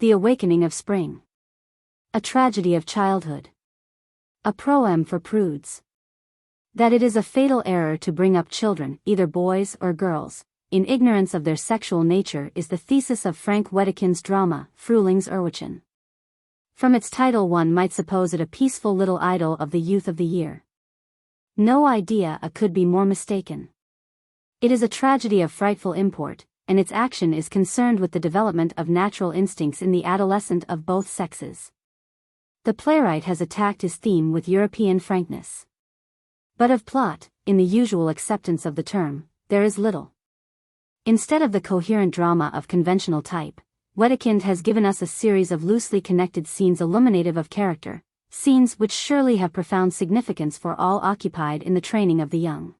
The Awakening of Spring. A Tragedy of Childhood. A Proem for Prudes. That it is a fatal error to bring up children, either boys or girls, in ignorance of their sexual nature is the thesis of Frank Wedekind's drama, Frühlingserwachen. From its title one might suppose it a peaceful little idyll of the youth of the year. No idea could be more mistaken. It is a tragedy of frightful import, and its action is concerned with the development of natural instincts in the adolescent of both sexes. The playwright has attacked his theme with European frankness. But of plot, in the usual acceptance of the term, there is little. Instead of the coherent drama of conventional type, Wedekind has given us a series of loosely connected scenes illuminative of character, scenes which surely have profound significance for all occupied in the training of the young.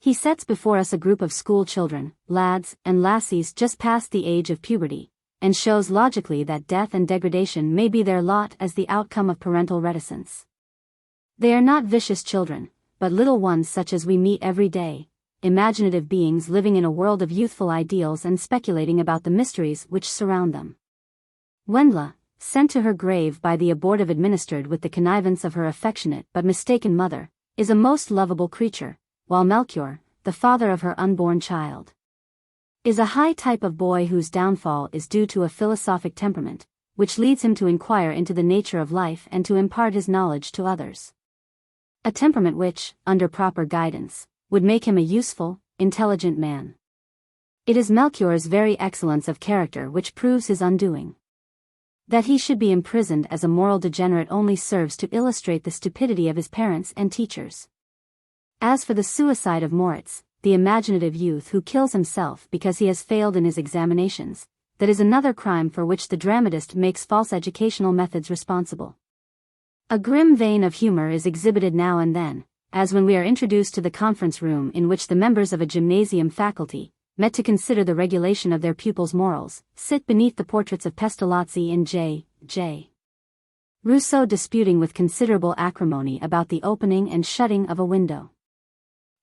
He sets before us a group of school children, lads and lassies just past the age of puberty, and shows logically that death and degradation may be their lot as the outcome of parental reticence. They are not vicious children, but little ones such as we meet every day, imaginative beings living in a world of youthful ideals and speculating about the mysteries which surround them. Wendla, sent to her grave by the abortive administered with the connivance of her affectionate but mistaken mother, is a most lovable creature, while Melchior, the father of her unborn child, is a high type of boy whose downfall is due to a philosophic temperament, which leads him to inquire into the nature of life and to impart his knowledge to others. A temperament which, under proper guidance, would make him a useful, intelligent man. It is Melchior's very excellence of character which proves his undoing. That he should be imprisoned as a moral degenerate only serves to illustrate the stupidity of his parents and teachers. As for the suicide of Moritz, the imaginative youth who kills himself because he has failed in his examinations, that is another crime for which the dramatist makes false educational methods responsible. A grim vein of humor is exhibited now and then, as when we are introduced to the conference room in which the members of a gymnasium faculty, met to consider the regulation of their pupils' morals, sit beneath the portraits of Pestalozzi and J. Rousseau disputing with considerable acrimony about the opening and shutting of a window.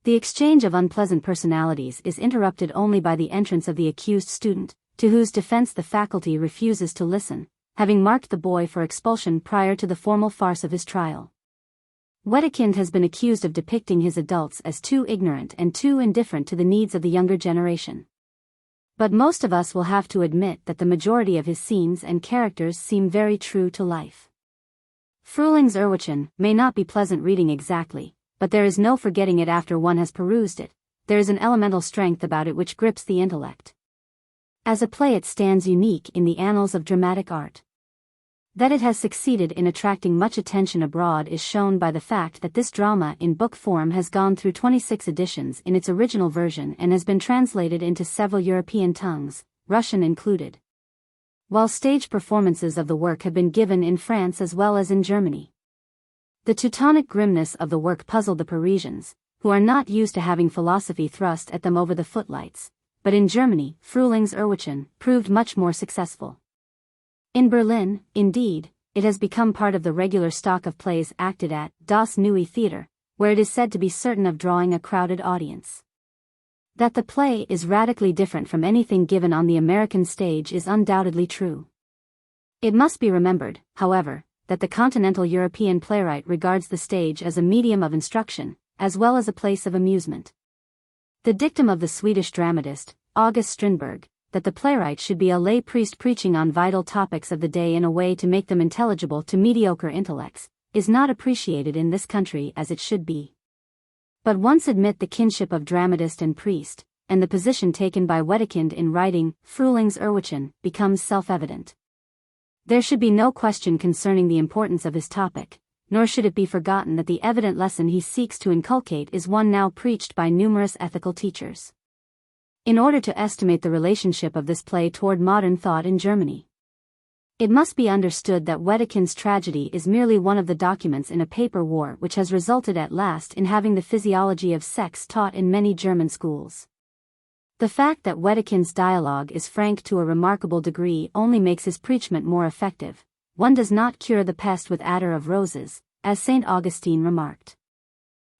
The exchange of unpleasant personalities is interrupted only by the entrance of the accused student, to whose defense the faculty refuses to listen, having marked the boy for expulsion prior to the formal farce of his trial. Wedekind has been accused of depicting his adults as too ignorant and too indifferent to the needs of the younger generation. But most of us will have to admit that the majority of his scenes and characters seem very true to life. Frühlingserwachen may not be pleasant reading exactly, but there is no forgetting it after one has perused it. There is an elemental strength about it which grips the intellect. As a play it stands unique in the annals of dramatic art. That it has succeeded in attracting much attention abroad is shown by the fact that this drama in book form has gone through 26 editions in its original version and has been translated into several European tongues, Russian included. While stage performances of the work have been given in France as well as in Germany. The Teutonic grimness of the work puzzled the Parisians, who are not used to having philosophy thrust at them over the footlights, but in Germany, Frühlingserwachen proved much more successful. In Berlin, indeed, it has become part of the regular stock of plays acted at Das Neue Theater, where it is said to be certain of drawing a crowded audience. That the play is radically different from anything given on the American stage is undoubtedly true. It must be remembered, however, that the continental European playwright regards the stage as a medium of instruction, as well as a place of amusement. The dictum of the Swedish dramatist, August Strindberg, that the playwright should be a lay priest preaching on vital topics of the day in a way to make them intelligible to mediocre intellects, is not appreciated in this country as it should be. But once admit the kinship of dramatist and priest, and the position taken by Wedekind in writing Frühlingserwachen becomes self-evident. There should be no question concerning the importance of his topic, nor should it be forgotten that the evident lesson he seeks to inculcate is one now preached by numerous ethical teachers. In order to estimate the relationship of this play toward modern thought in Germany, it must be understood that Wedekind's tragedy is merely one of the documents in a paper war which has resulted at last in having the physiology of sex taught in many German schools. The fact that Wedekind's dialogue is frank to a remarkable degree only makes his preachment more effective. One does not cure the pest with attar of roses, as St. Augustine remarked.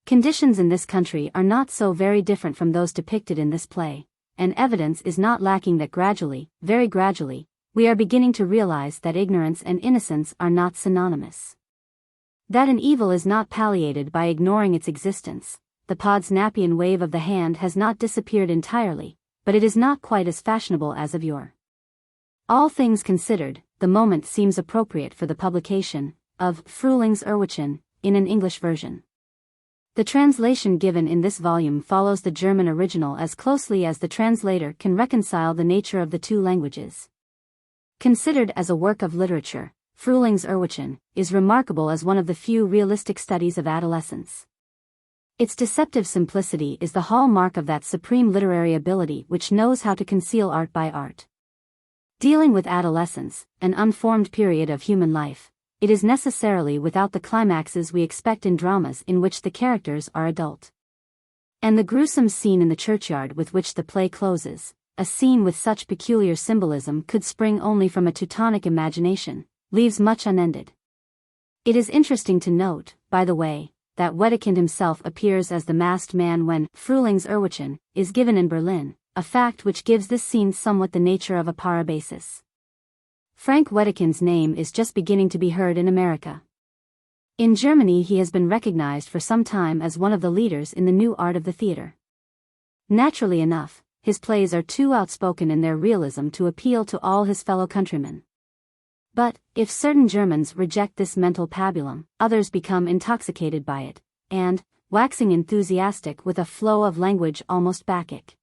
Conditions in this country are not so very different from those depicted in this play, and evidence is not lacking that gradually, very gradually, we are beginning to realize that ignorance and innocence are not synonymous. That an evil is not palliated by ignoring its existence. The Podsnapian wave of the hand has not disappeared entirely, but it is not quite as fashionable as of yore. All things considered, the moment seems appropriate for the publication of Frühlings Erwachsen in an English version. The translation given in this volume follows the German original as closely as the translator can reconcile the nature of the two languages. Considered as a work of literature, Frühlings Erwachsen is remarkable as one of the few realistic studies of adolescence. Its deceptive simplicity is the hallmark of that supreme literary ability which knows how to conceal art by art. Dealing with adolescence, an unformed period of human life, it is necessarily without the climaxes we expect in dramas in which the characters are adult. And the gruesome scene in the churchyard with which the play closes, a scene with such peculiar symbolism could spring only from a Teutonic imagination, leaves much unended. It is interesting to note, by the way, that Wedekind himself appears as the masked man when Frühlings Erwachsen is given in Berlin, a fact which gives this scene somewhat the nature of a parabasis. Frank Wedekind's name is just beginning to be heard in America. In Germany he has been recognized for some time as one of the leaders in the new art of the theater. Naturally enough, his plays are too outspoken in their realism to appeal to all his fellow countrymen. But, if certain Germans reject this mental pabulum, others become intoxicated by it, and, waxing enthusiastic with a flow of language almost Bacchic,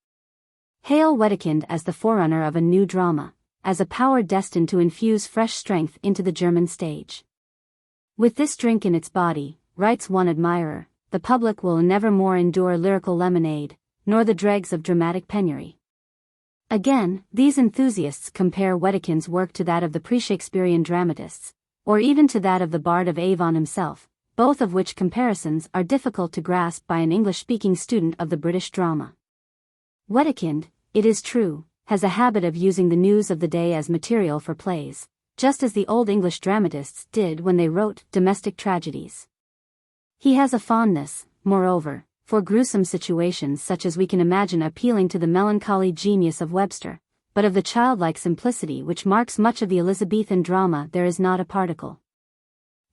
hail Wedekind as the forerunner of a new drama, as a power destined to infuse fresh strength into the German stage. With this drink in its body, writes one admirer, the public will never more endure lyrical lemonade, nor the dregs of dramatic penury. Again, these enthusiasts compare Wedekind's work to that of the pre-Shakespearean dramatists, or even to that of the Bard of Avon himself, both of which comparisons are difficult to grasp by an English-speaking student of the British drama. Wedekind, it is true, has a habit of using the news of the day as material for plays, just as the Old English dramatists did when they wrote domestic tragedies. He has a fondness, moreover, for gruesome situations such as we can imagine appealing to the melancholy genius of Webster, but of the childlike simplicity which marks much of the Elizabethan drama there is not a particle.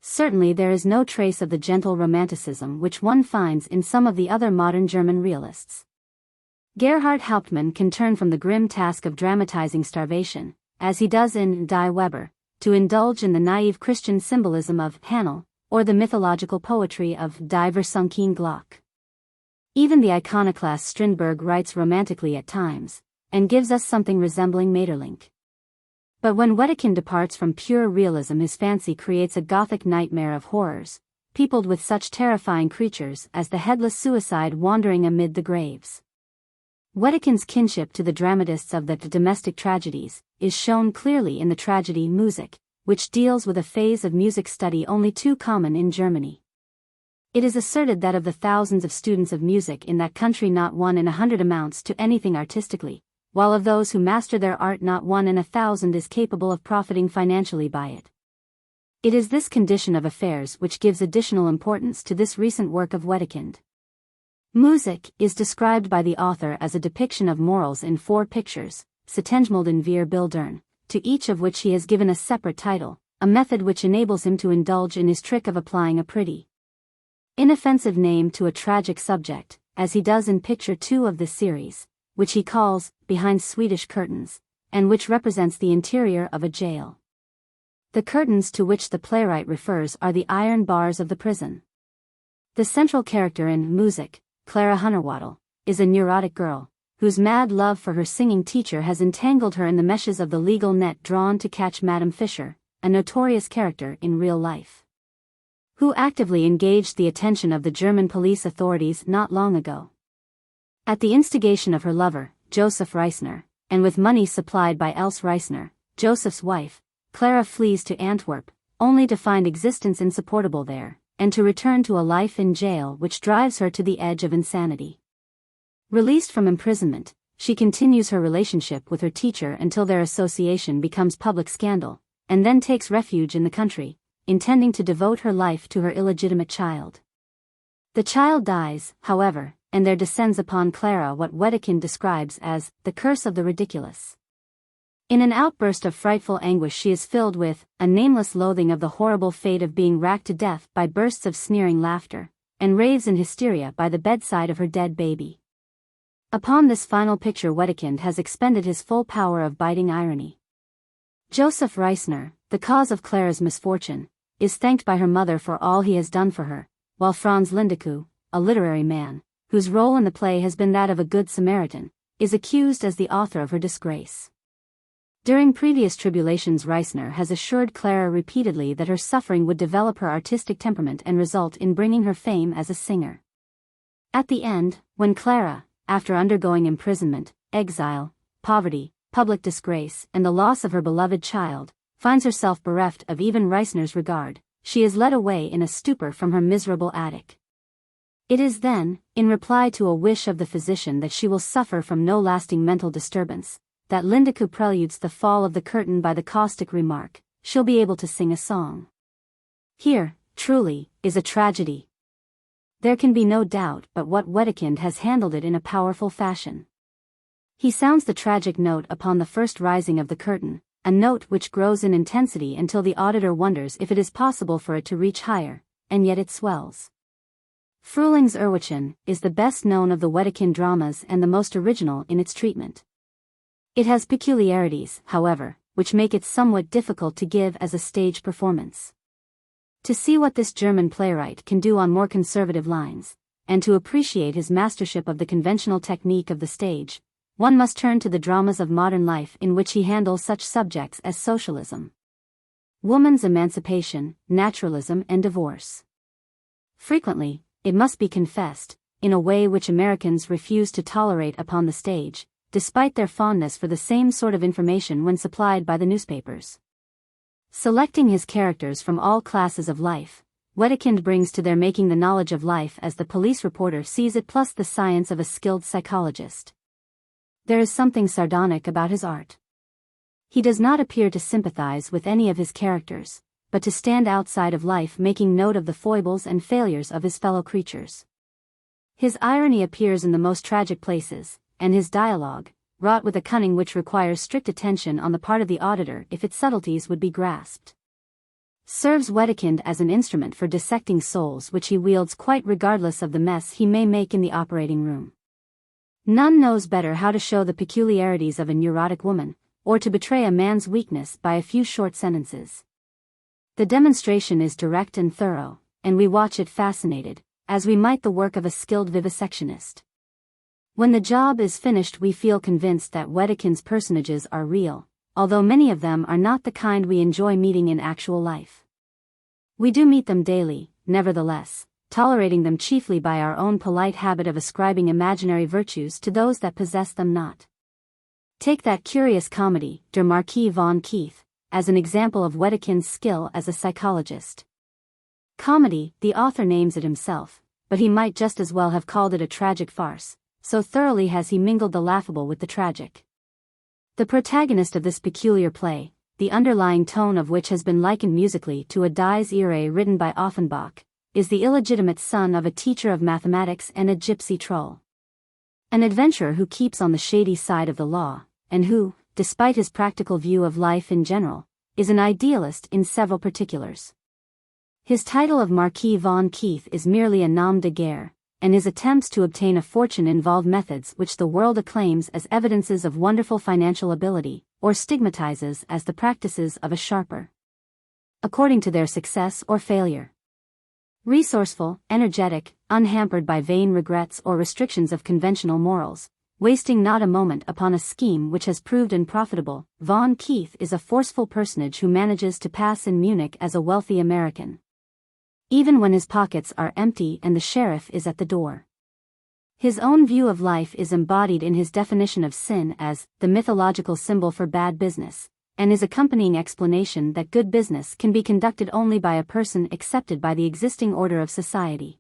Certainly there is no trace of the gentle romanticism which one finds in some of the other modern German realists. Gerhard Hauptmann can turn from the grim task of dramatizing starvation, as he does in Die Weber, to indulge in the naive Christian symbolism of Hanel, or the mythological poetry of Die Versunken Glock. Even the iconoclast Strindberg writes romantically at times, and gives us something resembling Maeterlinck. But when Wedekind departs from pure realism, his fancy creates a Gothic nightmare of horrors, peopled with such terrifying creatures as the headless suicide wandering amid the graves. Wedekind's kinship to the dramatists of the domestic tragedies is shown clearly in the tragedy Musik, which deals with a phase of music study only too common in Germany. It is asserted that of the thousands of students of music in that country not 1 in 100 amounts to anything artistically, while of those who master their art not 1 in 1,000 is capable of profiting financially by it. It is this condition of affairs which gives additional importance to this recent work of Wedekind. Musik is described by the author as a depiction of morals in 4 pictures, Settengemälden vir Bildern, to each of which he has given a separate title, a method which enables him to indulge in his trick of applying a pretty, inoffensive name to a tragic subject, as he does in picture 2 of this series, which he calls Behind Swedish Curtains, and which represents the interior of a jail. The curtains to which the playwright refers are the iron bars of the prison. The central character in Musik, Clara Hunterwaddle, is a neurotic girl, whose mad love for her singing teacher has entangled her in the meshes of the legal net drawn to catch Madame Fisher, a notorious character in real life, who actively engaged the attention of the German police authorities not long ago. At the instigation of her lover, Joseph Reisner, and with money supplied by Else Reisner, Joseph's wife, Clara flees to Antwerp, only to find existence insupportable there, and to return to a life in jail which drives her to the edge of insanity. Released from imprisonment, she continues her relationship with her teacher until their association becomes public scandal, and then takes refuge in the country, intending to devote her life to her illegitimate child. The child dies, however, and there descends upon Clara what Wedekind describes as the curse of the ridiculous. In an outburst of frightful anguish she is filled with a nameless loathing of the horrible fate of being racked to death by bursts of sneering laughter, and raves in hysteria by the bedside of her dead baby. Upon this final picture Wedekind has expended his full power of biting irony. Joseph Reisner, the cause of Clara's misfortune, is thanked by her mother for all he has done for her, while Franz Lindekow, a literary man, whose role in the play has been that of a good Samaritan, is accused as the author of her disgrace. During previous tribulations Reisner has assured Clara repeatedly that her suffering would develop her artistic temperament and result in bringing her fame as a singer. At the end, when Clara, after undergoing imprisonment, exile, poverty, public disgrace, and the loss of her beloved child, finds herself bereft of even Reisner's regard, she is led away in a stupor from her miserable attic. It is then, in reply to a wish of the physician that she will suffer from no lasting mental disturbance, that Lindekow preludes the fall of the curtain by the caustic remark, "She'll be able to sing a song." Here, truly, is a tragedy. There can be no doubt but what Wedekind has handled it in a powerful fashion. He sounds the tragic note upon the first rising of the curtain, a note which grows in intensity until the auditor wonders if it is possible for it to reach higher, and yet it swells. Frühling's Erwächen is the best known of the Wedekind dramas and the most original in its treatment. It has peculiarities, however, which make it somewhat difficult to give as a stage performance. To see what this German playwright can do on more conservative lines, and to appreciate his mastership of the conventional technique of the stage, one must turn to the dramas of modern life in which he handles such subjects as socialism, woman's emancipation, naturalism, and divorce. Frequently, it must be confessed, in a way which Americans refuse to tolerate upon the stage, despite their fondness for the same sort of information when supplied by the newspapers. Selecting his characters from all classes of life, Wedekind brings to their making the knowledge of life as the police reporter sees it plus the science of a skilled psychologist. There is something sardonic about his art. He does not appear to sympathize with any of his characters, but to stand outside of life making note of the foibles and failures of his fellow creatures. His irony appears in the most tragic places, and his dialogue, wrought with a cunning which requires strict attention on the part of the auditor if its subtleties would be grasped, serves Wedekind as an instrument for dissecting souls which he wields quite regardless of the mess he may make in the operating room. None knows better how to show the peculiarities of a neurotic woman, or to betray a man's weakness by a few short sentences. The demonstration is direct and thorough, and we watch it fascinated, as we might the work of a skilled vivisectionist. When the job is finished we feel convinced that Wedekind's personages are real, although many of them are not the kind we enjoy meeting in actual life. We do meet them daily, nevertheless, tolerating them chiefly by our own polite habit of ascribing imaginary virtues to those that possess them not. Take that curious comedy, Der Marquis von Keith, as an example of Wedekind's skill as a psychologist. Comedy, the author names it himself, but he might just as well have called it a tragic farce, so thoroughly has he mingled the laughable with the tragic. The protagonist of this peculiar play, the underlying tone of which has been likened musically to a dies irae written by Offenbach, is the illegitimate son of a teacher of mathematics and a gypsy troll. An adventurer who keeps on the shady side of the law, and who, despite his practical view of life in general, is an idealist in several particulars. His title of Marquis von Keith is merely a nom de guerre, and his attempts to obtain a fortune involve methods which the world acclaims as evidences of wonderful financial ability, or stigmatizes as the practices of a sharper. According to their success or failure. Resourceful, energetic, unhampered by vain regrets or restrictions of conventional morals, wasting not a moment upon a scheme which has proved unprofitable, von Keith is a forceful personage who manages to pass in Munich as a wealthy American, even when his pockets are empty and the sheriff is at the door. His own view of life is embodied in his definition of sin as the mythological symbol for bad business, and his accompanying explanation that good business can be conducted only by a person accepted by the existing order of society.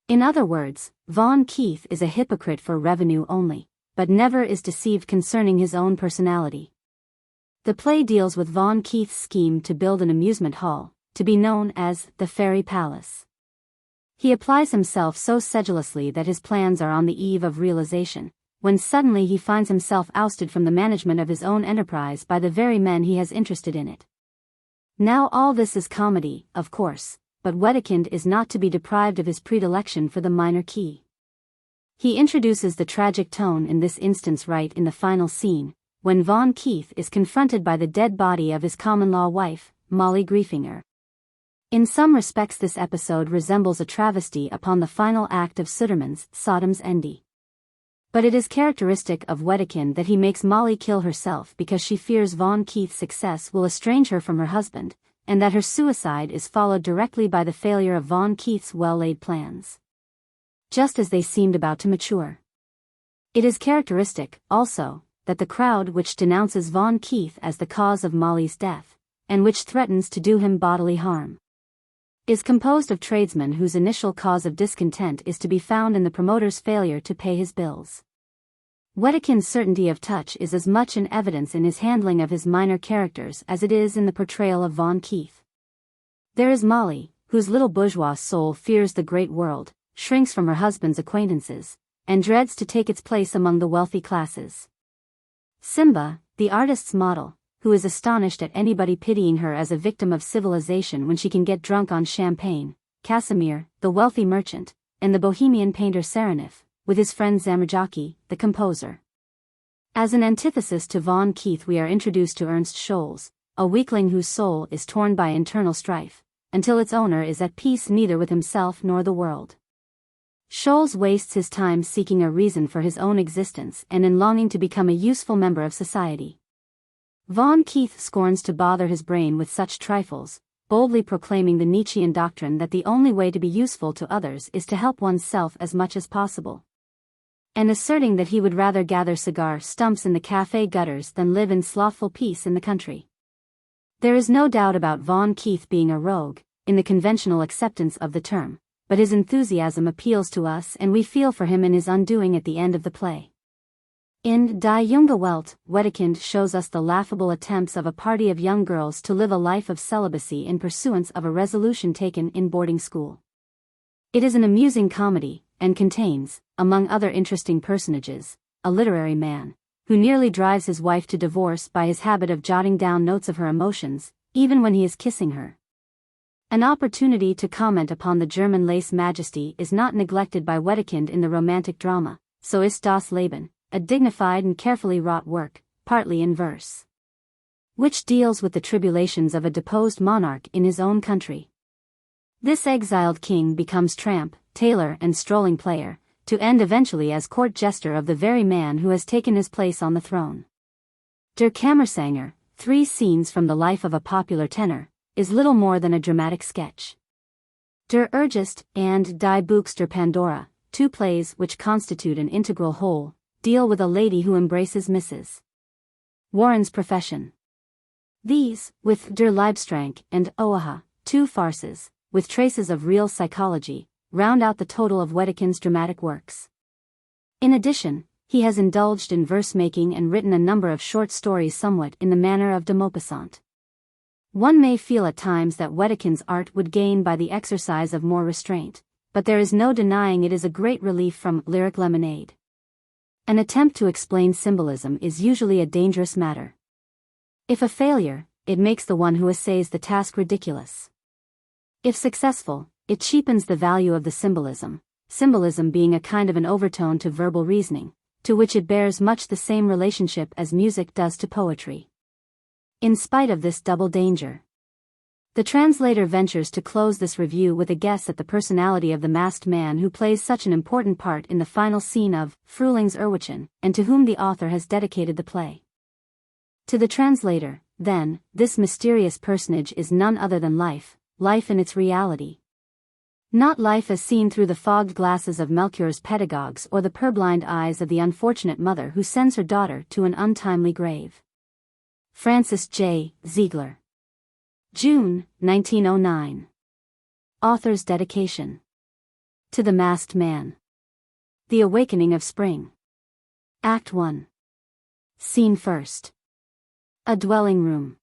In other words, von Keith is a hypocrite for revenue only, but never is deceived concerning his own personality. The play deals with von Keith's scheme to build an amusement hall, to be known as the Fairy Palace. He applies himself so sedulously that his plans are on the eve of realization, when suddenly he finds himself ousted from the management of his own enterprise by the very men he has interested in it. Now all this is comedy, of course, but Wedekind is not to be deprived of his predilection for the minor key. He introduces the tragic tone in this instance right in the final scene, when Von Keith is confronted by the dead body of his common-law wife, Molly Griefinger. In some respects this episode resembles a travesty upon the final act of Sudermann's Sodom's Ende. But it is characteristic of Wedekind that he makes Molly kill herself because she fears Von Keith's success will estrange her from her husband, and that her suicide is followed directly by the failure of Von Keith's well-laid plans, just as they seemed about to mature. It is characteristic, also, that the crowd which denounces Von Keith as the cause of Molly's death, and which threatens to do him bodily harm, is composed of tradesmen whose initial cause of discontent is to be found in the promoter's failure to pay his bills. Wedekind's certainty of touch is as much in evidence in his handling of his minor characters as it is in the portrayal of Von Keith. There is Molly, whose little bourgeois soul fears the great world, shrinks from her husband's acquaintances, and dreads to take its place among the wealthy classes. Simba, the artist's model, who is astonished at anybody pitying her as a victim of civilization when she can get drunk on champagne, Casimir, the wealthy merchant, and the bohemian painter Saranif, with his friend Zamrjaki, the composer. As an antithesis to Von Keith we are introduced to Ernst Scholz, a weakling whose soul is torn by internal strife, until its owner is at peace neither with himself nor the world. Scholz wastes his time seeking a reason for his own existence and in longing to become a useful member of society. Von Keith scorns to bother his brain with such trifles, boldly proclaiming the Nietzschean doctrine that the only way to be useful to others is to help oneself as much as possible, and asserting that he would rather gather cigar stumps in the cafe gutters than live in slothful peace in the country. There is no doubt about Von Keith being a rogue, in the conventional acceptance of the term, but his enthusiasm appeals to us and we feel for him in his undoing at the end of the play. In Die junge Welt, Wedekind shows us the laughable attempts of a party of young girls to live a life of celibacy in pursuance of a resolution taken in boarding school. It is an amusing comedy, and contains, among other interesting personages, a literary man, who nearly drives his wife to divorce by his habit of jotting down notes of her emotions, even when he is kissing her. An opportunity to comment upon the German lace majesty is not neglected by Wedekind in the romantic drama, So ist das Leben, a dignified and carefully wrought work, partly in verse, which deals with the tribulations of a deposed monarch in his own country. This exiled king becomes tramp, tailor and strolling player, to end eventually as court jester of the very man who has taken his place on the throne. Der Kammersänger, 3 scenes from the life of a popular tenor, is little more than a dramatic sketch. Der Urgist and Die Buchs der Pandora, 2 plays which constitute an integral whole, deal with a lady who embraces Mrs. Warren's profession. These, with Der Leibstrank and Oaha, 2 farces, with traces of real psychology, round out the total of Wedekind's dramatic works. In addition, he has indulged in verse-making and written a number of short stories somewhat in the manner of de Maupassant. One may feel at times that Wedekind's art would gain by the exercise of more restraint, but there is no denying it is a great relief from lyric lemonade. An attempt to explain symbolism is usually a dangerous matter. If a failure, it makes the one who essays the task ridiculous. If successful, it cheapens the value of the symbolism being a kind of an overtone to verbal reasoning, to which it bears much the same relationship as music does to poetry. In spite of this double danger, the translator ventures to close this review with a guess at the personality of the masked man who plays such an important part in the final scene of Frühlings Erwächen, and to whom the author has dedicated the play. To the translator, then, this mysterious personage is none other than life in its reality. Not life as seen through the fogged glasses of Melchior's pedagogues or the purblind eyes of the unfortunate mother who sends her daughter to an untimely grave. Francis J. Ziegler. June, 1909. Author's dedication. To the Masked Man. The Awakening of Spring. Act 1. Scene 1. A dwelling room.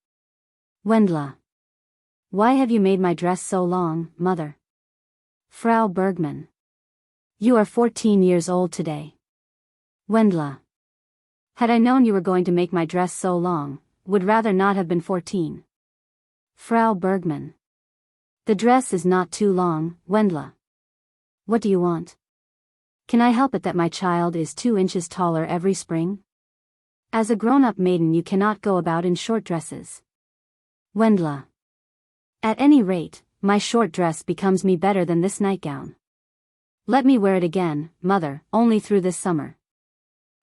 Wendla. Why have you made my dress so long, mother? Frau Bergmann. You are 14 years old today. Wendla. Had I known you were going to make my dress so long, would rather not have been 14. Frau Bergmann. The dress is not too long, Wendla. What do you want? Can I help it that my child is 2 inches taller every spring? As a grown-up maiden you cannot go about in short dresses. Wendla. At any rate, my short dress becomes me better than this nightgown. Let me wear it again, mother, only through this summer.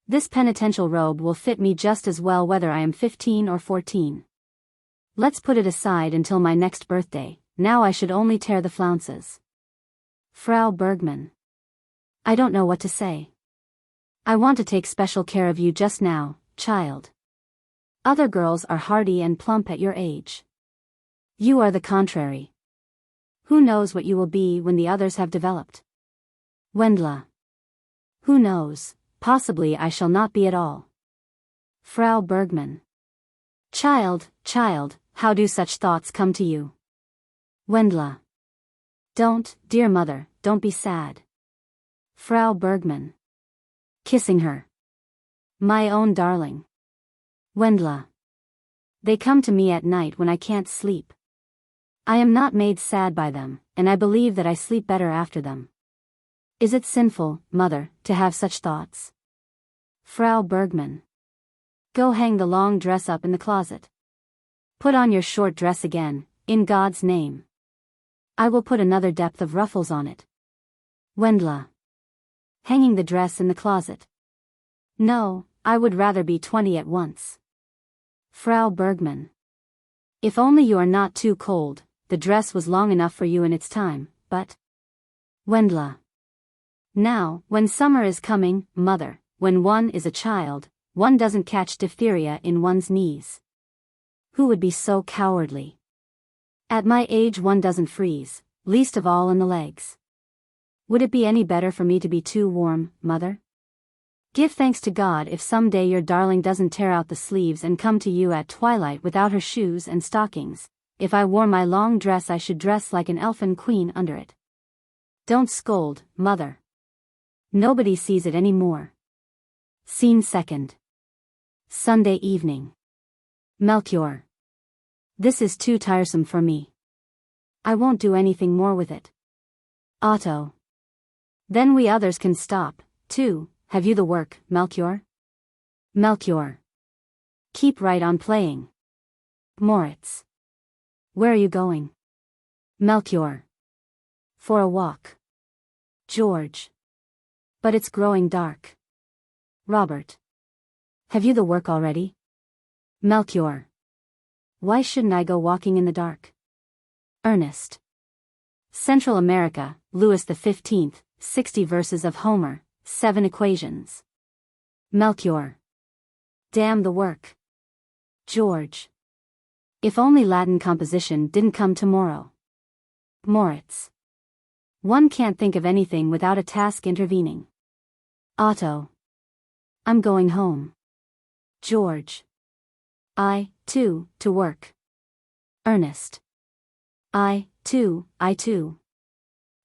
This penitential robe will fit me just as well whether I am 15 or 14. Let's put it aside until my next birthday, now I should only tear the flounces. Frau Bergmann. I don't know what to say. I want to take special care of you just now, child. Other girls are hardy and plump at your age. You are the contrary. Who knows what you will be when the others have developed? Wendla. Who knows, possibly I shall not be at all. Frau Bergmann. Child, how do such thoughts come to you? Wendla. Don't, dear mother, don't be sad. Frau Bergmann. Kissing her. My own darling. Wendla. They come to me at night when I can't sleep. I am not made sad by them, and I believe that I sleep better after them. Is it sinful, mother, to have such thoughts? Frau Bergmann. Go hang the long dress up in the closet. Put on your short dress again, in God's name. I will put another depth of ruffles on it. Wendla. Hanging the dress in the closet. No, I would rather be 20 at once. Frau Bergmann. If only you are not too cold, the dress was long enough for you in its time, but... Wendla. Now, when summer is coming, mother, when one is a child, one doesn't catch diphtheria in one's knees. Who would be so cowardly? At my age one doesn't freeze, least of all in the legs. Would it be any better for me to be too warm, mother? Give thanks to God if some day your darling doesn't tear out the sleeves and come to you at twilight without her shoes and stockings. If I wore my long dress I should dress like an elfin queen under it. Don't scold, mother. Nobody sees it any more. Scene second. Sunday evening. Melchior. This is too tiresome for me. I won't do anything more with it. Otto. Then we others can stop, too. Have you the work, Melchior? Melchior. Keep right on playing. Moritz. Where are you going? Melchior. For a walk. George. But it's growing dark. Robert. Have you the work already? Melchior. Why shouldn't I go walking in the dark? Ernest. Central America, Louis XV, 60 verses of Homer, 7 equations. Melchior. Damn the work. George. If only Latin composition didn't come tomorrow. Moritz. One can't think of anything without a task intervening. Otto. I'm going home. George. I, too, to work. Ernest. I, too.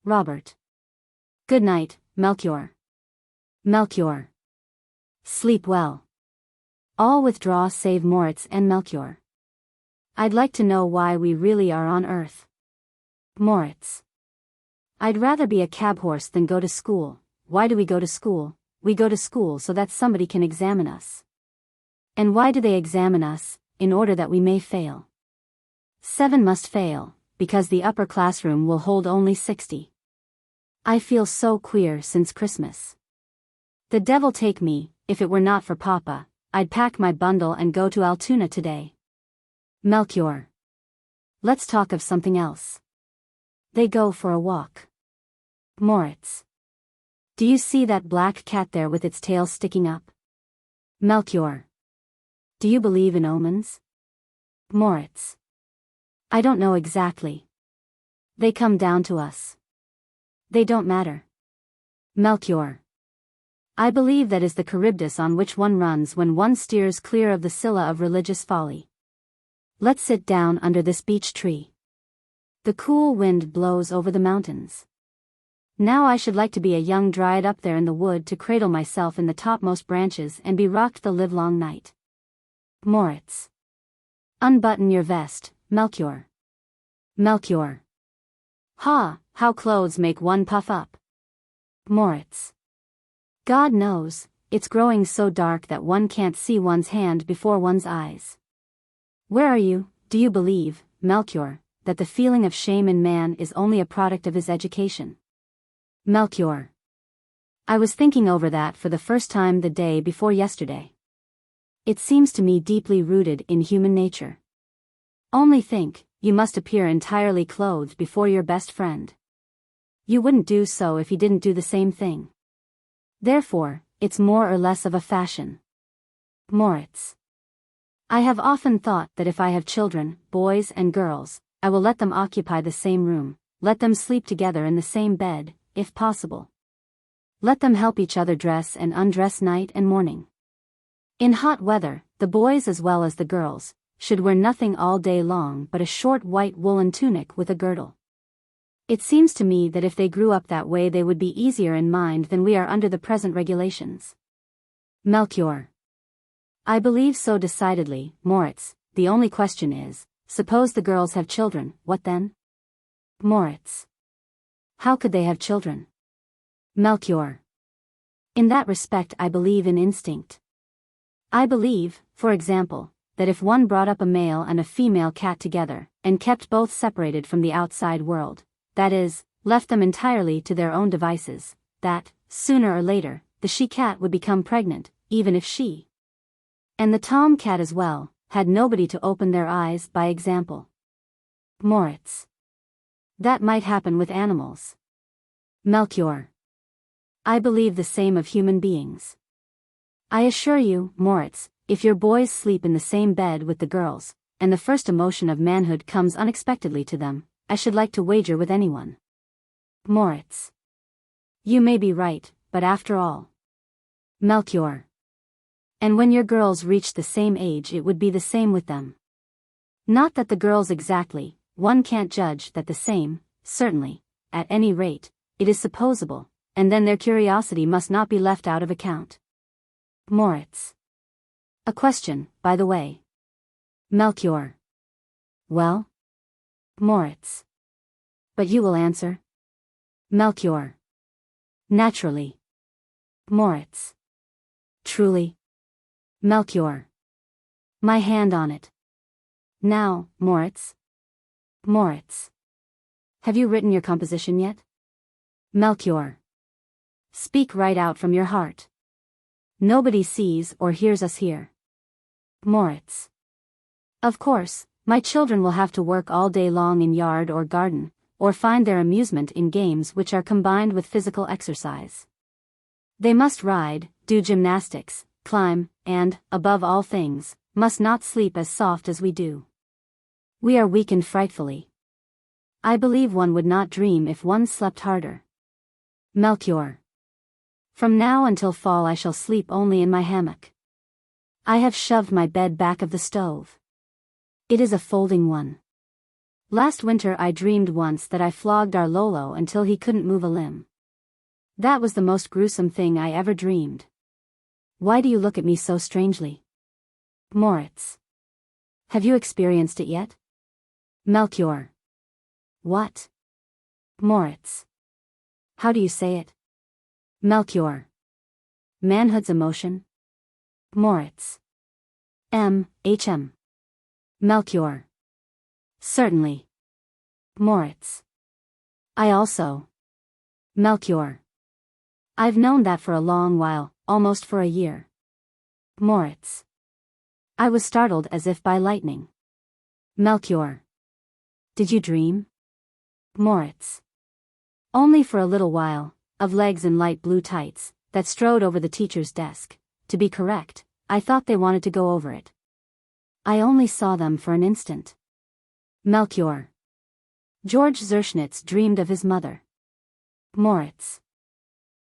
Robert. Good night, Melchior. Melchior. Sleep well. All withdraw save Moritz and Melchior. I'd like to know why we really are on Earth. Moritz. I'd rather be a cab horse than go to school. Why do we go to school? We go to school so that somebody can examine us. And why do they examine us? In order that we may fail. 7 must fail, because the upper classroom will hold only 60. I feel so queer since Christmas. The devil take me, if it were not for Papa, I'd pack my bundle and go to Altoona today. Melchior. Let's talk of something else. They go for a walk. Moritz. Do you see that black cat there with its tail sticking up? Melchior. Do you believe in omens? Moritz. I don't know exactly. They come down to us. They don't matter. Melchior. I believe that is the Charybdis on which one runs when one steers clear of the Scylla of religious folly. Let's sit down under this beech tree. The cool wind blows over the mountains. Now I should like to be a young dryad up there in the wood to cradle myself in the topmost branches and be rocked the livelong night. Moritz. Unbutton your vest, Melchior. Melchior. Ha, how clothes make one puff up. Moritz. God knows, it's growing so dark that one can't see one's hand before one's eyes. Where are you? Do you believe, Melchior, that the feeling of shame in man is only a product of his education? Melchior. I was thinking over that for the first time the day before yesterday. It seems to me deeply rooted in human nature. Only think, you must appear entirely clothed before your best friend. You wouldn't do so if he didn't do the same thing. Therefore, it's more or less of a fashion. Moritz. I have often thought that if I have children, boys and girls, I will let them occupy the same room, let them sleep together in the same bed, if possible. Let them help each other dress and undress night and morning. In hot weather, the boys as well as the girls should wear nothing all day long but a short white woolen tunic with a girdle. It seems to me that if they grew up that way they would be easier in mind than we are under the present regulations. Melchior. I believe so decidedly, Moritz. The only question is, suppose the girls have children, what then? Moritz. How could they have children? Melchior. In that respect I believe in instinct. I believe, for example, that if one brought up a male and a female cat together, and kept both separated from the outside world, that is, left them entirely to their own devices, that, sooner or later, the she-cat would become pregnant, even if she, and the tom-cat as well, had nobody to open their eyes by example. Moritz. That might happen with animals. Melchior. I believe the same of human beings. I assure you, Moritz, if your boys sleep in the same bed with the girls, and the first emotion of manhood comes unexpectedly to them, I should like to wager with anyone. Moritz. You may be right, but after all. Melchior. And when your girls reach the same age it would be the same with them. Not that the girls exactly, one can't judge that the same, certainly, at any rate, it is supposable, and then their curiosity must not be left out of account. Moritz. A question, by the way. Melchior. Well? Moritz. But you will answer? Melchior. Naturally. Moritz. Truly? Melchior. My hand on it. Now, Moritz. Moritz. Have you written your composition yet? Melchior. Speak right out from your heart. Nobody sees or hears us here. Moritz. Of course, my children will have to work all day long in yard or garden, or find their amusement in games which are combined with physical exercise. They must ride, do gymnastics, climb, and, above all things, must not sleep as soft as we do. We are weakened frightfully. I believe one would not dream if one slept harder. Melchior. From now until fall I shall sleep only in my hammock. I have shoved my bed back of the stove. It is a folding one. Last winter I dreamed once that I flogged our Lolo until he couldn't move a limb. That was the most gruesome thing I ever dreamed. Why do you look at me so strangely? Moritz. Have you experienced it yet? Melchior. What? Moritz. How do you say it? Melchior. Manhood's emotion? Moritz. M.H.M. Melchior. Certainly. Moritz. I also. Melchior. I've known that for a long while, almost for a year. Moritz. I was startled as if by lightning. Melchior. Did you dream? Moritz. Only for a little while, of legs in light blue tights, that strode over the teacher's desk. To be correct, I thought they wanted to go over it. I only saw them for an instant. Melchior. George Zerschnitz dreamed of his mother. Moritz.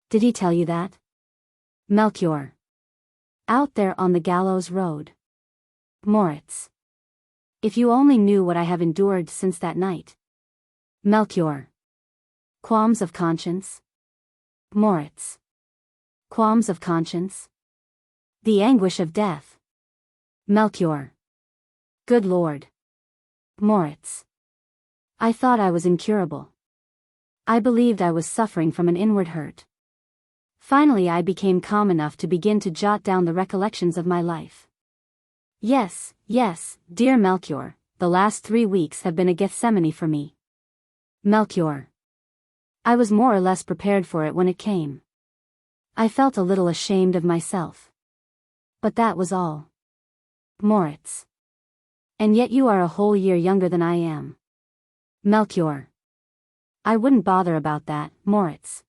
Did he tell you that? Melchior. Out there on the gallows road. Moritz. If you only knew what I have endured since that night. Melchior. Qualms of conscience? Moritz. Qualms of conscience? The anguish of death. Melchior. Good Lord. Moritz. I thought I was incurable. I believed I was suffering from an inward hurt. Finally I became calm enough to begin to jot down the recollections of my life. Yes, dear Melchior, the last 3 weeks have been a Gethsemane for me. Melchior. I was more or less prepared for it when it came. I felt a little ashamed of myself. But that was all. Moritz. And yet you are a whole year younger than I am. Melchior. I wouldn't bother about that, Moritz.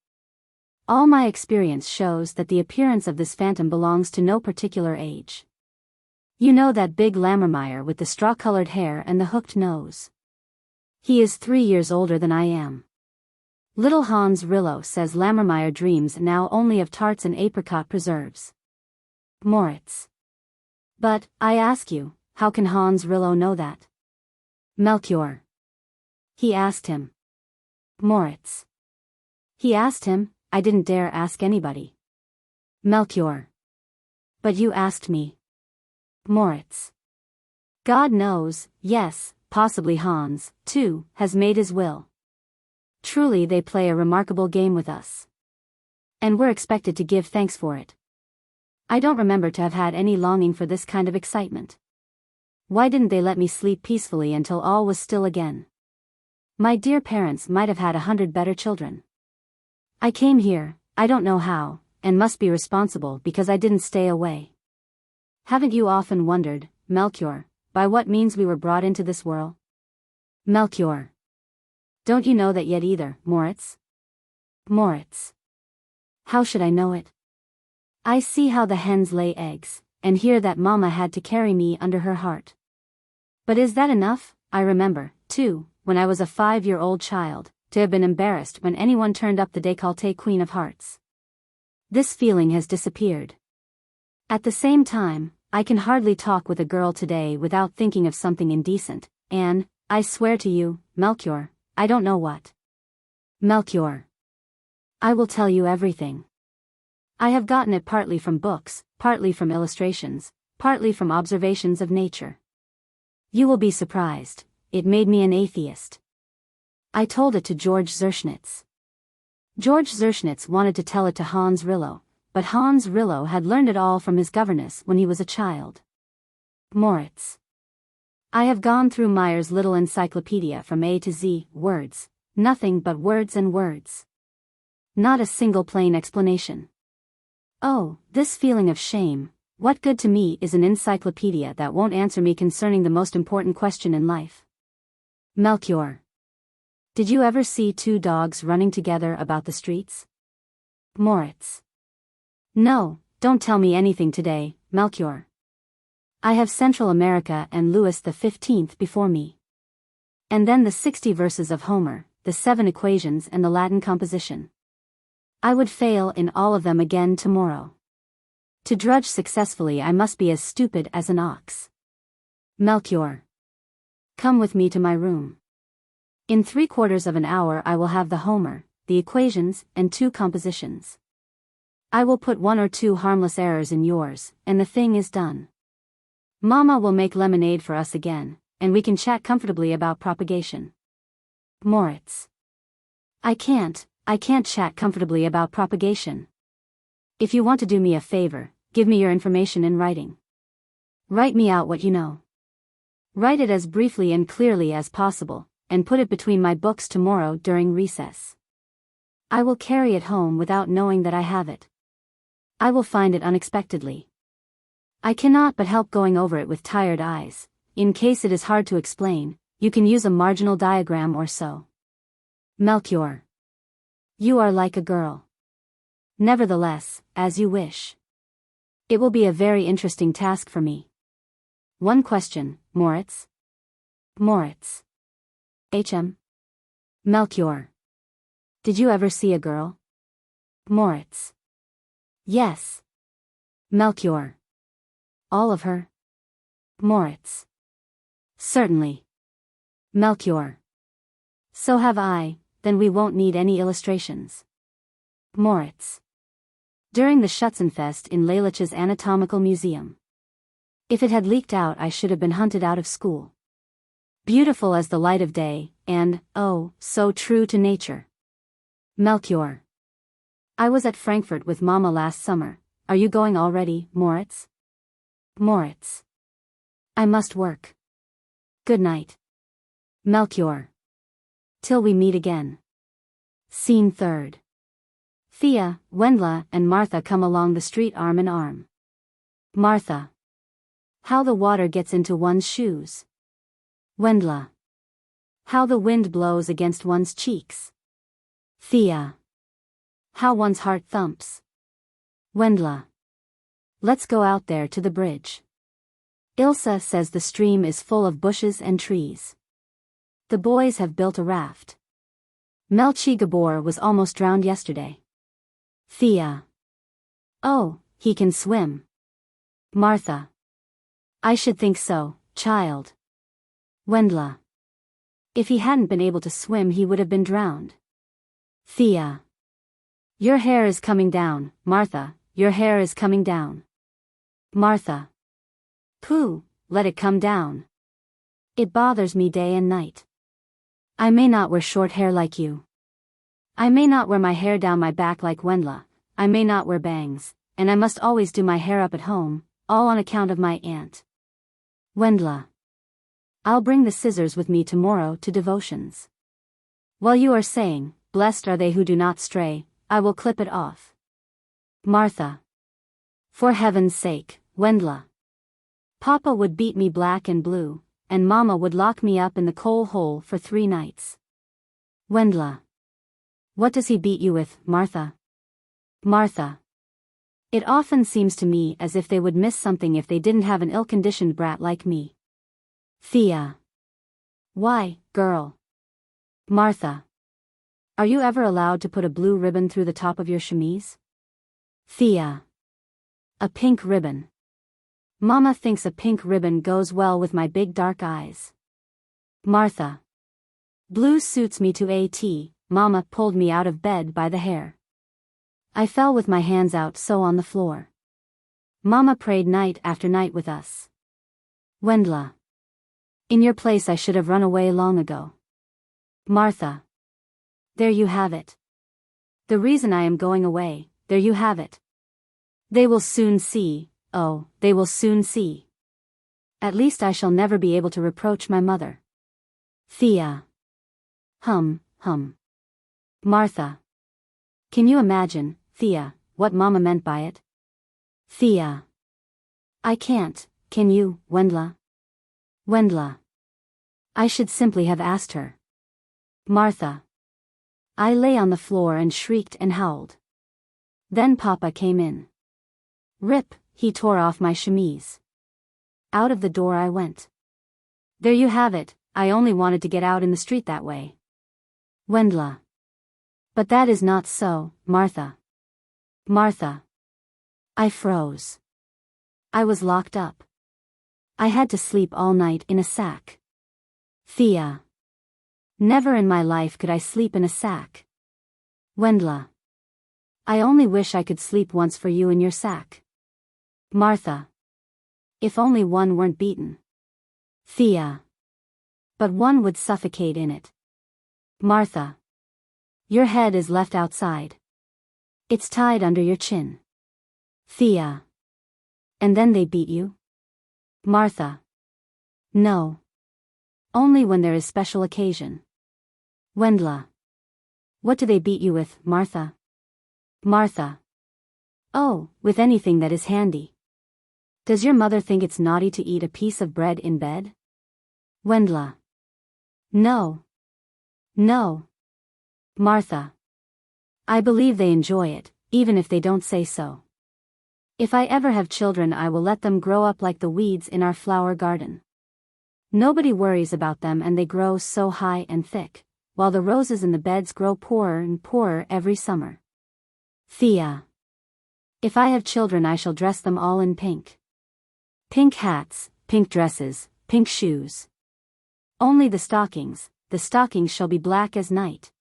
All my experience shows that the appearance of this phantom belongs to no particular age. You know that big Lammermeyer with the straw-colored hair and the hooked nose. He is 3 years older than I am. Little Hans Rillo says Lammermeyer dreams now only of tarts and apricot preserves. Moritz. But, I ask you, how can Hans Rillo know that? Melchior. He asked him. Moritz. He asked him, I didn't dare ask anybody. Melchior. But you asked me. Moritz. God knows, yes, possibly Hans, too, has made his will. Truly they play a remarkable game with us. And we're expected to give thanks for it. I don't remember to have had any longing for this kind of excitement. Why didn't they let me sleep peacefully until all was still again? My dear parents might have had 100 better children. I came here, I don't know how, and must be responsible because I didn't stay away. Haven't you often wondered, Melchior, by what means we were brought into this world? Melchior. Don't you know that yet either, Moritz? Moritz. How should I know it? I see how the hens lay eggs, and hear that Mama had to carry me under her heart. But is that enough? I remember, too, when I was a 5-year-old child, to have been embarrassed when anyone turned up the décolleté Queen of Hearts. This feeling has disappeared. At the same time, I can hardly talk with a girl today without thinking of something indecent, and, I swear to you, Melchior, I don't know what. Melchior. I will tell you everything. I have gotten it partly from books, partly from illustrations, partly from observations of nature. You will be surprised, it made me an atheist. I told it to George Zerschnitz. George Zerschnitz wanted to tell it to Hans Rillo, but Hans Rillo had learned it all from his governess when he was a child. Moritz. I have gone through Meyer's little encyclopedia from A to Z, words, nothing but words and words. Not a single plain explanation. Oh, this feeling of shame, what good to me is an encyclopedia that won't answer me concerning the most important question in life? Melchior. Did you ever see 2 dogs running together about the streets? Moritz. No, don't tell me anything today, Melchior. I have Central America and Louis XV before me. And then the 60 verses of Homer, the 7 equations and the Latin composition. I would fail in all of them again tomorrow. To drudge successfully I must be as stupid as an ox. Melchior. Come with me to my room. In 3/4 of an hour I will have the Homer, the equations, and 2 compositions. I will put 1 or 2 harmless errors in yours, and the thing is done. Mama will make lemonade for us again, and we can chat comfortably about propagation. Moritz. I can't chat comfortably about propagation. If you want to do me a favor, give me your information in writing. Write me out what you know. Write it as briefly and clearly as possible, and put it between my books tomorrow during recess. I will carry it home without knowing that I have it. I will find it unexpectedly. I cannot but help going over it with tired eyes. In case it is hard to explain, you can use a marginal diagram or so. Melchior. You are like a girl. Nevertheless, as you wish. It will be a very interesting task for me. One question, Moritz. Moritz. H.M. Melchior. Did you ever see a girl? Moritz. Yes. Melchior. All of her? Moritz. Certainly. Melchior. So have I, then we won't need any illustrations. Moritz. During the Schützenfest in Lalich's Anatomical Museum. If it had leaked out, I should have been hunted out of school. Beautiful as the light of day, and, oh, so true to nature. Melchior. I was at Frankfurt with Mama last summer. Are you going already, Moritz? Moritz. I must work. Good night. Melchior. Till we meet again. Scene 3rd. Thea, Wendla, and Martha come along the street arm in arm. Martha. How the water gets into one's shoes. Wendla. How the wind blows against one's cheeks. Thea. How one's heart thumps. Wendla. Let's go out there to the bridge. Ilsa says the stream is full of bushes and trees. The boys have built a raft. Gabor was almost drowned yesterday. Thea. Oh, he can swim. Martha. I should think so, child. Wendla. If he hadn't been able to swim, he would have been drowned. Thea. Your hair is coming down, Martha, your hair is coming down. Martha. Pooh, let it come down. It bothers me day and night. I may not wear short hair like you. I may not wear my hair down my back like Wendla, I may not wear bangs, and I must always do my hair up at home, all on account of my aunt. Wendla. I'll bring the scissors with me tomorrow to devotions. While you are saying, blessed are they who do not stray, I will clip it off. Martha. For heaven's sake, Wendla. Papa would beat me black and blue, and Mama would lock me up in the coal hole for 3 nights. Wendla. What does he beat you with, Martha? Martha. It often seems to me as if they would miss something if they didn't have an ill-conditioned brat like me. Thea. Why, girl? Martha. Are you ever allowed to put a blue ribbon through the top of your chemise? Thea. A pink ribbon. Mama thinks a pink ribbon goes well with my big dark eyes. Martha. Blue suits me to a-T. Mama pulled me out of bed by the hair. I fell with my hands out so on the floor. Mama prayed night after night with us. Wendla. In your place I should have run away long ago. Martha. There you have it. The reason I am going away, there you have it. They will soon see, oh, they will soon see. At least I shall never be able to reproach my mother. Thea. Hum. Martha. Can you imagine, Thea, what Mama meant by it? Thea. I can't, can you, Wendla? Wendla. I should simply have asked her. Martha. I lay on the floor and shrieked and howled. Then Papa came in. Rip, he tore off my chemise. Out of the door I went. There you have it, I only wanted to get out in the street that way. Wendla. But that is not so, Martha. Martha. I froze. I was locked up. I had to sleep all night in a sack. Thea. Never in my life could I sleep in a sack. Wendla. I only wish I could sleep once for you in your sack. Martha. If only one weren't beaten. Thea. But one would suffocate in it. Martha. Your head is left outside. It's tied under your chin. Thea. And then they beat you? Martha. No. Only when there is special occasion. Wendla. What do they beat you with, Martha? Martha. Oh, with anything that is handy. Does your mother think it's naughty to eat a piece of bread in bed? Wendla. No. Martha. I believe they enjoy it, even if they don't say so. If I ever have children, I will let them grow up like the weeds in our flower garden. Nobody worries about them and they grow so high and thick, while the roses in the beds grow poorer and poorer every summer. Thea. If I have children, I shall dress them all in pink. Pink hats, pink dresses, pink shoes. Only the stockings shall be black as night.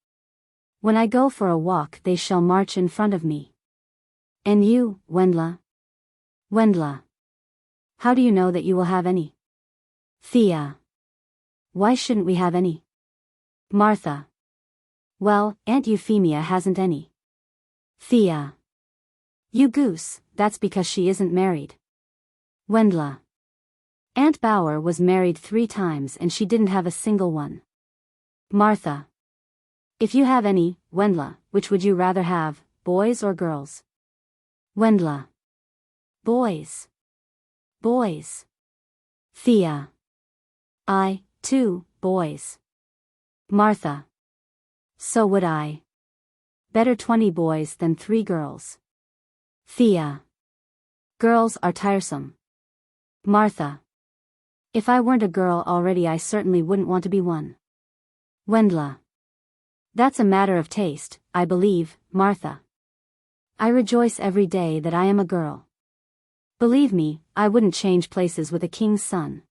When I go for a walk they shall march in front of me. And you, Wendla? Wendla. How do you know that you will have any? Thea. Why shouldn't we have any? Martha. Well, Aunt Euphemia hasn't any. Thea. You goose, that's because she isn't married. Wendla. Aunt Bauer was married 3 times and she didn't have a single one. Martha. If you have any, Wendla, which would you rather have, boys or girls? Wendla. Boys. Boys. Thea. I, too, boys. Martha. So would I. Better 20 boys than 3 girls. Thea. Girls are tiresome. Martha. If I weren't a girl already I certainly wouldn't want to be one. Wendla. That's a matter of taste, I believe, Martha. I rejoice every day that I am a girl. Believe me, I wouldn't change places with a king's son.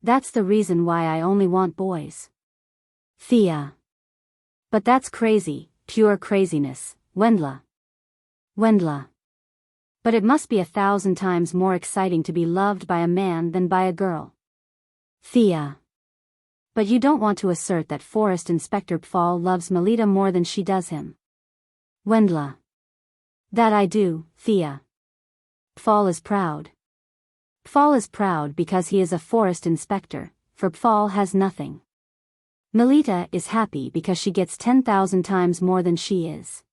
That's the reason why I only want boys. Thea. But that's crazy, pure craziness, Wendla. Wendla. But it must be 1,000 times more exciting to be loved by a man than by a girl. Thea. But you don't want to assert that Forest Inspector Pfahl loves Melita more than she does him. Wendla. That I do, Thea. Pfahl is proud. Pfahl is proud because he is a forest inspector, for Pfahl has nothing. Melita is happy because she gets 10,000 times more than she is.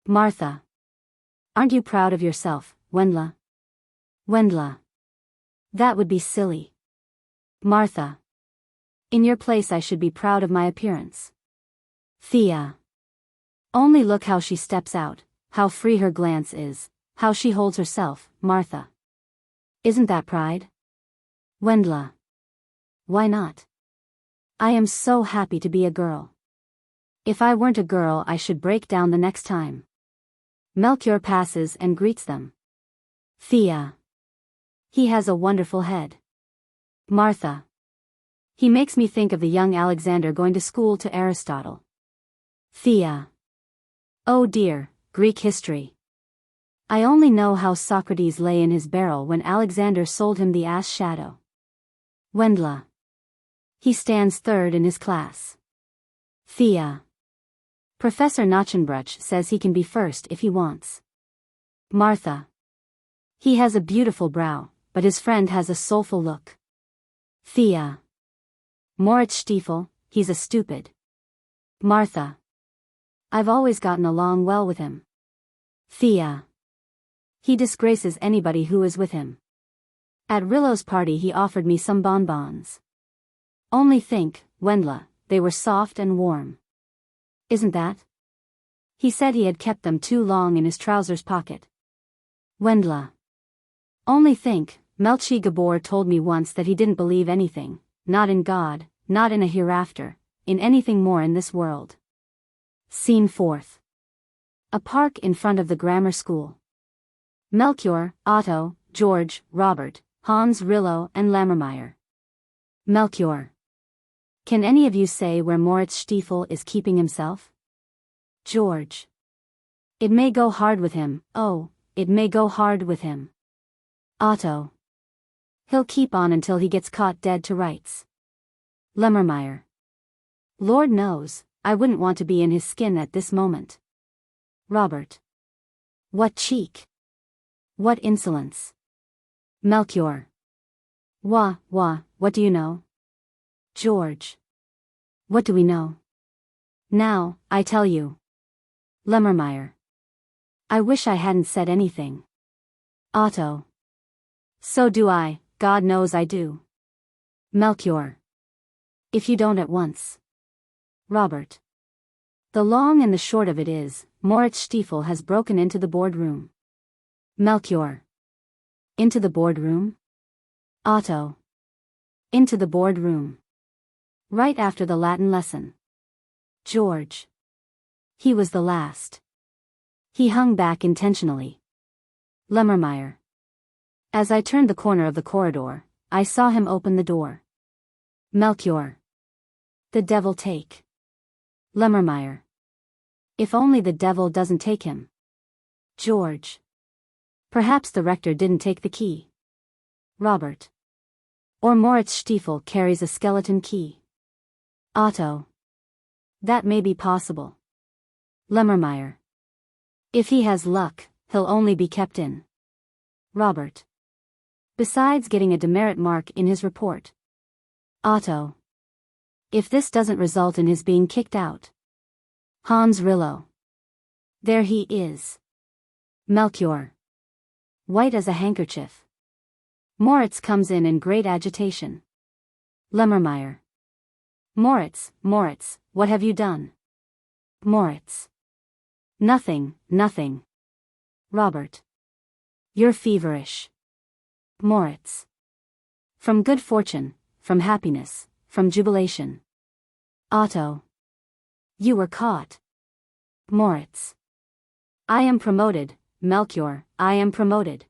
Martha. Aren't you proud of yourself, Wendla? Wendla. That would be silly. Martha. In your place I should be proud of my appearance. Thea. Only look how she steps out, how free her glance is, how she holds herself, Martha. Isn't that pride? Wendla. Why not? I am so happy to be a girl. If I weren't a girl I should break down the next time. Melchior passes and greets them. Thea. He has a wonderful head. Martha. He makes me think of the young Alexander going to school to Aristotle. Thea. Oh dear, Greek history. I only know how Socrates lay in his barrel when Alexander sold him the ass shadow. Wendla. He stands 3rd in his class. Thea. Professor Nachenbruch says he can be 1st if he wants. Martha. He has a beautiful brow, but his friend has a soulful look. Thea. Moritz Stiefel, he's a stupid. Martha. I've always gotten along well with him. Thea. He disgraces anybody who is with him. At Rillo's party he offered me some bonbons. Only think, Wendla, they were soft and warm. Isn't that? He said he had kept them too long in his trousers pocket. Wendla. Only think, Melchior Gabor told me once that he didn't believe anything, not in God, not in a hereafter, in anything more in this world. Scene 4th. A park in front of the grammar school. Melchior, Otto, George, Robert, Hans Rillo and Lammermeyer. Melchior. Can any of you say where Moritz Stiefel is keeping himself? George. It may go hard with him, oh, it may go hard with him. Otto. He'll keep on until he gets caught dead to rights. Lemmermeyer. Lord knows, I wouldn't want to be in his skin at this moment. Robert. What cheek! What insolence! Melchior. What do you know? George. What do we know? Now, I tell you. Lemmermeyer. I wish I hadn't said anything. Otto. So do I, God knows I do. Melchior. If you don't at once. Robert. The long and the short of it is, Moritz Stiefel has broken into the boardroom. Melchior. Into the boardroom? Otto. Into the boardroom. Right after the Latin lesson. George. He was the last. He hung back intentionally. Lemmermeyer. As I turned the corner of the corridor, I saw him open the door. Melchior. The devil take. Lemmermeyer. If only the devil doesn't take him. George. Perhaps the rector didn't take the key. Robert. Or Moritz Stiefel carries a skeleton key. Otto. That may be possible. Lemmermeyer. If he has luck, he'll only be kept in. Robert. Besides getting a demerit mark in his report. Otto. If this doesn't result in his being kicked out. Hans Rillo. There he is. Melchior. White as a handkerchief. Moritz comes in great agitation. Lemmermeyer. Moritz, what have you done? Moritz. Nothing. Robert. You're feverish. Moritz. From good fortune, from happiness, from jubilation. Otto. You were caught. Moritz. I am promoted, Melchior, I am promoted.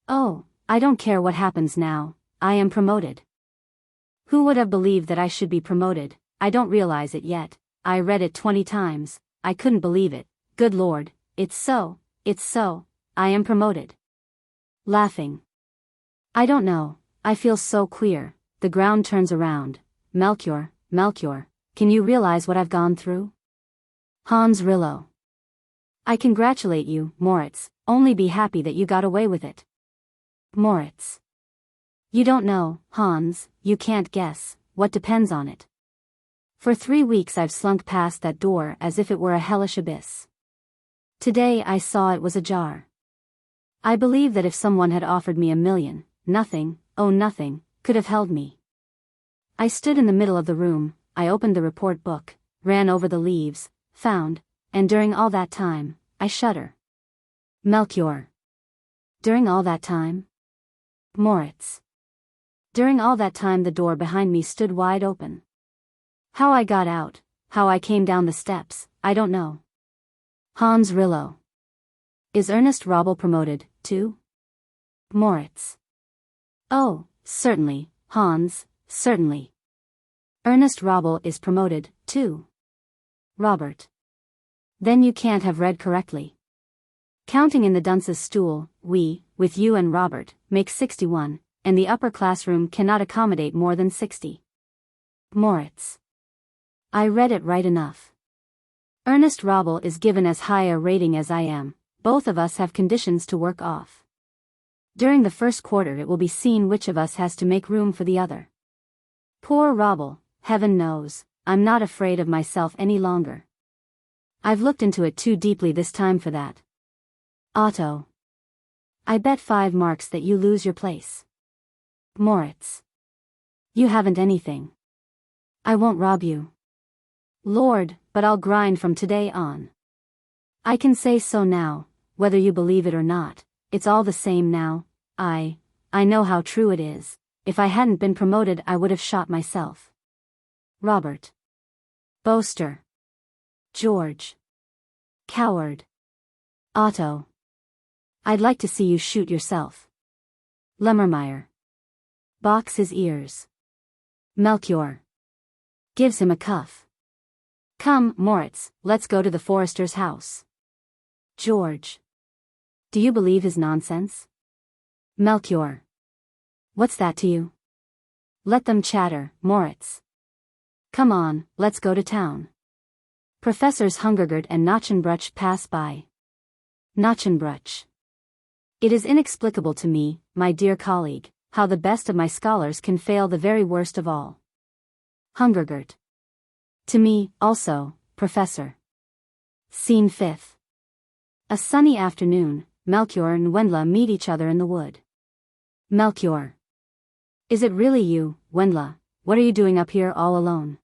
Oh, I don't care what happens now, I am promoted. Who would have believed that I should be promoted? I don't realize it yet. I read it 20 times, I couldn't believe it. Good Lord, it's so, I am promoted. Laughing. I don't know, I feel so queer. The ground turns around. Melchior, can you realize what I've gone through? Hans Rillo. I congratulate you, Moritz, only be happy that you got away with it. Moritz. You don't know, Hans, you can't guess, what depends on it. For 3 weeks I've slunk past that door as if it were a hellish abyss. Today I saw it was ajar. I believe that if someone had offered me $1 million, nothing, oh nothing, could have held me. I stood in the middle of the room, I opened the report book, ran over the leaves, found, and during all that time, I shudder. Melchior. During all that time? Moritz. During all that time the door behind me stood wide open. How I got out, how I came down the steps, I don't know. Hans Rillo. Is Ernest Robel promoted, too? Moritz. Oh, certainly, Hans, certainly. Ernest Robel is promoted, too. Robert. Then you can't have read correctly. Counting in the dunce's stool, we, with you and Robert, make 61, and the upper classroom cannot accommodate more than 60. Moritz. I read it right enough. Ernest Robel is given as high a rating as I am, both of us have conditions to work off. During the first quarter it will be seen which of us has to make room for the other. Poor Robel, heaven knows, I'm not afraid of myself any longer. I've looked into it too deeply this time for that. Otto. I bet 5 marks that you lose your place. Moritz. You haven't anything. I won't rob you. Lord, but I'll grind from today on. I can say so now, whether you believe it or not, it's all the same now. I know how true it is. If I hadn't been promoted I would have shot myself. Robert. Boaster. George. Coward. Otto. I'd like to see you shoot yourself. Lemmermeyer. Box his ears. Melchior. Gives him a cuff. Come, Moritz, let's go to the forester's house. George. Do you believe his nonsense? Melchior. What's that to you? Let them chatter, Moritz. Come on, let's go to town. Professors Hungergert and Nachenbruch pass by. Nachenbruch. It is inexplicable to me, my dear colleague, how the best of my scholars can fail the very worst of all. Hungergert. To me, also, Professor. Scene 5th. A sunny afternoon, Melchior and Wendla meet each other in the wood. Melchior. Is it really you, Wendla? What are you doing up here all alone?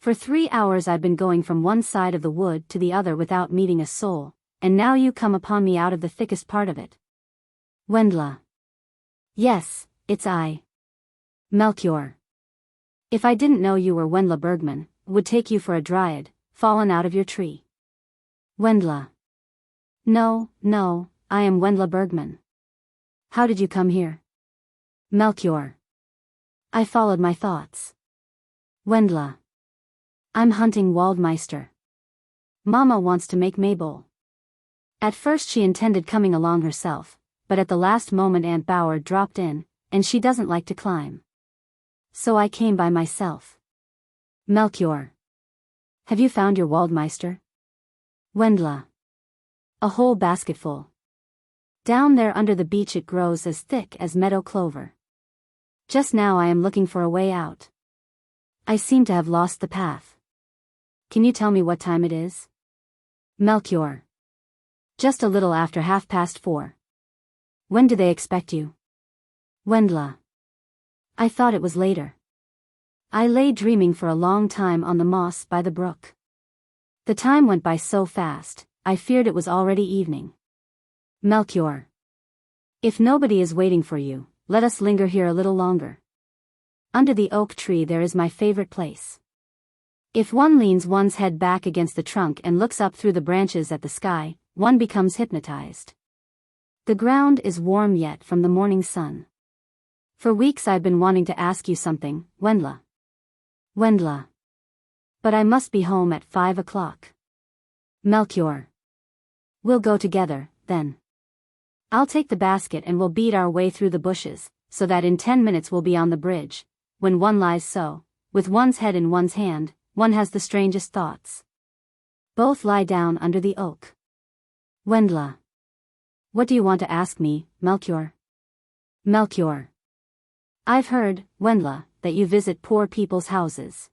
For 3 hours I've been going from one side of the wood to the other without meeting a soul, and now you come upon me out of the thickest part of it. Wendla. Yes, it's I. Melchior. If I didn't know you were Wendla Bergmann, would take you for a dryad, fallen out of your tree. Wendla. No, I am Wendla Bergmann. How did you come here? Melchior. I followed my thoughts. Wendla. I'm hunting Waldmeister. Mama wants to make Mabel. At first she intended coming along herself, but at the last moment Aunt Bauer dropped in, and she doesn't like to climb. So I came by myself. Melchior. Have you found your Waldmeister? Wendla. A whole basketful. Down there under the beech it grows as thick as meadow clover. Just now I am looking for a way out. I seem to have lost the path. Can you tell me what time it is? Melchior. Just a little after 4:30. When do they expect you? Wendla. I thought it was later. I lay dreaming for a long time on the moss by the brook. The time went by so fast, I feared it was already evening. Melchior. If nobody is waiting for you, let us linger here a little longer. Under the oak tree there is my favorite place. If one leans one's head back against the trunk and looks up through the branches at the sky, one becomes hypnotized. The ground is warm yet from the morning sun. For weeks I've been wanting to ask you something, Wendla. Wendla. But I must be home at 5 o'clock. Melchior. We'll go together, then. I'll take the basket and we'll beat our way through the bushes, so that in 10 minutes we'll be on the bridge. When one lies so, with one's head in one's hand, one has the strangest thoughts. Both lie down under the oak. Wendla. What do you want to ask me, Melchior? Melchior. I've heard, Wendla, that you visit poor people's houses.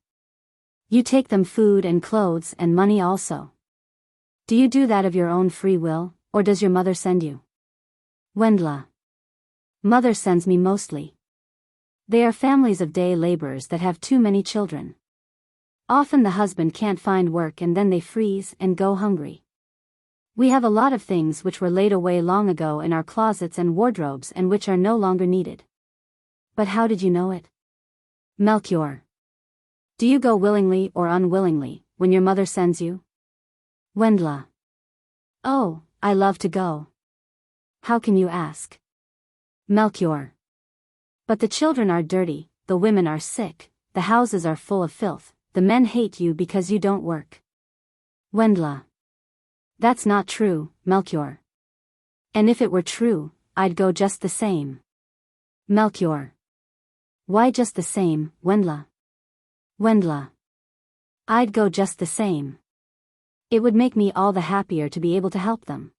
You take them food and clothes and money also. Do you do that of your own free will, or does your mother send you? Wendla. Mother sends me mostly. They are families of day laborers that have too many children. Often the husband can't find work and then they freeze and go hungry. We have a lot of things which were laid away long ago in our closets and wardrobes and which are no longer needed. But how did you know it? Melchior. Do you go willingly or unwillingly, when your mother sends you? Wendla. Oh, I love to go. How can you ask? Melchior. But the children are dirty, the women are sick, the houses are full of filth, the men hate you because you don't work. Wendla. That's not true, Melchior. And if it were true, I'd go just the same. Melchior. Why just the same, Wendla? Wendla. I'd go just the same. It would make me all the happier to be able to help them.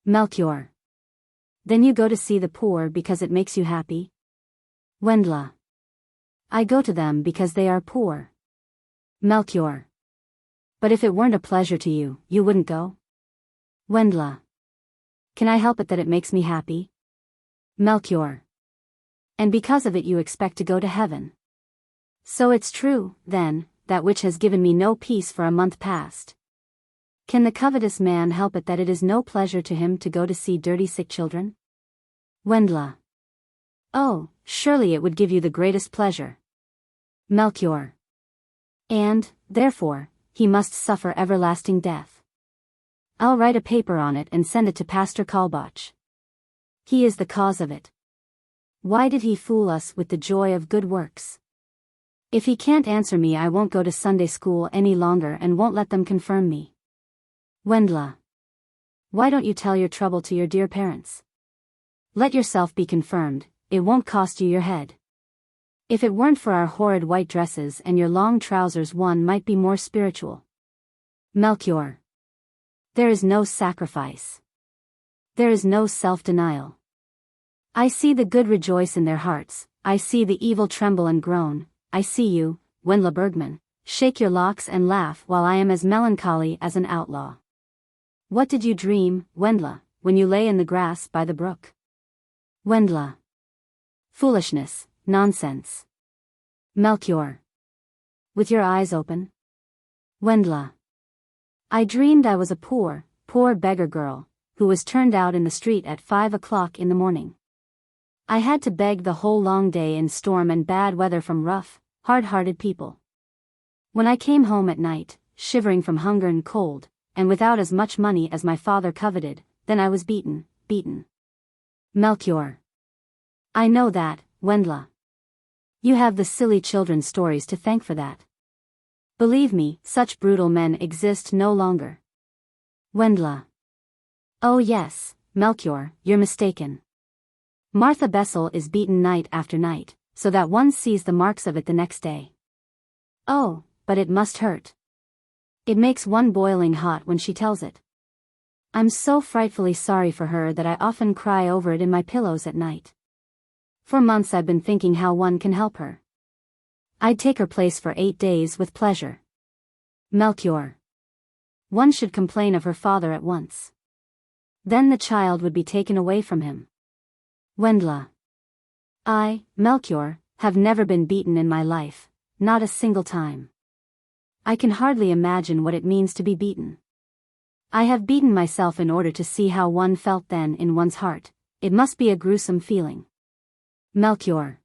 Melchior. Then you go to see the poor because it makes you happy? Wendla. I go to them because they are poor. Melchior. But if it weren't a pleasure to you, you wouldn't go? Wendla. Can I help it that it makes me happy? Melchior. And because of it you expect to go to heaven. So it's true, then, that which has given me no peace for a month past. Can the covetous man help it that it is no pleasure to him to go to see dirty sick children? Wendla. Oh, surely it would give you the greatest pleasure. Melchior. And, therefore, he must suffer everlasting death. I'll write a paper on it and send it to Pastor Kalbach. He is the cause of it. Why did he fool us with the joy of good works? If he can't answer me I won't go to Sunday school any longer and won't let them confirm me. Wendla. Why don't you tell your trouble to your dear parents? Let yourself be confirmed, it won't cost you your head. If it weren't for our horrid white dresses and your long trousers one might be more spiritual. Melchior. There is no sacrifice. There is no self-denial. I see the good rejoice in their hearts, I see the evil tremble and groan, I see you, Wendla Bergmann, shake your locks and laugh while I am as melancholy as an outlaw. What did you dream, Wendla, when you lay in the grass by the brook? Wendla. Foolishness, nonsense. Melchior. With your eyes open? Wendla. I dreamed I was a poor beggar girl, who was turned out in the street at 5 o'clock in the morning. I had to beg the whole long day in storm and bad weather from rough, hard-hearted people. When I came home at night, shivering from hunger and cold, and without as much money as my father coveted, then I was beaten. Melchior. I know that, Wendla. You have the silly children's stories to thank for that. Believe me, such brutal men exist no longer. Wendla. Oh yes, Melchior, you're mistaken. Martha Bessel is beaten night after night, so that one sees the marks of it the next day. Oh, but it must hurt. It makes one boiling hot when she tells it. I'm so frightfully sorry for her that I often cry over it in my pillows at night. For months I've been thinking how one can help her. I'd take her place for 8 days with pleasure. Melchior. One should complain of her father at once. Then the child would be taken away from him. Wendla. I, Melchior, have never been beaten in my life, not a single time. I can hardly imagine what it means to be beaten. I have beaten myself in order to see how one felt then in one's heart. It must be a gruesome feeling. Melchior.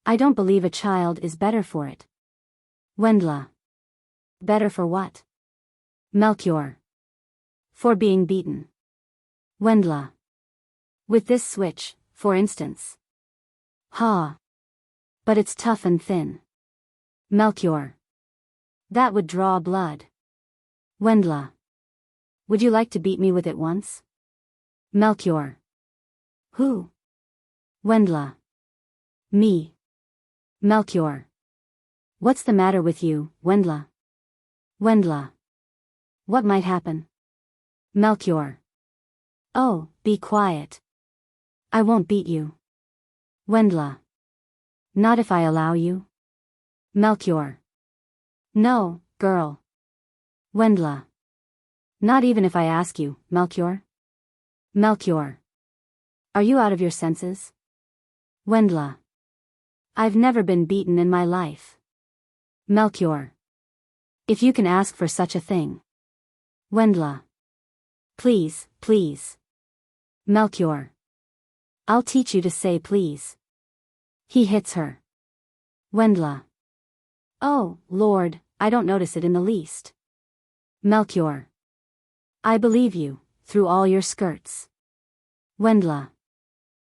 I don't believe a child is better for it. Wendla. Better for what? Melchior. For being beaten. Wendla. With this switch, for instance. Ha. But it's tough and thin. Melchior. That would draw blood. Wendla. Would you like to beat me with it once? Melchior. Who? Wendla. Me. Melchior. What's the matter with you, Wendla? Wendla. What might happen? Melchior. Oh, be quiet. I won't beat you. Wendla. Not if I allow you? Melchior. No, girl. Wendla. Not even if I ask you, Melchior? Melchior. Are you out of your senses? Wendla. I've never been beaten in my life. Melchior. If you can ask for such a thing. Wendla. Please, please. Melchior. I'll teach you to say please. He hits her. Wendla. Oh, Lord, I don't notice it in the least. Melchior. I believe you, through all your skirts. Wendla.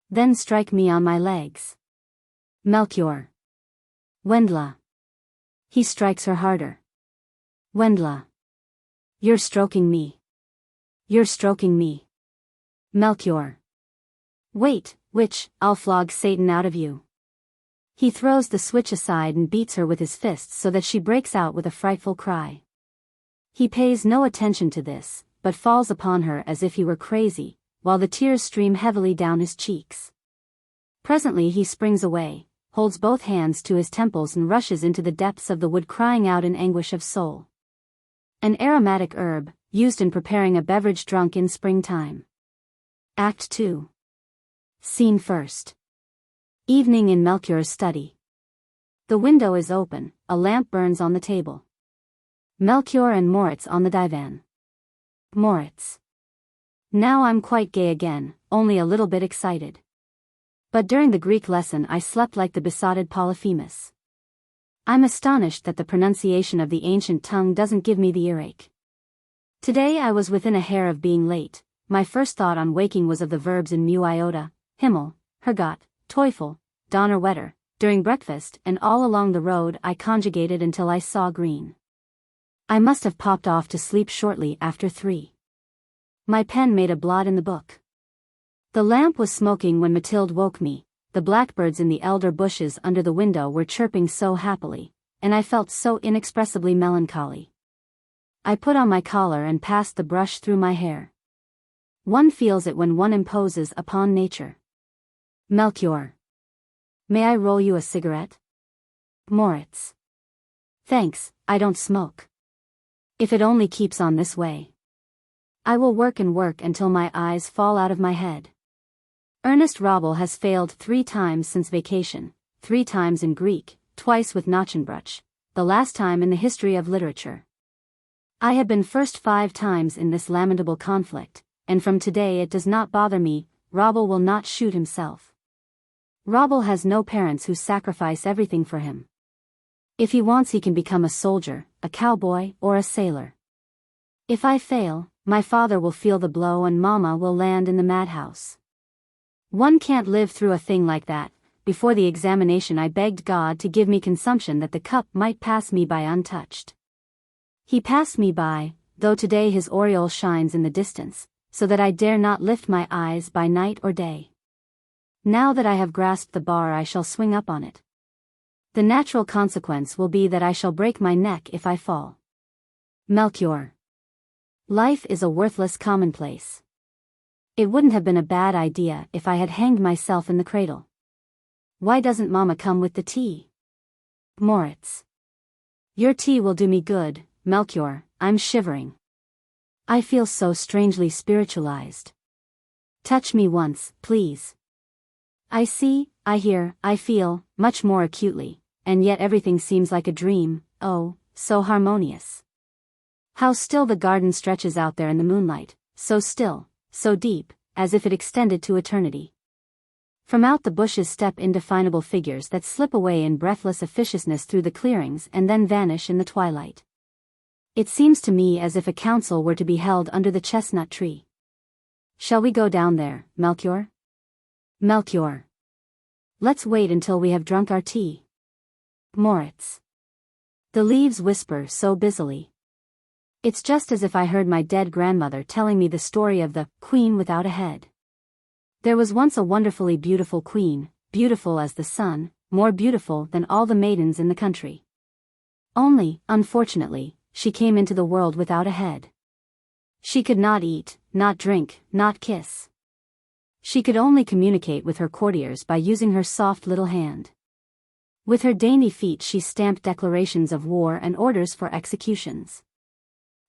Then strike me on my legs. Melchior. Wendla. He strikes her harder. Wendla. You're stroking me. You're stroking me. Melchior. Wait, witch, I'll flog Satan out of you. He throws the switch aside and beats her with his fists so that she breaks out with a frightful cry. He pays no attention to this, but falls upon her as if he were crazy, while the tears stream heavily down his cheeks. Presently he springs away, holds both hands to his temples and rushes into the depths of the wood crying out in anguish of soul. An aromatic herb, used in preparing a beverage drunk in springtime. Act 2. Scene 1. Evening in Melchior's study. The window is open, a lamp burns on the table. Melchior and Moritz on the divan. Moritz. Now I'm quite gay again, only a little bit excited. But during the Greek lesson I slept like the besotted Polyphemus. I'm astonished that the pronunciation of the ancient tongue doesn't give me the earache. Today I was within a hair of being late. My first thought on waking was of the verbs in mu iota, Himmel, Herrgott, Teufel, Donnerwetter. During breakfast and all along the road I conjugated until I saw green. I must have popped off to sleep shortly after 3. My pen made a blot in the book. The lamp was smoking when Mathilde woke me. The blackbirds in the elder bushes under the window were chirping so happily, and I felt so inexpressibly melancholy. I put on my collar and passed the brush through my hair. One feels it when one imposes upon nature. Melchior. May I roll you a cigarette? Moritz. Thanks, I don't smoke. If it only keeps on this way. I will work and work until my eyes fall out of my head. Ernest Rabel has failed 3 times since vacation, 3 times in Greek, twice with Nachenbruch, the last time in the history of literature. I have been first 5 times in this lamentable conflict, and from today it does not bother me. Rabel will not shoot himself. Rabel has no parents who sacrifice everything for him. If he wants he can become a soldier, a cowboy, or a sailor. If I fail, my father will feel the blow and Mama will land in the madhouse. One can't live through a thing like that, before the examination I begged God to give me consumption that the cup might pass me by untouched. He passed me by, though today his aureole shines in the distance, so that I dare not lift my eyes by night or day. Now that I have grasped the bar I shall swing up on it. The natural consequence will be that I shall break my neck if I fall. Melchior. Life is a worthless commonplace. It wouldn't have been a bad idea if I had hanged myself in the cradle. Why doesn't Mama come with the tea? Moritz. Your tea will do me good, Melchior, I'm shivering. I feel so strangely spiritualized. Touch me once, please. I see, I hear, I feel, much more acutely, and yet everything seems like a dream, oh, so harmonious. How still the garden stretches out there in the moonlight, so still, so deep, as if it extended to eternity. From out the bushes step indefinable figures that slip away in breathless officiousness through the clearings and then vanish in the twilight. It seems to me as if a council were to be held under the chestnut tree. Shall we go down there, Melchior? Melchior. Let's wait until we have drunk our tea. Moritz. The leaves whisper so busily. It's just as if I heard my dead grandmother telling me the story of the queen without a head. There was once a wonderfully beautiful queen, beautiful as the sun, more beautiful than all the maidens in the country. Only, unfortunately, she came into the world without a head. She could not eat, not drink, not kiss. She could only communicate with her courtiers by using her soft little hand. With her dainty feet she stamped declarations of war and orders for executions.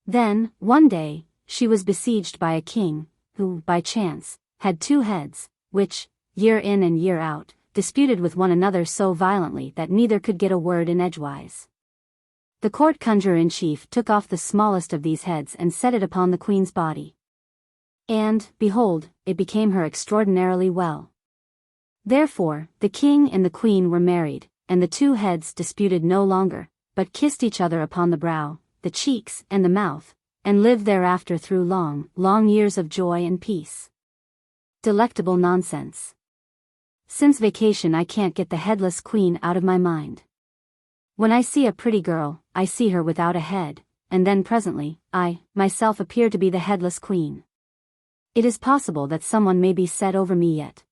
Then, one day, she was besieged by a king, who, by chance, had two heads, which, year in and year out, disputed with one another so violently that neither could get a word in edgewise. The court conjurer-in-chief took off the smallest of these heads and set it upon the queen's body. And, behold, it became her extraordinarily well. Therefore, the king and the queen were married, and the two heads disputed no longer, but kissed each other upon the brow, the cheeks, and the mouth, and lived thereafter through long, long years of joy and peace. Delectable nonsense. Since vacation I can't get the headless queen out of my mind. When I see a pretty girl, I see her without a head, and then presently, I, myself appear to be the headless queen. It is possible that someone may be set over me yet.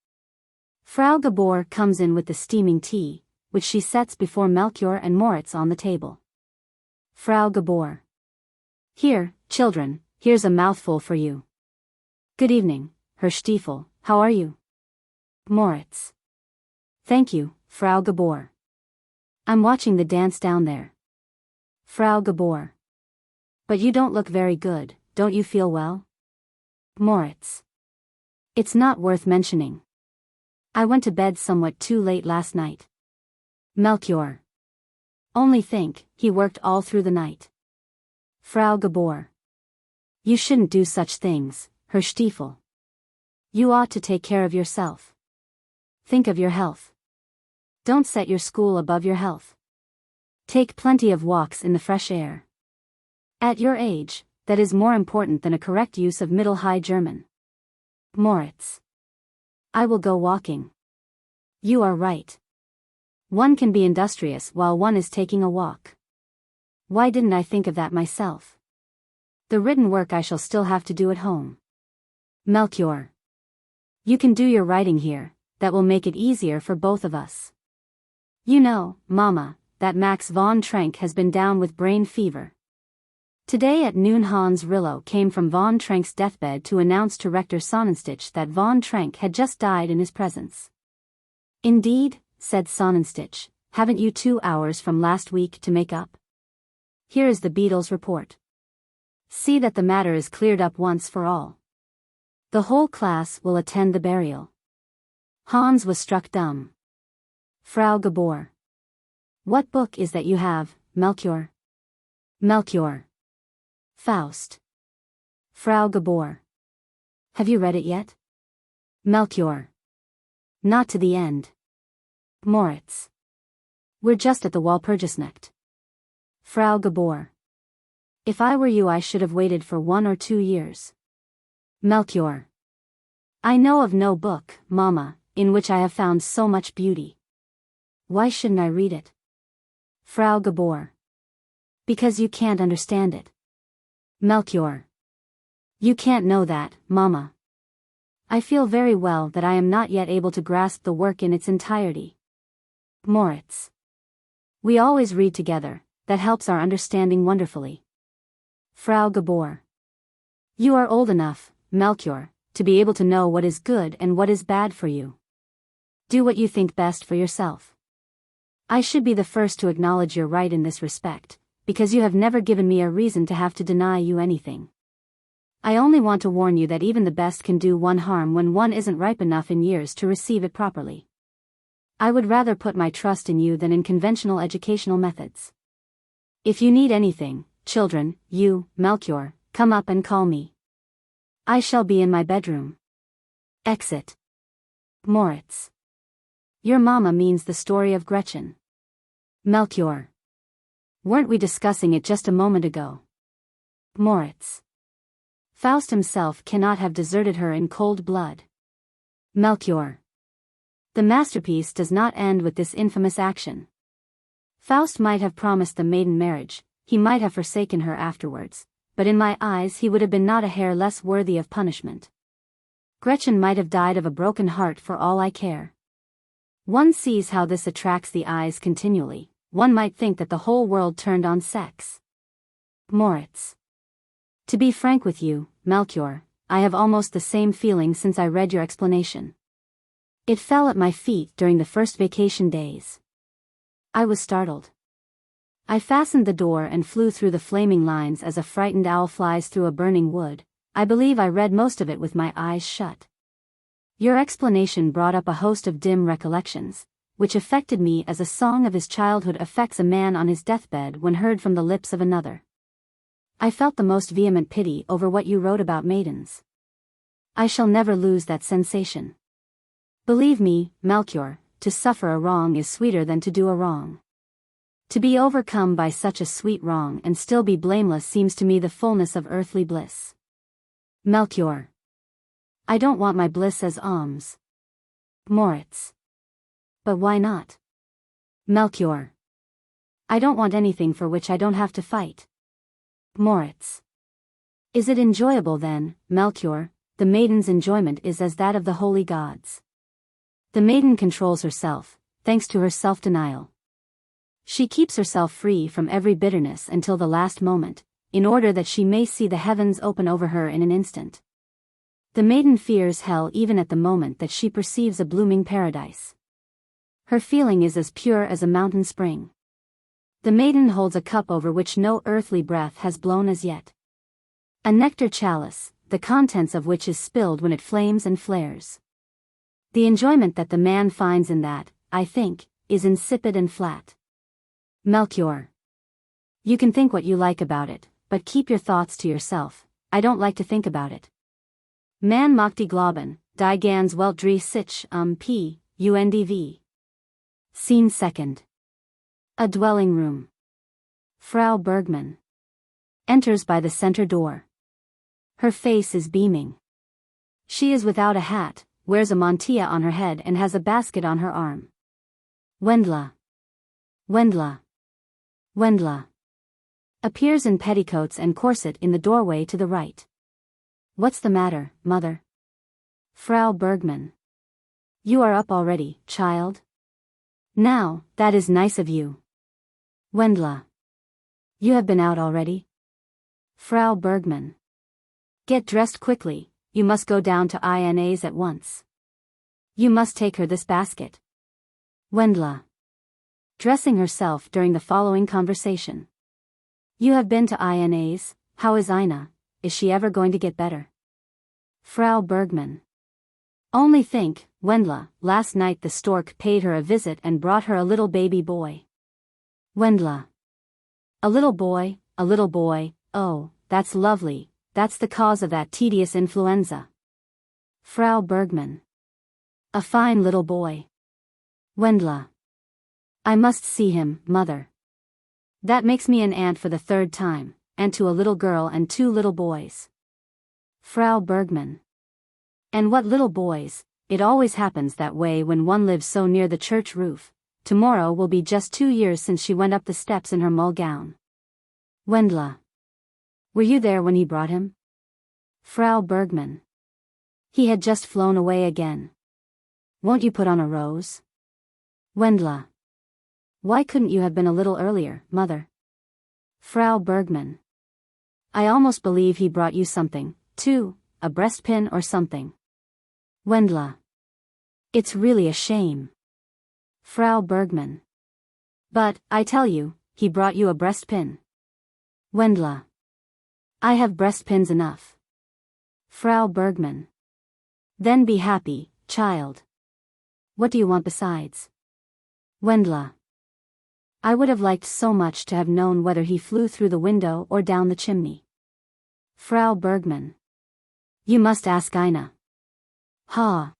Frau Gabor comes in with the steaming tea, which she sets before Melchior and Moritz on the table. Frau Gabor. Here, children, here's a mouthful for you. Good evening, Herr Stiefel, how are you? Moritz. Thank you, Frau Gabor. I'm watching the dance down there. Frau Gabor. But you don't look very good, don't you feel well? Moritz. It's not worth mentioning. I went to bed somewhat too late last night. Melchior. Only think, he worked all through the night. Frau Gabor. You shouldn't do such things, Herr Stiefel. You ought to take care of yourself. Think of your health. Don't set your school above your health. Take plenty of walks in the fresh air. At your age, that is more important than a correct use of Middle-High German. Moritz. I will go walking. You are right. One can be industrious while one is taking a walk. Why didn't I think of that myself? The written work I shall still have to do at home. Melchior. You can do your writing here, that will make it easier for both of us. You know, Mama, that Max von Trenck has been down with brain fever. Today at noon Hans Rillo came from von Trenck's deathbed to announce to Rector Sonnenstich that von Trenck had just died in his presence. Indeed, said Sonnenstich, haven't you 2 hours from last week to make up? Here is the beadle's report. See that the matter is cleared up once for all. The whole class will attend the burial. Hans was struck dumb. Frau Gabor. What book is that you have, Melchior? Melchior. Faust. Frau Gabor. Have you read it yet? Melchior. Not to the end. Moritz. We're just at the Walpurgisnacht. Frau Gabor. If I were you I should have waited for 1 or 2 years. Melchior. I know of no book, Mama, in which I have found so much beauty. Why shouldn't I read it? Frau Gabor. Because you can't understand it. Melchior. You can't know that, Mama. I feel very well that I am not yet able to grasp the work in its entirety. Moritz. We always read together, that helps our understanding wonderfully. Frau Gabor. You are old enough, Melchior, to be able to know what is good and what is bad for you. Do what you think best for yourself. I should be the first to acknowledge your right in this respect, because you have never given me a reason to have to deny you anything. I only want to warn you that even the best can do one harm when one isn't ripe enough in years to receive it properly. I would rather put my trust in you than in conventional educational methods. If you need anything, children, you, Melchior, come up and call me. I shall be in my bedroom. Exit. Moritz. Your mama means the story of Gretchen. Melchior. Weren't we discussing it just a moment ago? Moritz. Faust himself cannot have deserted her in cold blood. Melchior. The masterpiece does not end with this infamous action. Faust might have promised the maiden marriage, he might have forsaken her afterwards, but in my eyes he would have been not a hair less worthy of punishment. Gretchen might have died of a broken heart for all I care. One sees how this attracts the eyes continually, one might think that the whole world turned on sex. Moritz. To be frank with you, Melchior, I have almost the same feeling since I read your explanation. It fell at my feet during the first vacation days. I was startled. I fastened the door and flew through the flaming lines as a frightened owl flies through a burning wood. I believe I read most of it with my eyes shut. Your explanation brought up a host of dim recollections, which affected me as a song of his childhood affects a man on his deathbed when heard from the lips of another. I felt the most vehement pity over what you wrote about maidens. I shall never lose that sensation. Believe me, Melchior, to suffer a wrong is sweeter than to do a wrong. To be overcome by such a sweet wrong and still be blameless seems to me the fullness of earthly bliss. Melchior. I don't want my bliss as alms. Moritz. But why not? Melchior. I don't want anything for which I don't have to fight. Moritz. Is it enjoyable then, Melchior? The maiden's enjoyment is as that of the holy gods. The maiden controls herself, thanks to her self-denial. She keeps herself free from every bitterness until the last moment, in order that she may see the heavens open over her in an instant. The maiden fears hell even at the moment that she perceives a blooming paradise. Her feeling is as pure as a mountain spring. The maiden holds a cup over which no earthly breath has blown as yet. A nectar chalice, the contents of which is spilled when it flames and flares. The enjoyment that the man finds in that, I think, is insipid and flat. Melchior. You can think what you like about it, but keep your thoughts to yourself. I don't like to think about it. Man macht die Glauben, die ganz Welt dreht sich p. UNDV. Scene second. A dwelling room. Frau Bergmann enters by the center door. Her face is beaming. She is without a hat, wears a mantilla on her head and has a basket on her arm. Wendla. Wendla. Wendla. Appears in petticoats and corset in the doorway to the right. What's the matter, mother? Frau Bergmann. You are up already, child? Now, that is nice of you. Wendla. You have been out already? Frau Bergmann. Get dressed quickly, you must go down to INA's at once. You must take her this basket. Wendla. Dressing herself during the following conversation. You have been to INA's, how is Ina, is she ever going to get better? Frau Bergmann. Only think, Wendla, last night the stork paid her a visit and brought her a little baby boy. Wendla. A little boy, oh, that's lovely, that's the cause of that tedious influenza. Frau Bergmann. A fine little boy. Wendla. I must see him, mother. That makes me an aunt for the third time, and to a little girl and 2 little boys. Frau Bergmann. And what little boys, it always happens that way when one lives so near the church roof. Tomorrow will be just 2 years since she went up the steps in her mull gown. Wendla. Were you there when he brought him? Frau Bergmann. He had just flown away again. Won't you put on a rose? Wendla. Why couldn't you have been a little earlier, mother? Frau Bergmann. I almost believe he brought you something, too, a breastpin or something. Wendla. It's really a shame. Frau Bergmann. But, I tell you, he brought you a breastpin. Wendla. I have breastpins enough. Frau Bergmann. Then be happy, child. What do you want besides? Wendla. I would have liked so much to have known whether he flew through the window or down the chimney. Frau Bergmann. You must ask Ina. Ha.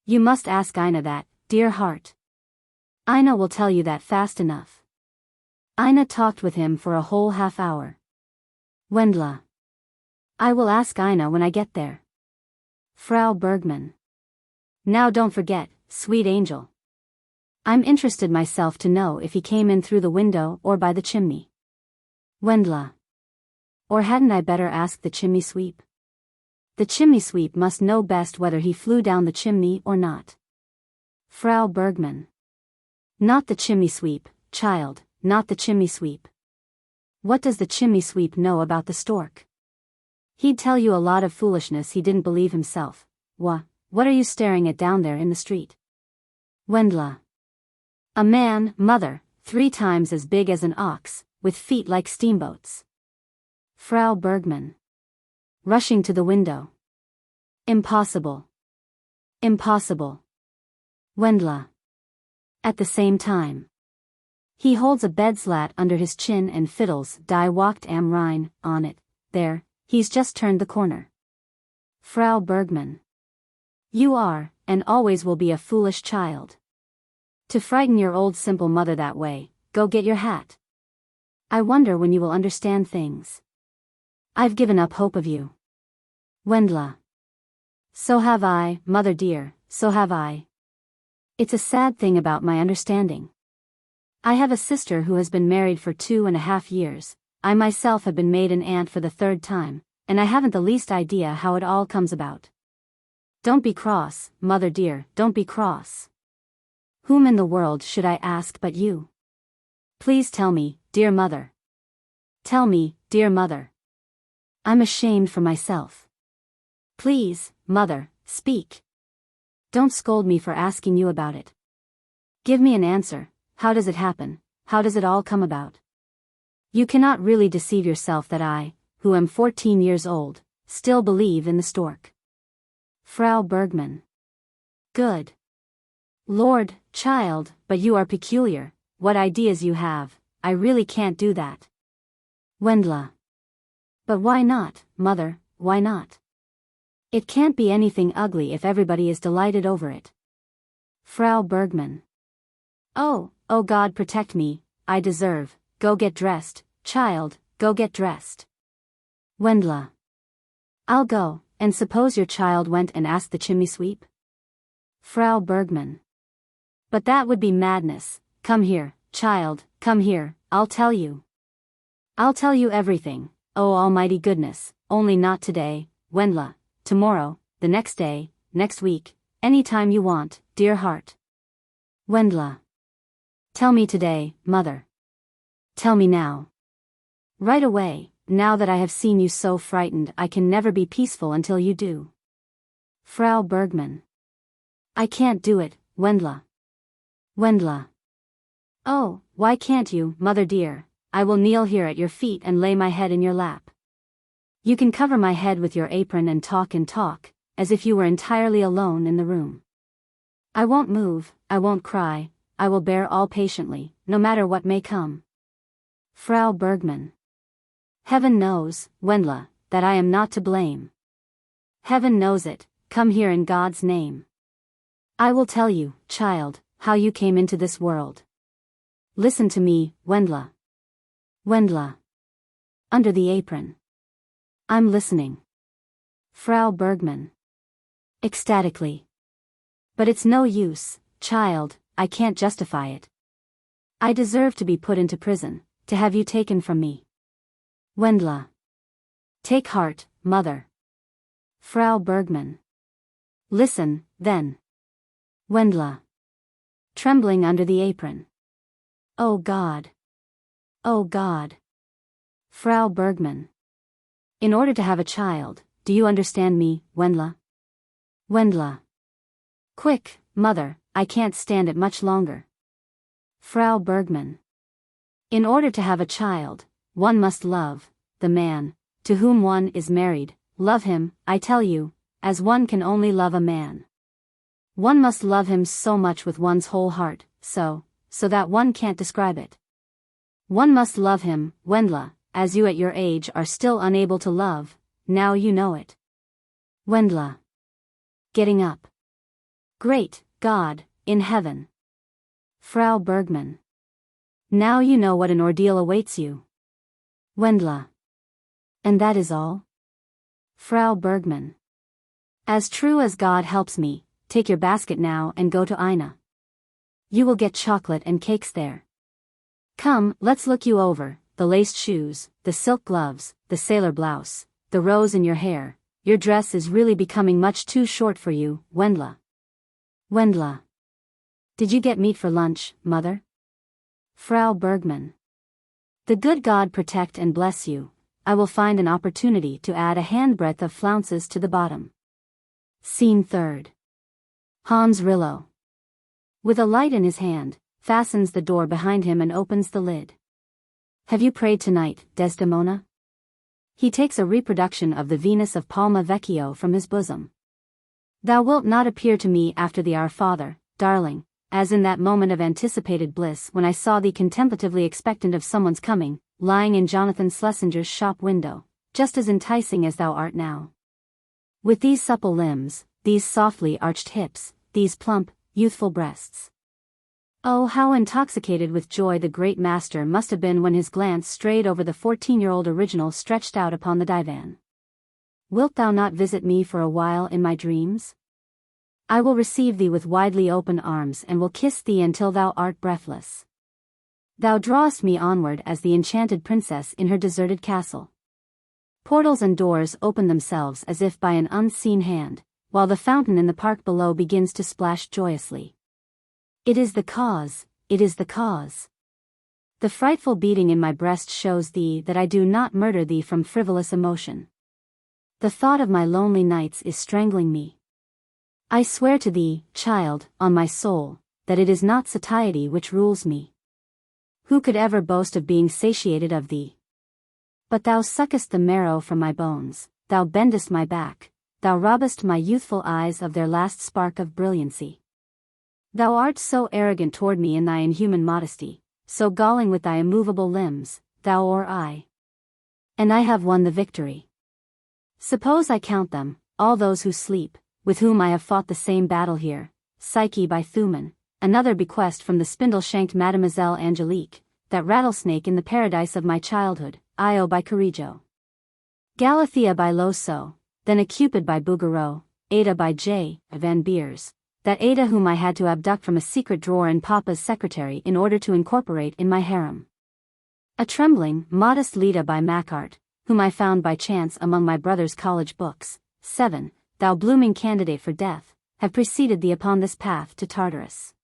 You must ask Ina that, dear heart. Ina will tell you that fast enough. Ina talked with him for a whole half-hour. Wendla. I will ask Ina when I get there. Frau Bergmann. Now don't forget, sweet angel. I'm interested myself to know if he came in through the window or by the chimney. Wendla. Or hadn't I better ask the chimney sweep? The chimney sweep must know best whether he flew down the chimney or not. Frau Bergmann. Not the chimney sweep, child, not the chimney sweep. What does the chimney sweep know about the stork? He'd tell you a lot of foolishness he didn't believe himself. What are you staring at down there in the street? Wendla. A man, mother, 3 times as big as an ox, with feet like steamboats. Frau Bergmann. Rushing to the window. Impossible. Impossible. Wendla. At the same time. He holds a bedslat under his chin and fiddles Die Wacht am Rhein on it. There, he's just turned the corner. Frau Bergmann. You are, and always will be a foolish child. To frighten your old simple mother that way, go get your hat. I wonder when you will understand things. I've given up hope of you. Wendla. So have I, mother dear, so have I. It's a sad thing about my understanding. I have a sister who has been married for 2.5 years, I myself have been made an aunt for the 3rd time, and I haven't the least idea how it all comes about. Don't be cross, mother dear, don't be cross. Whom in the world should I ask but you? Please tell me, dear mother. Tell me, dear mother. I'm ashamed for myself. Please, mother, speak. Don't scold me for asking you about it. Give me an answer. How does it happen? How does it all come about? You cannot really deceive yourself that I, who am 14 years old, still believe in the stork. Frau Bergmann. Good. Lord, child, but you are peculiar, what ideas you have, I really can't do that. Wendla. But why not, mother, why not? It can't be anything ugly if everybody is delighted over it. Frau Bergmann. Oh God protect me, I deserve, go get dressed, child, go get dressed. Wendla. I'll go, and suppose your child went and asked the chimney sweep? Frau Bergmann. But that would be madness, come here, child, come here, I'll tell you. I'll tell you everything, oh almighty goodness, only not today, Wendla, tomorrow, the next day, next week, any time you want, dear heart. Wendla. Tell me today, mother. Tell me now. Right away, now that I have seen you so frightened I can never be peaceful until you do. Frau Bergmann. I can't do it, Wendla. Wendla. Oh, why can't you, mother dear? I will kneel here at your feet and lay my head in your lap. You can cover my head with your apron and talk, as if you were entirely alone in the room. I won't move, I won't cry, I will bear all patiently, no matter what may come. Frau Bergmann. Heaven knows, Wendla, that I am not to blame. Heaven knows it, come here in God's name. I will tell you, child, how you came into this world. Listen to me, Wendla. Wendla. Under the apron. I'm listening. Frau Bergmann. Ecstatically. But it's no use, child, I can't justify it. I deserve to be put into prison, to have you taken from me. Wendla. Take heart, mother. Frau Bergmann. Listen, then. Wendla. Trembling under the apron. Oh God. Oh God. Frau Bergmann. In order to have a child, do you understand me, Wendla? Wendla. Quick, mother, I can't stand it much longer. Frau Bergmann. In order to have a child, one must love the man to whom one is married. Love him, I tell you, as one can only love a man. One must love him so much with one's whole heart, so that one can't describe it. One must love him, Wendla, as you at your age are still unable to love, now you know it. Wendla. Getting up. Great God, in heaven. Frau Bergmann. Now you know what an ordeal awaits you. Wendla. And that is all? Frau Bergmann. As true as God helps me, take your basket now and go to Ina. You will get chocolate and cakes there. Come, let's look you over, the laced shoes, the silk gloves, the sailor blouse, the rose in your hair. Your dress is really becoming much too short for you, Wendla. Wendla. Did you get meat for lunch, mother? Frau Bergmann. The good God protect and bless you. I will find an opportunity to add a handbreadth of flounces to the bottom. Scene third. Hans Rillo. With a light in his hand, fastens the door behind him and opens the lid. Have you prayed tonight, Desdemona? He takes a reproduction of the Venus of Palma Vecchio from his bosom. Thou wilt not appear to me after the Our Father, darling, as in that moment of anticipated bliss when I saw thee contemplatively expectant of someone's coming, lying in Jonathan Schlesinger's shop window, just as enticing as thou art now. With these supple limbs, these softly arched hips, these plump, youthful breasts. Oh, how intoxicated with joy the great master must have been when his glance strayed over the 14-year-old original stretched out upon the divan. Wilt thou not visit me for a while in my dreams? I will receive thee with widely open arms and will kiss thee until thou art breathless. Thou drawest me onward as the enchanted princess in her deserted castle. Portals and doors open themselves as if by an unseen hand, while the fountain in the park below begins to splash joyously. It is the cause, it is the cause. The frightful beating in my breast shows thee that I do not murder thee from frivolous emotion. The thought of my lonely nights is strangling me. I swear to thee, child, on my soul, that it is not satiety which rules me. Who could ever boast of being satiated of thee? But thou suckest the marrow from my bones, thou bendest my back, thou robbest my youthful eyes of their last spark of brilliancy. Thou art so arrogant toward me in thy inhuman modesty, so galling with thy immovable limbs, thou or I. And I have won the victory. Suppose I count them, all those who sleep, with whom I have fought the same battle here, Psyche by Thuman, another bequest from the spindle-shanked Mademoiselle Angelique, that rattlesnake in the paradise of my childhood, Io by Correggio. Galathea by Loso, then a Cupid by Bouguereau, Ada by J. Van Beers, that Ada whom I had to abduct from a secret drawer in Papa's secretary in order to incorporate in my harem. A trembling, modest Leda by Macart, whom I found by chance among my brother's college books. 7. Thou blooming candidate for death, have preceded thee upon this path to Tartarus.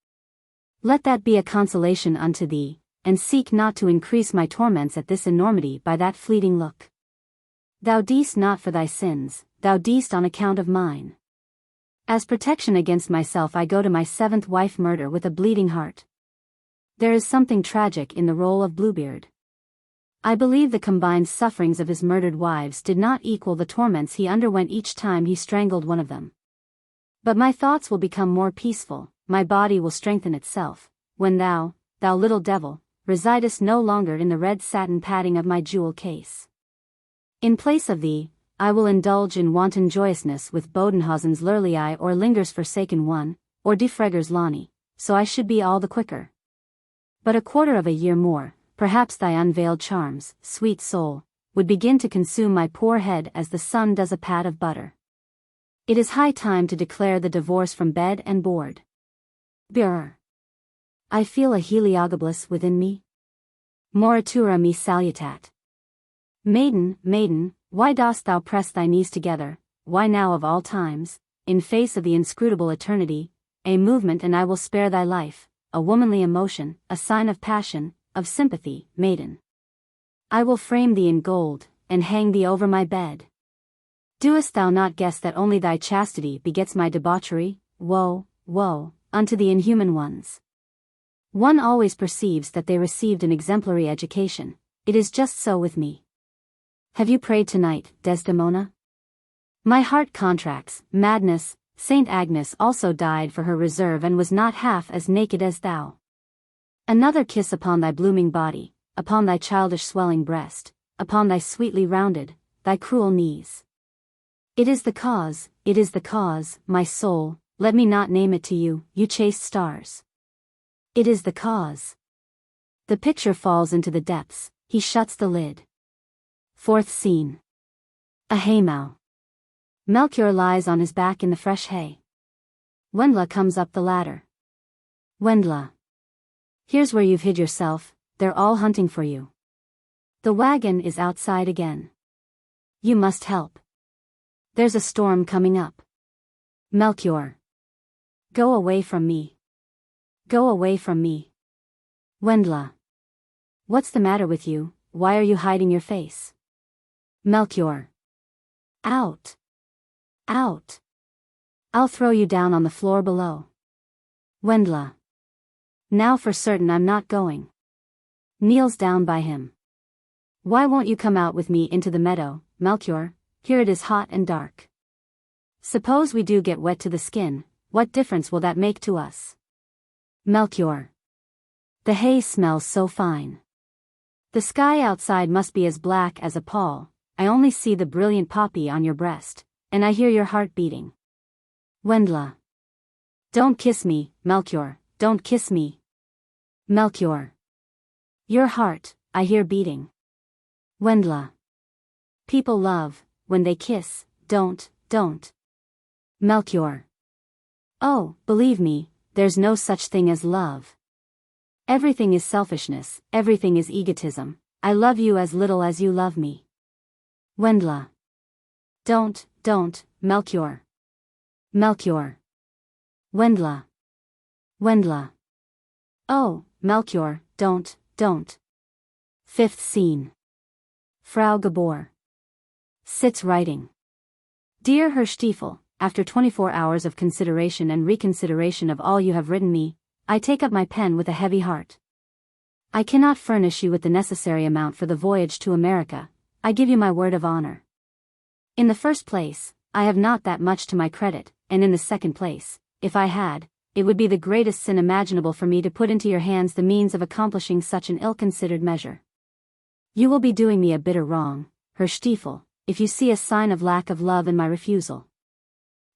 Let that be a consolation unto thee, and seek not to increase my torments at this enormity by that fleeting look. Thou deest not for thy sins, thou deest on account of mine. As protection against myself I go to my 7th wife murder with a bleeding heart. There is something tragic in the role of Bluebeard. I believe the combined sufferings of his murdered wives did not equal the torments he underwent each time he strangled one of them. But my thoughts will become more peaceful, my body will strengthen itself, when thou little devil, residest no longer in the red satin padding of my jewel case. In place of thee, I will indulge in wanton joyousness with Bodenhausen's Lurlei or Linger's Forsaken One, or Defregger's Lonnie, so I should be all the quicker. But a quarter of a year more, perhaps thy unveiled charms, sweet soul, would begin to consume my poor head as the sun does a pat of butter. It is high time to declare the divorce from bed and board. Brr. I feel a Heliogabalus within me. Moritura me salutat. Maiden, maiden, why dost thou press thy knees together, why now of all times, in face of the inscrutable eternity, a movement and I will spare thy life, a womanly emotion, a sign of passion, of sympathy, maiden. I will frame thee in gold, and hang thee over my bed. Doest thou not guess that only thy chastity begets my debauchery? Woe, woe, unto the inhuman ones. One always perceives that they received an exemplary education. It is just so with me. Have you prayed tonight, Desdemona? My heart contracts, madness. Saint Agnes also died for her reserve and was not half as naked as thou. Another kiss upon thy blooming body, upon thy childish swelling breast, upon thy sweetly rounded, thy cruel knees. It is the cause, my soul, let me not name it to you, you chaste stars. It is the cause. The picture falls into the depths, he shuts the lid. Fourth scene. A haymow. Melchior lies on his back in the fresh hay. Wendla comes up the ladder. Wendla. Here's where you've hid yourself, they're all hunting for you. The wagon is outside again. You must help. There's a storm coming up. Melchior. Go away from me. Go away from me. Wendla. What's the matter with you, why are you hiding your face? Melchior. Out. Out. I'll throw you down on the floor below. Wendla. Now for certain I'm not going. Kneels down by him. Why won't you come out with me into the meadow, Melchior? Here it is hot and dark. Suppose we do get wet to the skin, what difference will that make to us? Melchior. The hay smells so fine. The sky outside must be as black as a pall, I only see the brilliant poppy on your breast, and I hear your heart beating. Wendla. Don't kiss me, Melchior, don't kiss me. Melchior. Your heart, I hear beating. Wendla. People love, when they kiss, don't. Melchior. Oh, believe me, there's no such thing as love. Everything is selfishness, everything is egotism, I love you as little as you love me. Wendla. Don't, Melchior. Melchior. Wendla. Wendla. Oh, Melchior, don't. Fifth scene. Frau Gabor. Sits writing. Dear Herr Stiefel, after 24 hours of consideration and reconsideration of all you have written me, I take up my pen with a heavy heart. I cannot furnish you with the necessary amount for the voyage to America, I give you my word of honor. In the first place, I have not that much to my credit, and in the second place, if I had, it would be the greatest sin imaginable for me to put into your hands the means of accomplishing such an ill-considered measure. You will be doing me a bitter wrong, Herr Stiefel, if you see a sign of lack of love in my refusal.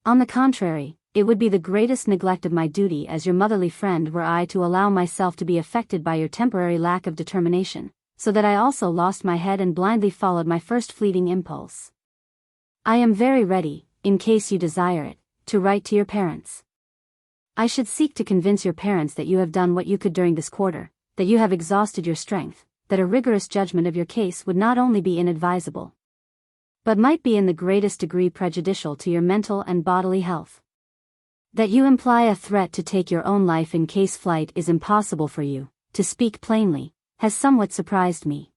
On the contrary, it would be the greatest neglect of my duty as your motherly friend were I to allow myself to be affected by your temporary lack of determination, so that I also lost my head and blindly followed my first fleeting impulse. I am very ready, in case you desire it, to write to your parents. I should seek to convince your parents that you have done what you could during this quarter, that you have exhausted your strength, that a rigorous judgment of your case would not only be inadvisable, but might be in the greatest degree prejudicial to your mental and bodily health. That you imply a threat to take your own life in case flight is impossible for you, to speak plainly, has somewhat surprised me.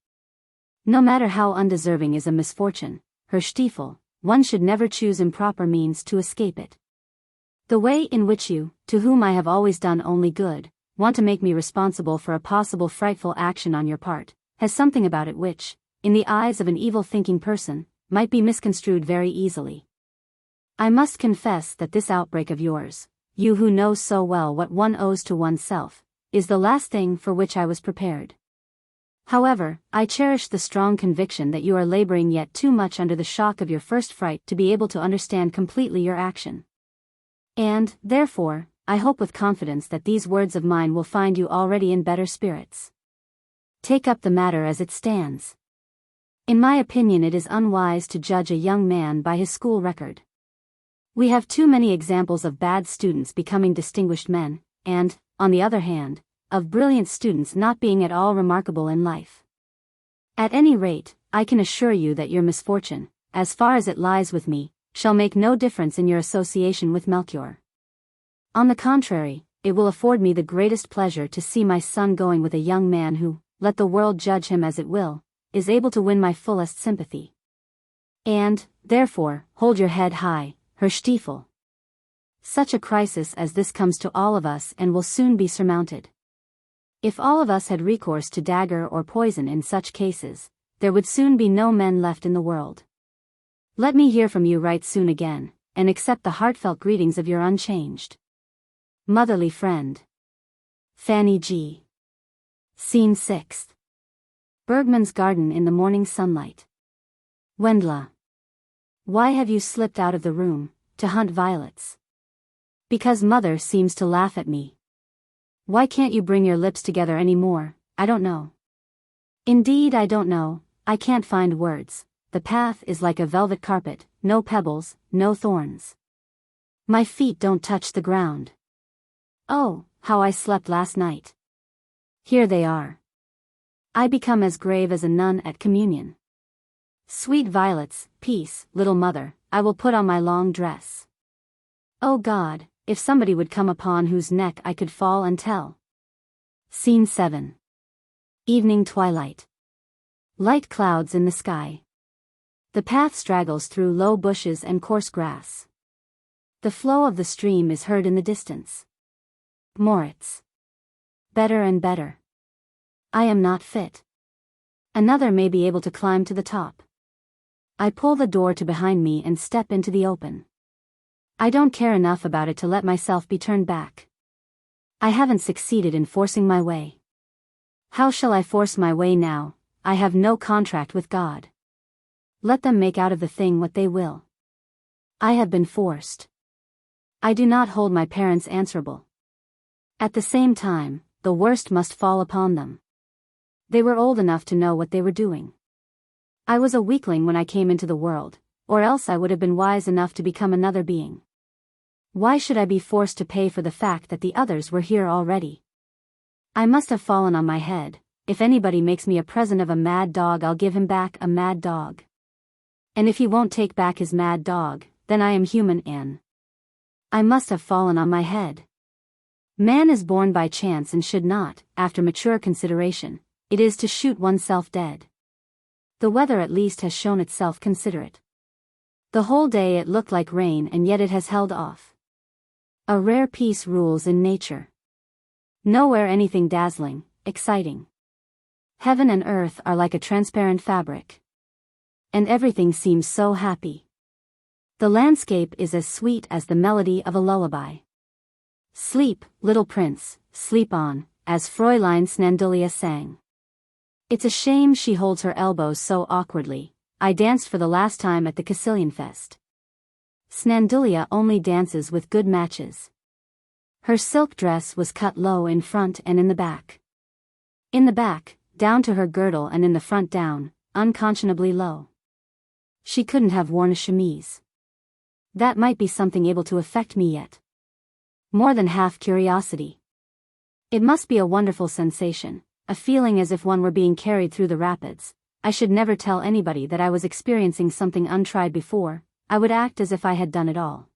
No matter how undeserving is a misfortune, Herr Stiefel, one should never choose improper means to escape it. The way in which you, to whom I have always done only good, want to make me responsible for a possible frightful action on your part, has something about it which, in the eyes of an evil-thinking person, might be misconstrued very easily. I must confess that this outbreak of yours, you who know so well what one owes to oneself, is the last thing for which I was prepared. However, I cherish the strong conviction that you are laboring yet too much under the shock of your first fright to be able to understand completely your action. And, therefore, I hope with confidence that these words of mine will find you already in better spirits. Take up the matter as it stands. In my opinion, it is unwise to judge a young man by his school record. We have too many examples of bad students becoming distinguished men, and, on the other hand, of brilliant students not being at all remarkable in life. At any rate, I can assure you that your misfortune, as far as it lies with me, shall make no difference in your association with Melchior. On the contrary, it will afford me the greatest pleasure to see my son going with a young man who, let the world judge him as it will, is able to win my fullest sympathy. And, therefore, hold your head high, Herr Stiefel. Such a crisis as this comes to all of us and will soon be surmounted. If all of us had recourse to dagger or poison in such cases, there would soon be no men left in the world. Let me hear from you right soon again, and accept the heartfelt greetings of your unchanged motherly friend, Fanny G. Scene 6. Bergmann's garden in the morning sunlight. Wendla. Why have you slipped out of the room, to hunt violets? Because mother seems to laugh at me. Why can't you bring your lips together any more? I don't know. Indeed, I don't know, I can't find words. The path is like a velvet carpet, no pebbles, no thorns. My feet don't touch the ground. Oh, how I slept last night. Here they are. I become as grave as a nun at communion. Sweet violets, peace, little mother, I will put on my long dress. Oh God, if somebody would come upon whose neck I could fall and tell. Scene 7. Evening twilight. Light clouds in the sky. The path straggles through low bushes and coarse grass. The flow of the stream is heard in the distance. Moritz. Better and better. I am not fit. Another may be able to climb to the top. I pull the door to behind me and step into the open. I don't care enough about it to let myself be turned back. I haven't succeeded in forcing my way. How shall I force my way now? I have no contract with God. Let them make out of the thing what they will. I have been forced. I do not hold my parents answerable. At the same time, the worst must fall upon them. They were old enough to know what they were doing. I was a weakling when I came into the world, or else I would have been wise enough to become another being. Why should I be forced to pay for the fact that the others were here already? I must have fallen on my head. If anybody makes me a present of a mad dog, I'll give him back a mad dog. And if he won't take back his mad dog, then I am human and I must have fallen on my head. Man is born by chance and should not, after mature consideration, it is to shoot oneself dead. The weather at least has shown itself considerate. The whole day it looked like rain and yet it has held off. A rare peace rules in nature. Nowhere anything dazzling, exciting. Heaven and earth are like a transparent fabric. And everything seems so happy. The landscape is as sweet as the melody of a lullaby. Sleep, little prince, sleep on, as Fräulein Snandulia sang. It's a shame she holds her elbows so awkwardly. I danced for the last time at the Cassilienfest. Snandulia only dances with good matches. Her silk dress was cut low in front and in the back. In the back, down to her girdle, and in the front down, unconscionably low. She couldn't have worn a chemise. That might be something able to affect me yet. More than half curiosity. It must be a wonderful sensation, a feeling as if one were being carried through the rapids. I should never tell anybody that I was experiencing something untried before. I would act as if I had done it all.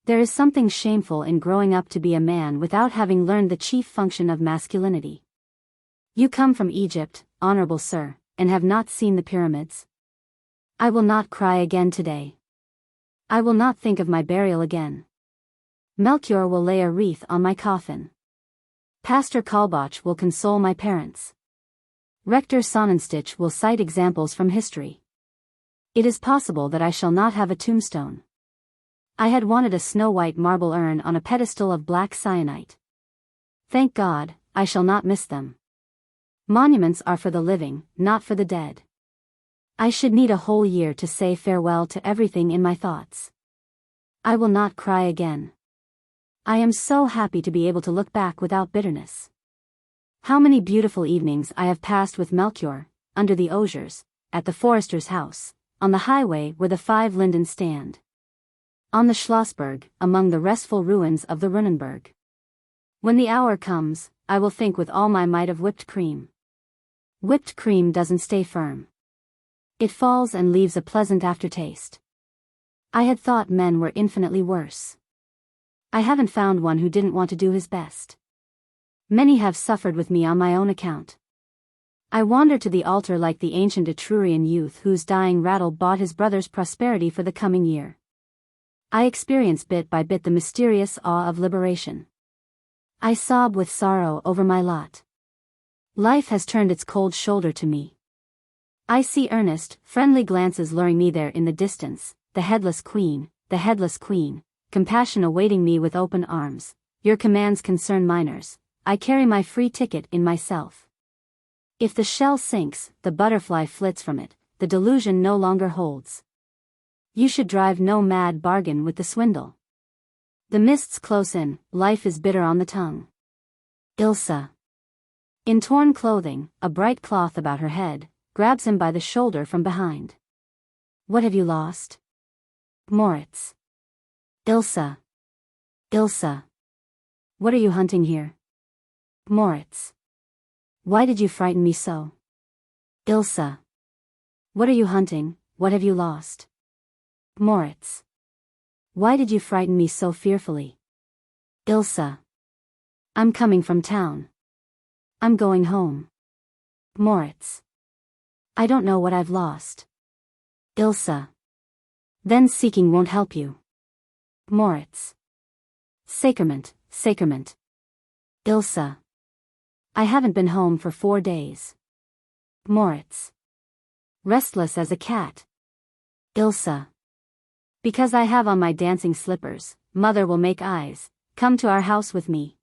There is something shameful in growing up to be a man without having learned the chief function of masculinity. You come from Egypt, honorable sir, and have not seen the pyramids. I will not cry again today. I will not think of my burial again. Melchior will lay a wreath on my coffin. Pastor Kalbach will console my parents. Rector Sonnenstich will cite examples from history. It is possible that I shall not have a tombstone. I had wanted a snow-white marble urn on a pedestal of black syenite. Thank God, I shall not miss them. Monuments are for the living, not for the dead. I should need a whole year to say farewell to everything in my thoughts. I will not cry again. I am so happy to be able to look back without bitterness. How many beautiful evenings I have passed with Melchior, under the osiers, at the forester's house, on the highway where the 5 lindens stand. On the Schlossberg, among the restful ruins of the Runenberg. When the hour comes, I will think with all my might of whipped cream. Whipped cream doesn't stay firm. It falls and leaves a pleasant aftertaste. I had thought men were infinitely worse. I haven't found one who didn't want to do his best. Many have suffered with me on my own account. I wander to the altar like the ancient Etrurian youth whose dying rattle bought his brother's prosperity for the coming year. I experience bit by bit the mysterious awe of liberation. I sob with sorrow over my lot. Life has turned its cold shoulder to me. I see earnest, friendly glances luring me there in the distance, the headless queen, compassion awaiting me with open arms. Your commands concern minors. I carry my free ticket in myself. If the shell sinks, the butterfly flits from it, the delusion no longer holds. You should drive no mad bargain with the swindle. The mists close in, life is bitter on the tongue. Ilsa. In torn clothing, a bright cloth about her head, grabs him by the shoulder from behind. What have you lost? Moritz. Ilsa. Ilsa. What are you hunting here? Moritz. Why did you frighten me so? Ilsa. What are you hunting, what have you lost? Moritz. Why did you frighten me so fearfully? Ilsa. I'm coming from town. I'm going home. Moritz. I don't know what I've lost. Ilsa. Then seeking won't help you. Moritz. Sacrament. Ilsa. I haven't been home for 4 days. Moritz. Restless as a cat. Ilsa. Because I have on my dancing slippers, mother will make eyes, come to our house with me.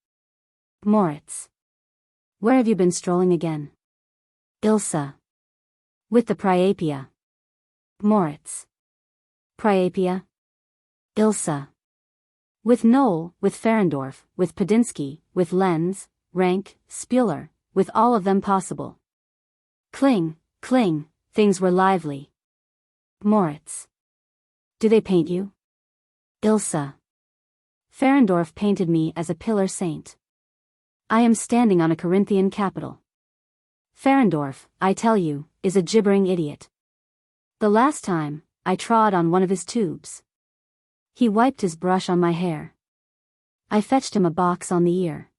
Moritz. Where have you been strolling again? Ilsa. With the Priapia. Moritz. Priapia? Ilsa. With Knoll, with Ferendorf, with Podinsky, with Lenz, Rank, Spuler, with all of them possible. Cling, things were lively. Moritz. Do they paint you? Ilsa. Ferendorf painted me as a pillar saint. I am standing on a Corinthian capital. Ferendorf, I tell you, is a gibbering idiot. The last time, I trod on one of his tubes. He wiped his brush on my hair. I fetched him a box on the ear.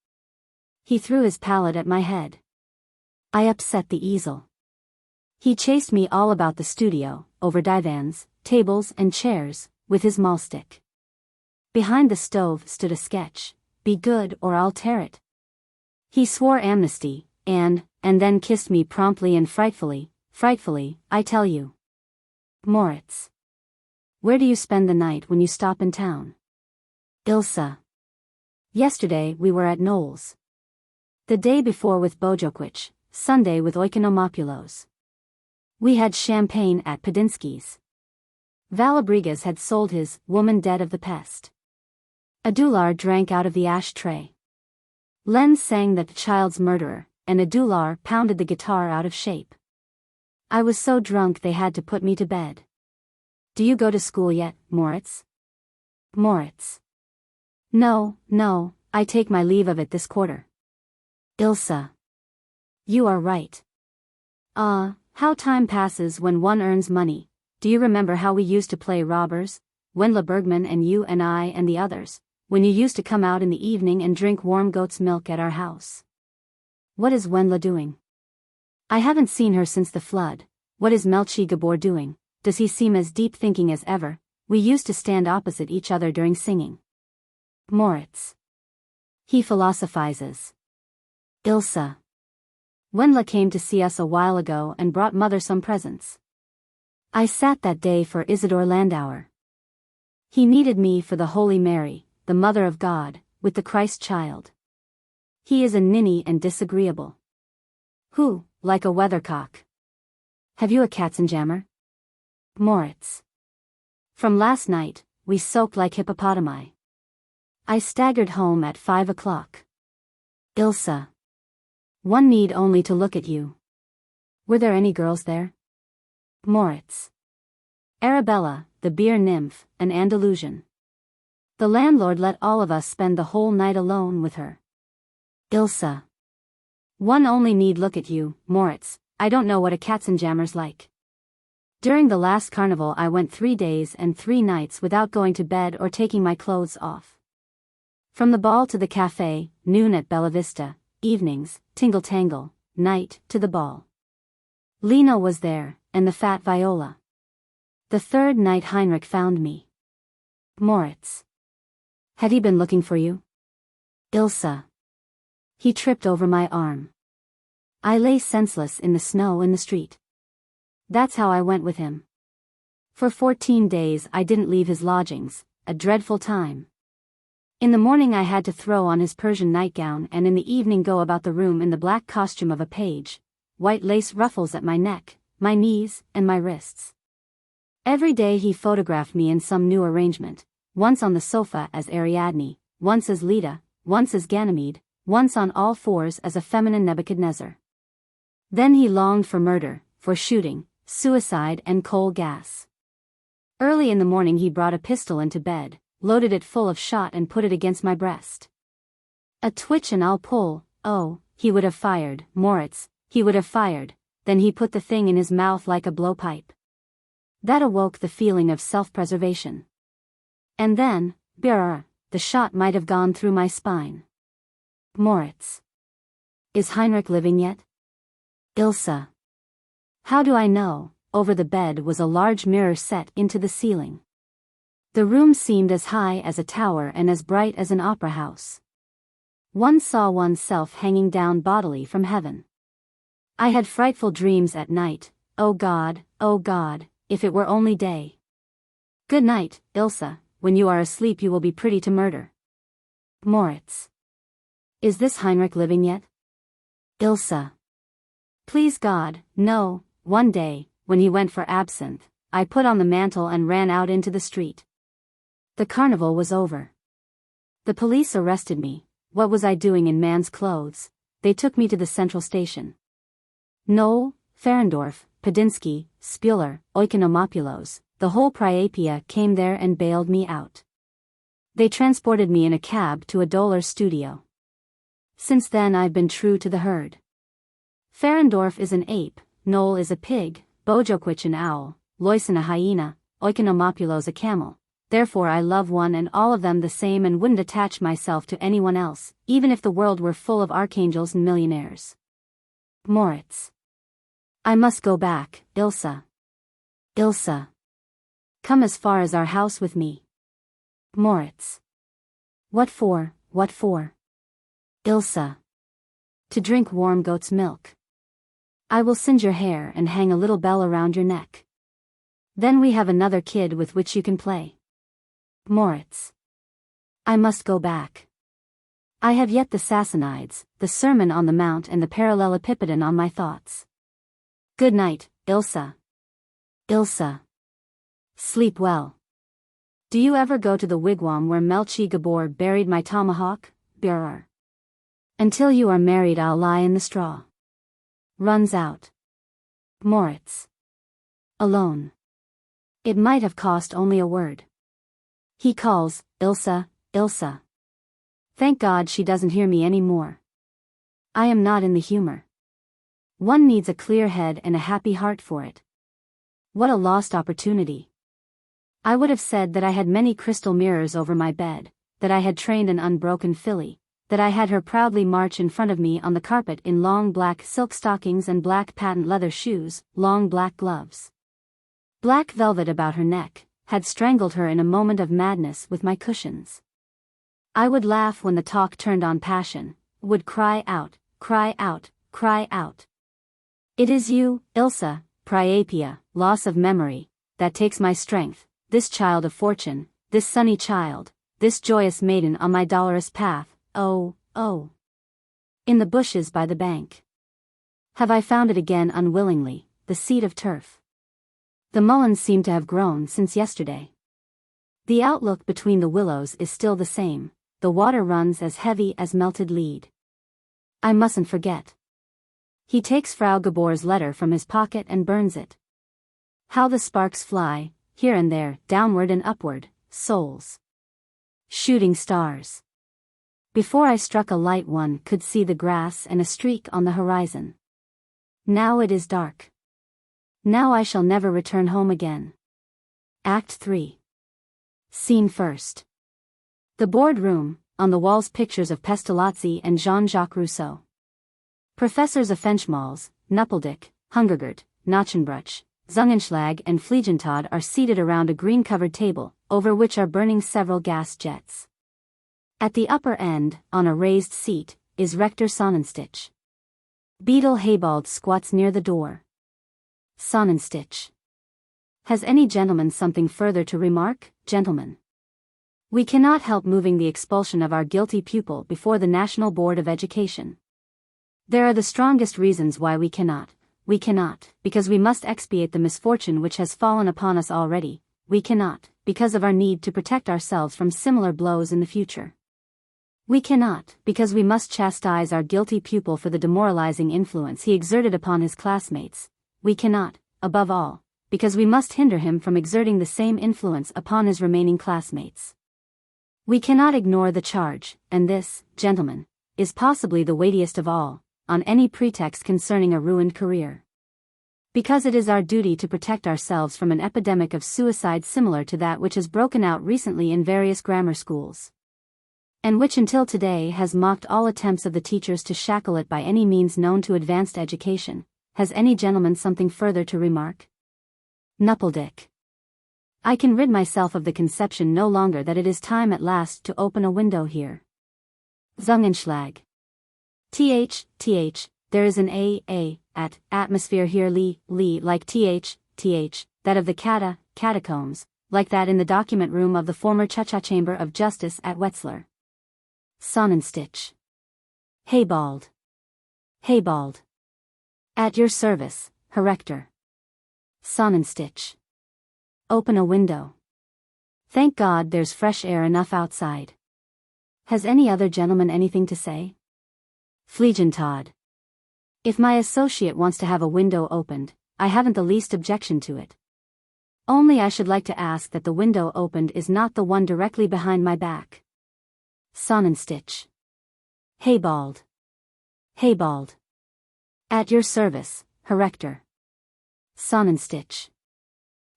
He threw his palette at my head. I upset the easel. He chased me all about the studio, over divans, tables and chairs, with his maulstick. Behind the stove stood a sketch, "Be good or I'll tear it." He swore amnesty, and then kissed me promptly and frightfully, I tell you. Moritz. Where do you spend the night when you stop in town? Ilsa. Yesterday we were at Knoll's. The day before with Bojokwich, Sunday with Oikonomopoulos. We had champagne at Podinsky's. Valabrigas had sold his Woman Dead of the Pest. Adular drank out of the ash-tray. Lenz sang that child's murderer, and Adular pounded the guitar out of shape. I was so drunk they had to put me to bed. Do you go to school yet, Moritz? Moritz. No, I take my leave of it this quarter. Ilsa. You are right. How time passes when one earns money. Do you remember how we used to play robbers, Wendla Bergmann and you and I and the others, when you used to come out in the evening and drink warm goat's milk at our house? What is Wendla doing? I haven't seen her since the flood. What is Gabor doing? Does he seem as deep thinking as ever? We used to stand opposite each other during singing. Moritz. He philosophizes. Ilsa. Wendla came to see us a while ago and brought mother some presents. I sat that day for Isidor Landauer. He needed me for the Holy Mary, the Mother of God, with the Christ child. He is a ninny and disagreeable. Who, like a weathercock. Have you a katzenjammer? Moritz. From last night, we soaked like hippopotami. I staggered home at 5 o'clock. Ilsa. One need only to look at you. Were there any girls there? Moritz. Arabella, the beer nymph, an Andalusian. The landlord let all of us spend the whole night alone with her. Ilse. One only need look at you, Moritz. I don't know what a Katzenjammer's like. During the last carnival I went 3 days and 3 nights without going to bed or taking my clothes off. From the ball to the cafe, noon at Bella Vista, evenings, tingle-tangle, night to the ball. Lena was there, and the fat Viola. The third night Heinrich found me. Moritz. Had he been looking for you? Ilse. He tripped over my arm. I lay senseless in the snow in the street. That's how I went with him. For 14 days I didn't leave his lodgings, a dreadful time. In the morning I had to throw on his Persian nightgown and in the evening go about the room in the black costume of a page, white lace ruffles at my neck, my knees, and my wrists. Every day he photographed me in some new arrangement, once on the sofa as Ariadne, once as Leda, once as Ganymede, once on all fours as a feminine Nebuchadnezzar. Then he longed for murder, for shooting, suicide and coal gas. Early in the morning he brought a pistol into bed, loaded it full of shot and put it against my breast. A twitch and I'll pull, oh, he would have fired, Moritz, he would have fired, then he put the thing in his mouth like a blowpipe. That awoke the feeling of self-preservation. And then, brrr, the shot might have gone through my spine. Moritz. Is Heinrich living yet? Ilse. How do I know? Over the bed was a large mirror set into the ceiling. The room seemed as high as a tower and as bright as an opera house. One saw oneself hanging down bodily from heaven. I had frightful dreams at night, oh God, if it were only day. Good night, Ilse, when you are asleep you will be pretty to murder. Moritz. Is this Heinrich living yet? Ilse. Please God, no. One day, when he went for absinthe, I put on the mantle and ran out into the street. The carnival was over. The police arrested me. What was I doing in man's clothes? They took me to the central station. Knoll, Ferendorf, Padinsky, Spuler, Oikonomopoulos, the whole Priapia came there and bailed me out. They transported me in a cab to a Dollar studio. Since then I've been true to the herd. Ferendorf is an ape, Knoll is a pig, Bojokwich an owl, Loyson a hyena, Oikonomopoulos a camel. Therefore I love one and all of them the same and wouldn't attach myself to anyone else, even if the world were full of archangels and millionaires. Moritz. I must go back, Ilse. Ilse. Come as far as our house with me. Moritz. What for, what for? Ilse. To drink warm goat's milk. I will singe your hair and hang a little bell around your neck. Then we have another kid with which you can play. Moritz. I must go back. I have yet the Sassanides, the Sermon on the Mount and the Parallelepipedon on my thoughts. Good night, Ilse. Ilse. Sleep well. Do you ever go to the wigwam where Melchior Gabor buried my tomahawk? Brrr. Until you are married I'll lie in the straw. Runs out. Moritz. Alone. It might have cost only a word. He calls, Ilse, Ilse. Thank God she doesn't hear me any more. I am not in the humor. One needs a clear head and a happy heart for it. What a lost opportunity. I would have said that I had many crystal mirrors over my bed, that I had trained an unbroken filly, that I had her proudly march in front of me on the carpet in long black silk stockings and black patent leather shoes, long black gloves. Black velvet about her neck, had strangled her in a moment of madness with my cushions. I would laugh when the talk turned on passion, would cry out, cry out, cry out. It is you, Ilse, Priapia, loss of memory, that takes my strength, this child of fortune, this sunny child, this joyous maiden on my dolorous path, oh, oh. In the bushes by the bank. Have I found it again unwillingly, the seed of turf? The mulleins seem to have grown since yesterday. The outlook between the willows is still the same, the water runs as heavy as melted lead. I mustn't forget. He takes Frau Gabor's letter from his pocket and burns it. How the sparks fly, here and there, downward and upward, souls. Shooting stars. Before I struck a light, one could see the grass and a streak on the horizon. Now it is dark. Now I shall never return home again. Act 3. Scene first. The boardroom, on the walls pictures of Pestalozzi and Jean-Jacques Rousseau. Professors Offenschmalz, Nuppeldick, Hungergert, Nachenbruch, Zungenschlag and Fliegentod are seated around a green-covered table, over which are burning several gas jets. At the upper end, on a raised seat, is Rector Sonnenstich. Beadle Haybald squats near the door. Sonnenstich. Has any gentleman something further to remark, gentlemen? We cannot help moving the expulsion of our guilty pupil before the National Board of Education. There are the strongest reasons why we cannot. We cannot, because we must expiate the misfortune which has fallen upon us already. We cannot, because of our need to protect ourselves from similar blows in the future. We cannot, because we must chastise our guilty pupil for the demoralizing influence he exerted upon his classmates. We cannot, above all, because we must hinder him from exerting the same influence upon his remaining classmates. We cannot ignore the charge, and this, gentlemen, is possibly the weightiest of all, on any pretext concerning a ruined career. Because it is our duty to protect ourselves from an epidemic of suicide similar to that which has broken out recently in various grammar schools, and which until today has mocked all attempts of the teachers to shackle it by any means known to advanced education. Has any gentleman something further to remark? Nuppeldick. I can rid myself of the conception no longer that it is time at last to open a window here. Zungenschlag. Th, there is an at, atmosphere here like th, that of the catacombs, like that in the document room of the former Chamber of Justice at Wetzlar. Sonnenstich. Haybald. At your service, Herr Rector. Sonnenstich. Open a window. Thank God there's fresh air enough outside. Has any other gentleman anything to say? Fliegentod. If my associate wants to have a window opened, I haven't the least objection to it. Only I should like to ask that the window opened is not the one directly behind my back. Sonnenstich. Haybald. At your service, Herr Rector. Sonnenstich.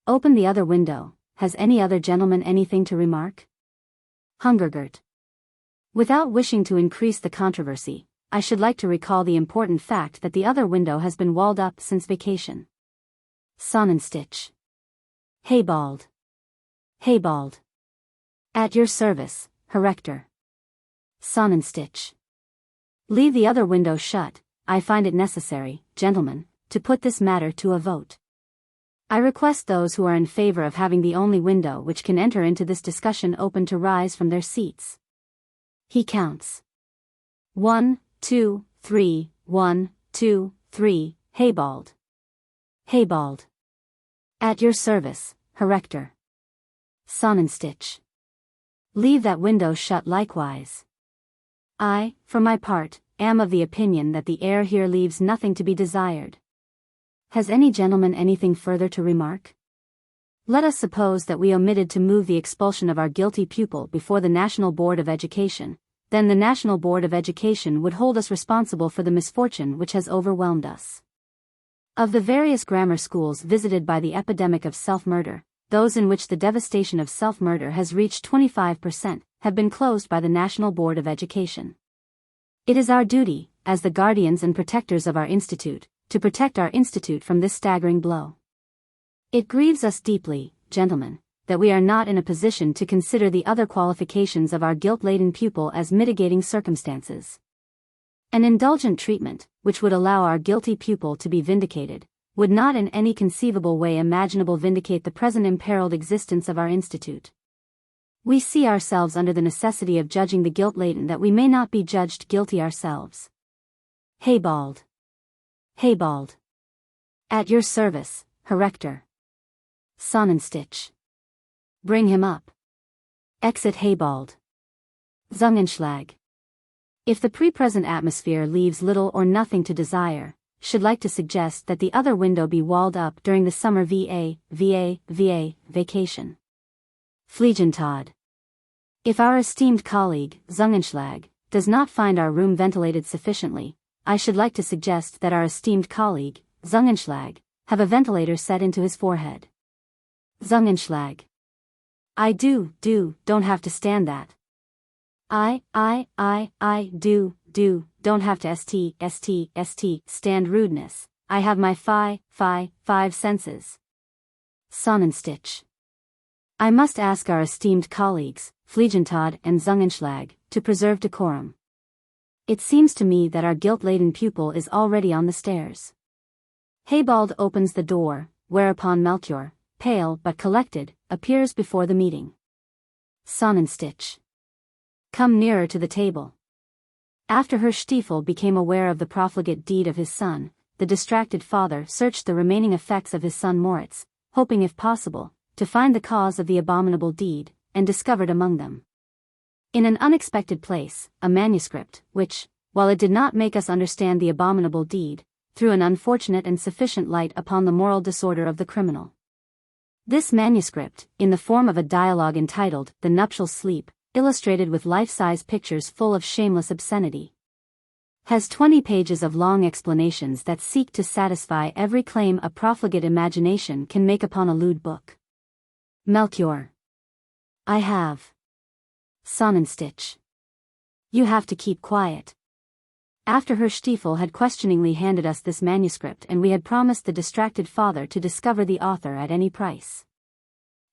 Open the other window. Has any other gentleman anything to remark? Hungergert. Without wishing to increase the controversy, I should like to recall the important fact that the other window has been walled up since vacation. Sonnenstich. Haybald. At your service, Herr Rector. Sonnenstich. Leave the other window shut. I find it necessary, gentlemen, to put this matter to a vote. I request those who are in favor of having the only window which can enter into this discussion open to rise from their seats. He counts. 1, 2, 3, 1, 2, 3, Haybald. At your service, Herr Rector. Sonnenstich. Leave that window shut likewise. I, for my part, am of the opinion that the air here leaves nothing to be desired. Has any gentleman anything further to remark? Let us suppose that we omitted to move the expulsion of our guilty pupil before the National Board of Education, then the National Board of Education would hold us responsible for the misfortune which has overwhelmed us. Of the various grammar schools visited by the epidemic of self-murder, those in which the devastation of self-murder has reached 25%, have been closed by the National Board of Education. It is our duty, as the guardians and protectors of our institute, to protect our institute from this staggering blow. It grieves us deeply, gentlemen, that we are not in a position to consider the other qualifications of our guilt-laden pupil as mitigating circumstances. An indulgent treatment, which would allow our guilty pupil to be vindicated, would not in any conceivable way imaginable vindicate the present imperiled existence of our institute. We see ourselves under the necessity of judging the guilt-laden that we may not be judged guilty ourselves. Haybald. At your service, Herr Rector. Sonnenstich. Bring him up. Exit Haybald. Zungenschlag. If the present atmosphere leaves little or nothing to desire, should like to suggest that the other window be walled up during the summer vacation. Fliegentod. If our esteemed colleague, Zungenschlag, does not find our room ventilated sufficiently, I should like to suggest that our esteemed colleague, Zungenschlag, have a ventilator set into his forehead. Zungenschlag. I don't have to stand that. I do, don't have to stand rudeness. I have my five senses. Sonnenstich. I must ask our esteemed colleagues, Fliegentod and Zungenschlag, to preserve decorum. It seems to me that our guilt-laden pupil is already on the stairs. Hebald opens the door, whereupon Melchior, pale but collected, appears before the meeting. Sonnenstich. Come nearer to the table. After Herr Stiefel became aware of the profligate deed of his son, the distracted father searched the remaining effects of his son Moritz, hoping if possible, to find the cause of the abominable deed, and discovered among them, in an unexpected place, a manuscript, which, while it did not make us understand the abominable deed, threw an unfortunate and sufficient light upon the moral disorder of the criminal. This manuscript, in the form of a dialogue entitled The Nuptial Sleep, illustrated with life-size pictures full of shameless obscenity, has 20 pages of long explanations that seek to satisfy every claim a profligate imagination can make upon a lewd book. Melchior. I have. Sonnenstich. You have to keep quiet. After Herr Stiefel had questioningly handed us this manuscript and we had promised the distracted father to discover the author at any price,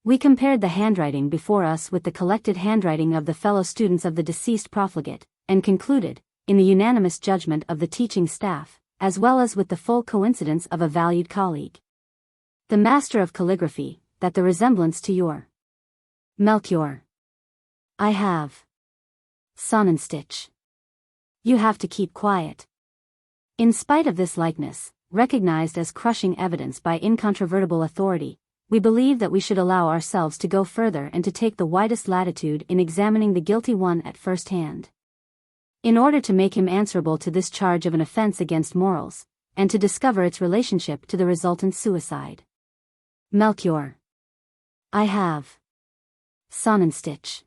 we compared the handwriting before us with the collected handwriting of the fellow students of the deceased profligate, and concluded, in the unanimous judgment of the teaching staff, as well as with the full coincidence of a valued colleague, the master of calligraphy, that the resemblance to your Melchior. I have. Sonnenstich. You have to keep quiet. In spite of this likeness, recognized as crushing evidence by incontrovertible authority, we believe that we should allow ourselves to go further and to take the widest latitude in examining the guilty one at first hand, in order to make him answerable to this charge of an offense against morals, and to discover its relationship to the resultant suicide. Melchior. I have. Sonnenstich.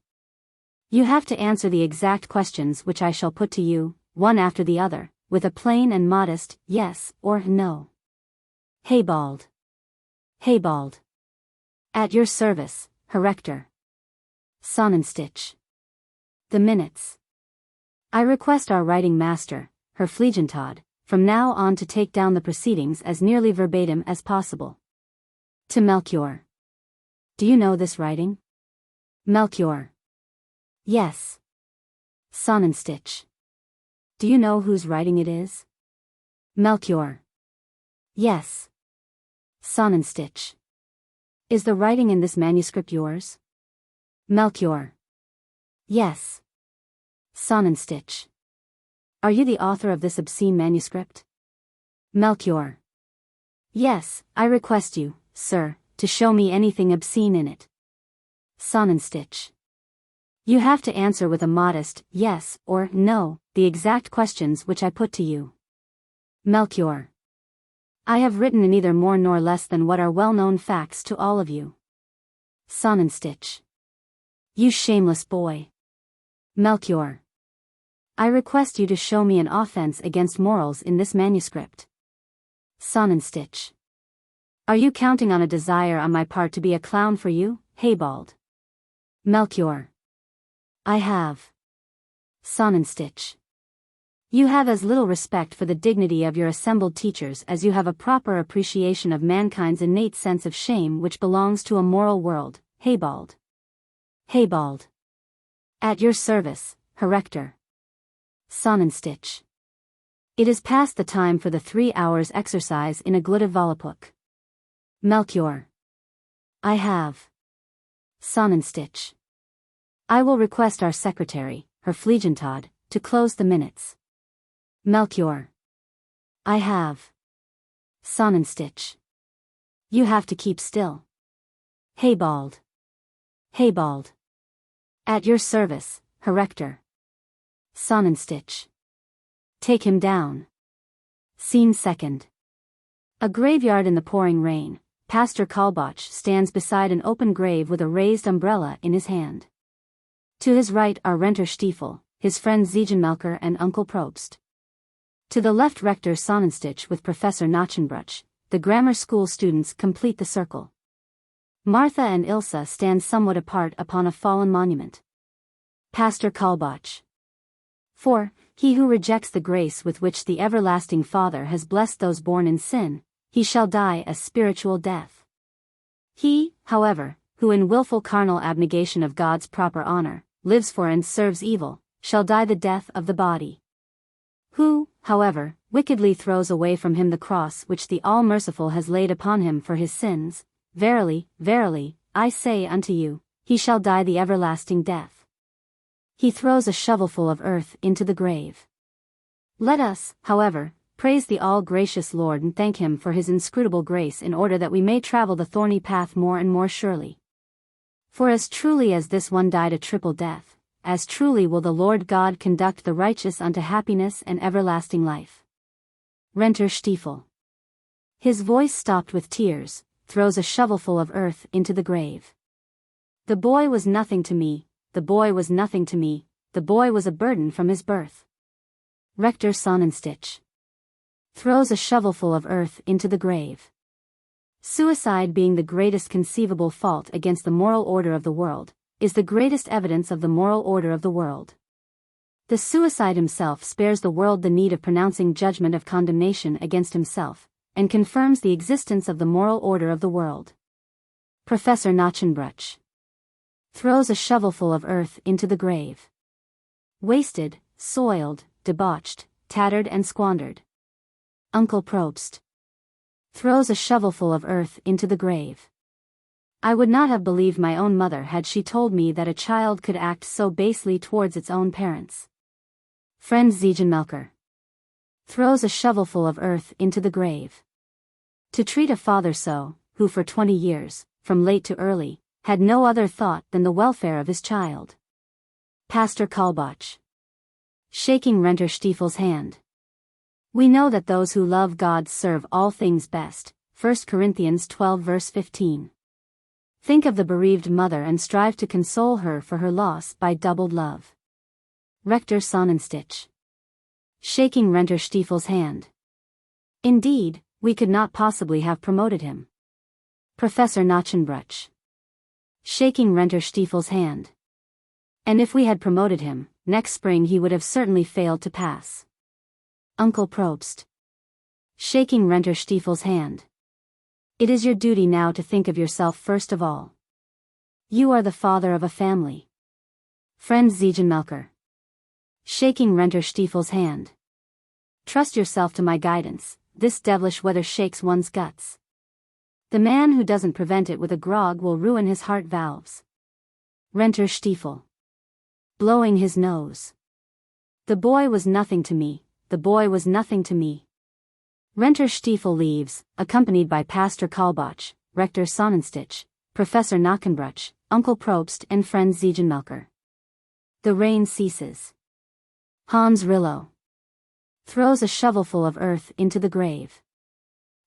You have to answer the exact questions which I shall put to you, one after the other, with a plain and modest yes or no. Hebald. Hebald. At your service, Herr Rector. Sonnenstich. The minutes. I request our writing master, Herr Fliegentod, from now on to take down the proceedings as nearly verbatim as possible. To Melchior. Do you know this writing? Melchior. Yes. Sonnenstich. Do you know whose writing it is? Melchior. Yes. Sonnenstich. Is the writing in this manuscript yours? Melchior. Yes. Sonnenstich. Are you the author of this obscene manuscript? Melchior. Yes, I request you, sir, to show me anything obscene in it. Sonnenstich. You have to answer with a modest yes or no, the exact questions which I put to you. Melchior. I have written neither more nor less than what are well-known facts to all of you. Sonnenstich. You shameless boy. Melchior. I request you to show me an offense against morals in this manuscript. Sonnenstich. Are you counting on a desire on my part to be a clown for you, Hebald? Melchior. I have. Sonnenstich. You have as little respect for the dignity of your assembled teachers as you have a proper appreciation of mankind's innate sense of shame which belongs to a moral world, Hebald. Hebald. At your service, Herr Rector. Sonnenstich. It is past the time for the 3 hours exercise in a glutte Volapük. Melchior. I have. Sonnenstich. I will request our secretary, Herr Fliegentod, to close the minutes. Melchior. I have. Sonnenstich. You have to keep still. Hebald. Hebald. At your service, Herr Rector. Sonnenstich. Take him down. Scene second. A graveyard in the pouring rain. Pastor Kalbach stands beside an open grave with a raised umbrella in his hand. To his right are Renter Stiefel, his friend Ziegenmelker and Uncle Probst. To the left Rector Sonnenstich with Professor Nachenbruch, the grammar school students complete the circle. Martha and Ilse stand somewhat apart upon a fallen monument. Pastor Kalbach. 4. He who rejects the grace with which the everlasting Father has blessed those born in sin, he shall die a spiritual death. He, however, who in willful carnal abnegation of God's proper honor, lives for and serves evil, shall die the death of the body. Who, however, wickedly throws away from him the cross which the All-Merciful has laid upon him for his sins, verily, verily, I say unto you, he shall die the everlasting death. He throws a shovelful of earth into the grave. Let us, however, praise the all-gracious Lord and thank him for his inscrutable grace in order that we may travel the thorny path more and more surely. For as truly as this one died a triple death, as truly will the Lord God conduct the righteous unto happiness and everlasting life. Renter Stiefel. His voice stopped with tears, throws a shovelful of earth into the grave. The boy was nothing to me, the boy was nothing to me, the boy was a burden from his birth. Rector Sonnenstich. Throws a shovelful of earth into the grave. Suicide being the greatest conceivable fault against the moral order of the world, is the greatest evidence of the moral order of the world. The suicide himself spares the world the need of pronouncing judgment of condemnation against himself, and confirms the existence of the moral order of the world. Professor Nachenbruch. Throws a shovelful of earth into the grave. Wasted, soiled, debauched, tattered and squandered. Uncle Probst. Throws a shovelful of earth into the grave. I would not have believed my own mother had she told me that a child could act so basely towards its own parents. Friend Ziegenmelker. Throws a shovelful of earth into the grave. To treat a father so, who for 20 years, from late to early, had no other thought than the welfare of his child. Pastor Kalbach. Shaking Renter Stiefel's hand. We know that those who love God serve all things best, 1 Corinthians 12 verse 15. Think of the bereaved mother and strive to console her for her loss by doubled love. Rector Sonnenstich. Shaking Renter Stiefel's hand. Indeed, we could not possibly have promoted him. Professor Nachenbruch. Shaking Renter Stiefel's hand. And if we had promoted him, next spring he would have certainly failed to pass. Uncle Probst. Shaking Renter Stiefel's hand. It is your duty now to think of yourself first of all. You are the father of a family. Friend Ziegenmelker. Shaking Renter Stiefel's hand. Trust yourself to my guidance, this devilish weather shakes one's guts. The man who doesn't prevent it with a grog will ruin his heart valves. Renter Stiefel. Blowing his nose. The boy was nothing to me, the boy was nothing to me. Renter Stiefel leaves, accompanied by Pastor Kalbach, Rector Sonnenstich, Professor Nachenbruch, Uncle Probst and friend Ziegenmelker. The rain ceases. Hans Rillo. Throws a shovelful of earth into the grave.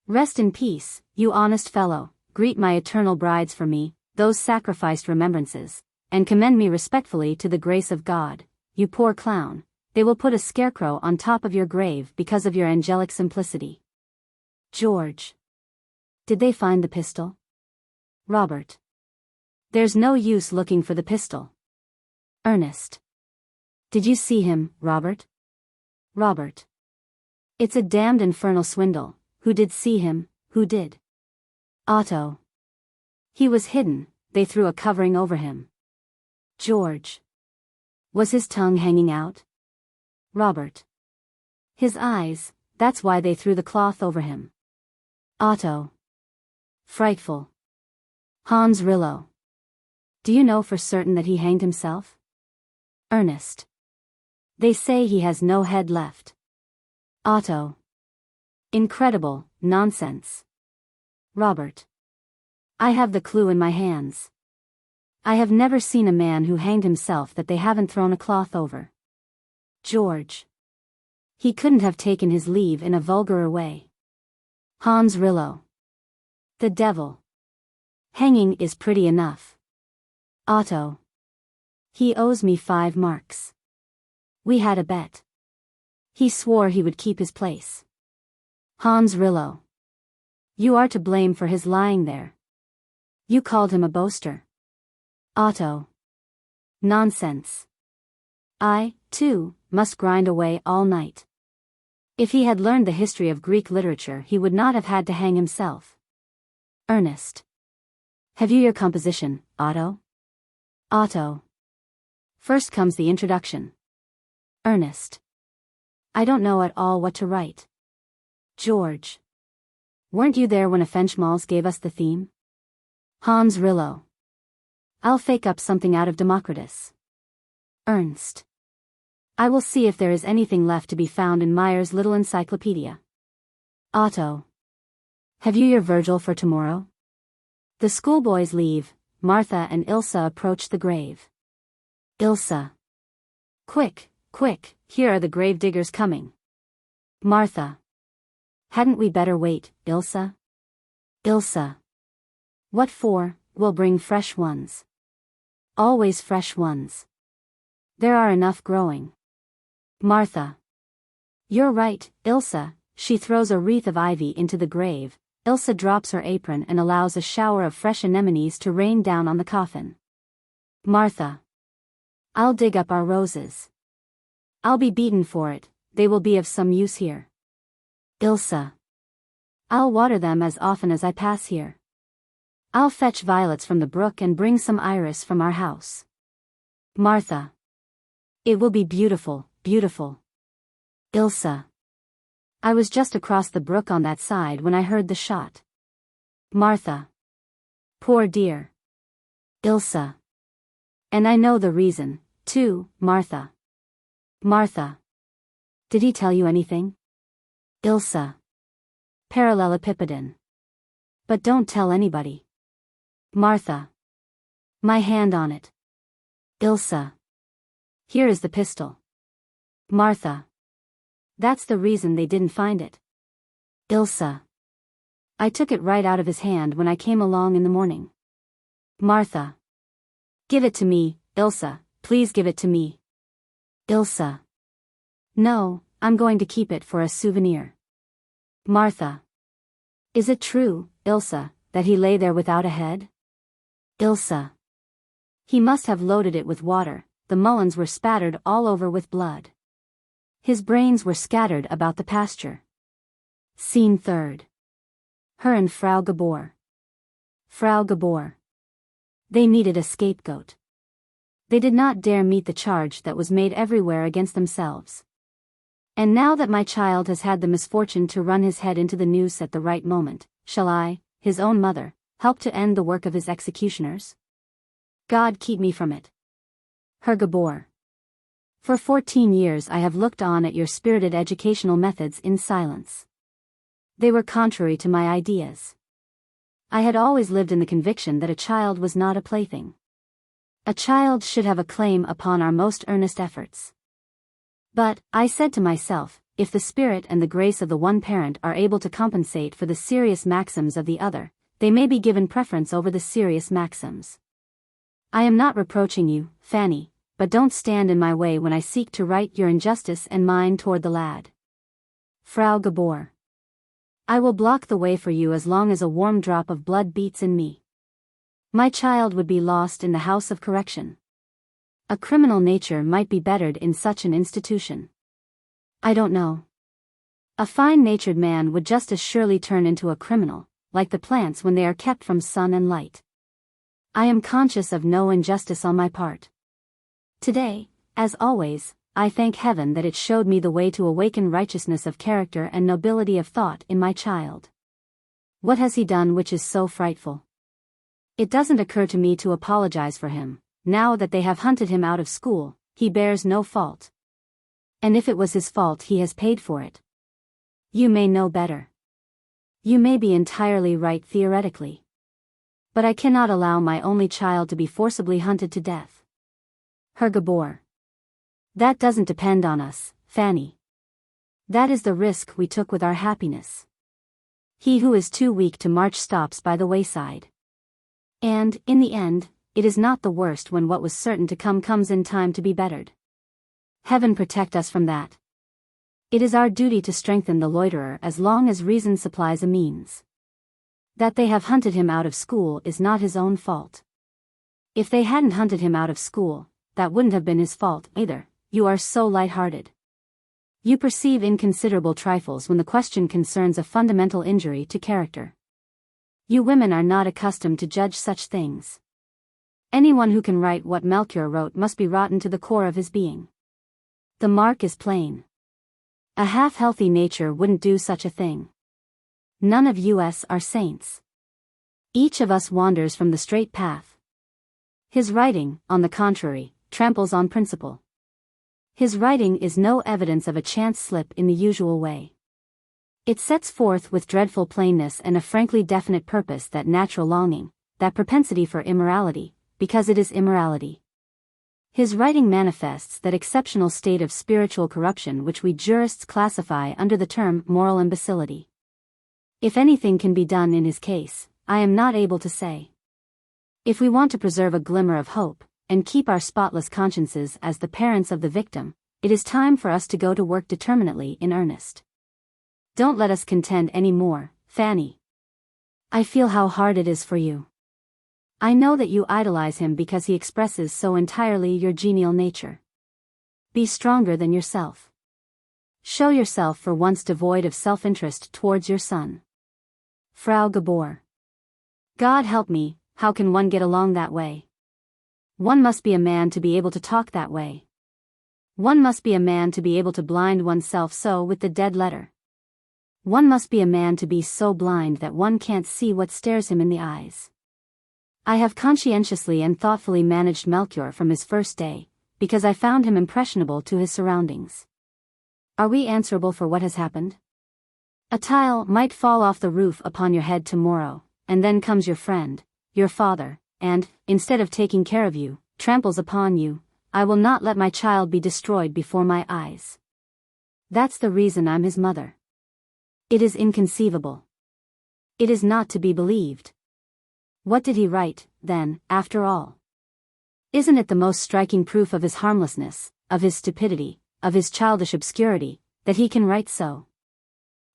Rest in peace, you honest fellow, greet my eternal brides for me, those sacrificed remembrances, and commend me respectfully to the grace of God, you poor clown. They will put a scarecrow on top of your grave because of your angelic simplicity. George. Did they find the pistol? Robert. There's no use looking for the pistol. Ernest. Did you see him, Robert? Robert. It's a damned infernal swindle. Who did see him, who did? Otto. He was hidden, they threw a covering over him. George. Was his tongue hanging out? Robert. His eyes, that's why they threw the cloth over him. Otto. Frightful. Hans Rillo. Do you know for certain that he hanged himself? Ernest. They say he has no head left. Otto. Incredible, nonsense. Robert. I have the clue in my hands. I have never seen a man who hanged himself that they haven't thrown a cloth over. George. He couldn't have taken his leave in a vulgarer way. Hans Rillo. The devil. Hanging is pretty enough. Otto. He owes me 5 marks. We had a bet. He swore he would keep his place. Hans Rillo. You are to blame for his lying there. You called him a boaster. Otto. Nonsense. I, too, must grind away all night. If he had learned the history of Greek literature, he would not have had to hang himself. Ernest. Have you your composition, Otto? Otto. First comes the introduction. Ernest. I don't know at all what to write. George. Weren't you there when Affenchmals gave us the theme? Hans Rillo. I'll fake up something out of Democritus. Ernst. I will see if there is anything left to be found in Meyer's little encyclopedia. Otto. Have you your Virgil for tomorrow? The schoolboys leave. Martha and Ilsa approach the grave. Ilsa. Quick, quick, here are the grave diggers coming. Martha. Hadn't we better wait, Ilsa? Ilsa. What for? We'll bring fresh ones. Always fresh ones. There are enough growing. Martha. You're right, Ilsa. She throws a wreath of ivy into the grave. Ilsa drops her apron and allows a shower of fresh anemones to rain down on the coffin. Martha. I'll dig up our roses. I'll be beaten for it, they will be of some use here. Ilsa. I'll water them as often as I pass here. I'll fetch violets from the brook and bring some iris from our house. Martha. It will be beautiful, beautiful. Ilsa. I was just across the brook on that side when I heard the shot. Martha. Poor dear. Ilsa. And I know the reason, too, Martha. Martha. Did he tell you anything? Ilsa. Parallelepipedon. But don't tell anybody. Martha. My hand on it. Ilsa. Here is the pistol. Martha. That's the reason they didn't find it. Ilsa. I took it right out of his hand when I came along in the morning. Martha. Give it to me, Ilsa, please give it to me. Ilsa. No, I'm going to keep it for a souvenir. Martha. Is it true, Ilsa, that he lay there without a head? Ilsa. He must have loaded it with water, the mullins were spattered all over with blood. His brains were scattered about the pasture. Scene third. Her and Frau Gabor. Frau Gabor. They needed a scapegoat. They did not dare meet the charge that was made everywhere against themselves. And now that my child has had the misfortune to run his head into the noose at the right moment, shall I, his own mother, help to end the work of his executioners? God keep me from it. Herr Gabor. For 14 years I have looked on at your spirited educational methods in silence. They were contrary to my ideas. I had always lived in the conviction that a child was not a plaything. A child should have a claim upon our most earnest efforts. But, I said to myself, if the spirit and the grace of the one parent are able to compensate for the serious maxims of the other, they may be given preference over the serious maxims. I am not reproaching you, Fanny, but don't stand in my way when I seek to right your injustice and mine toward the lad. Frau Gabor. I will block the way for you as long as a warm drop of blood beats in me. My child would be lost in the house of correction. A criminal nature might be bettered in such an institution. I don't know. A fine-natured man would just as surely turn into a criminal, like the plants when they are kept from sun and light. I am conscious of no injustice on my part. Today, as always, I thank heaven that it showed me the way to awaken righteousness of character and nobility of thought in my child. What has he done which is so frightful? It doesn't occur to me to apologize for him. Now that they have hunted him out of school, he bears no fault. And if it was his fault, he has paid for it. You may know better. You may be entirely right theoretically. But I cannot allow my only child to be forcibly hunted to death. Herr Gabor. That doesn't depend on us, Fanny. That is the risk we took with our happiness. He who is too weak to march stops by the wayside. And, in the end, it is not the worst when what was certain to come comes in time to be bettered. Heaven protect us from that. It is our duty to strengthen the loiterer as long as reason supplies a means. That they have hunted him out of school is not his own fault. If they hadn't hunted him out of school, that wouldn't have been his fault either. You are so light-hearted. You perceive inconsiderable trifles when the question concerns a fundamental injury to character. You women are not accustomed to judge such things. Anyone who can write what Melchior wrote must be rotten to the core of his being. The mark is plain. A half-healthy nature wouldn't do such a thing. None of us are saints. Each of us wanders from the straight path. His writing, on the contrary, tramples on principle. His writing is no evidence of a chance slip in the usual way. It sets forth with dreadful plainness and a frankly definite purpose that natural longing, that propensity for immorality, because it is immorality. His writing manifests that exceptional state of spiritual corruption which we jurists classify under the term moral imbecility. If anything can be done in his case, I am not able to say. If we want to preserve a glimmer of hope, and keep our spotless consciences as the parents of the victim, it is time for us to go to work determinately in earnest. Don't let us contend any more, Fanny. I feel how hard it is for you. I know that you idolize him because he expresses so entirely your genial nature. Be stronger than yourself. Show yourself for once devoid of self-interest towards your son. Frau Gabor. God help me, how can one get along that way? One must be a man to be able to talk that way. One must be a man to be able to blind oneself so with the dead letter. One must be a man to be so blind that one can't see what stares him in the eyes. I have conscientiously and thoughtfully managed Melchior from his first day, because I found him impressionable to his surroundings. Are we answerable for what has happened? A tile might fall off the roof upon your head tomorrow, and then comes your friend, your father, and, instead of taking care of you, tramples upon you. I will not let my child be destroyed before my eyes. That's the reason I'm his mother. It is inconceivable. It is not to be believed. What did he write, then, after all? Isn't it the most striking proof of his harmlessness, of his stupidity, of his childish obscurity, that he can write so?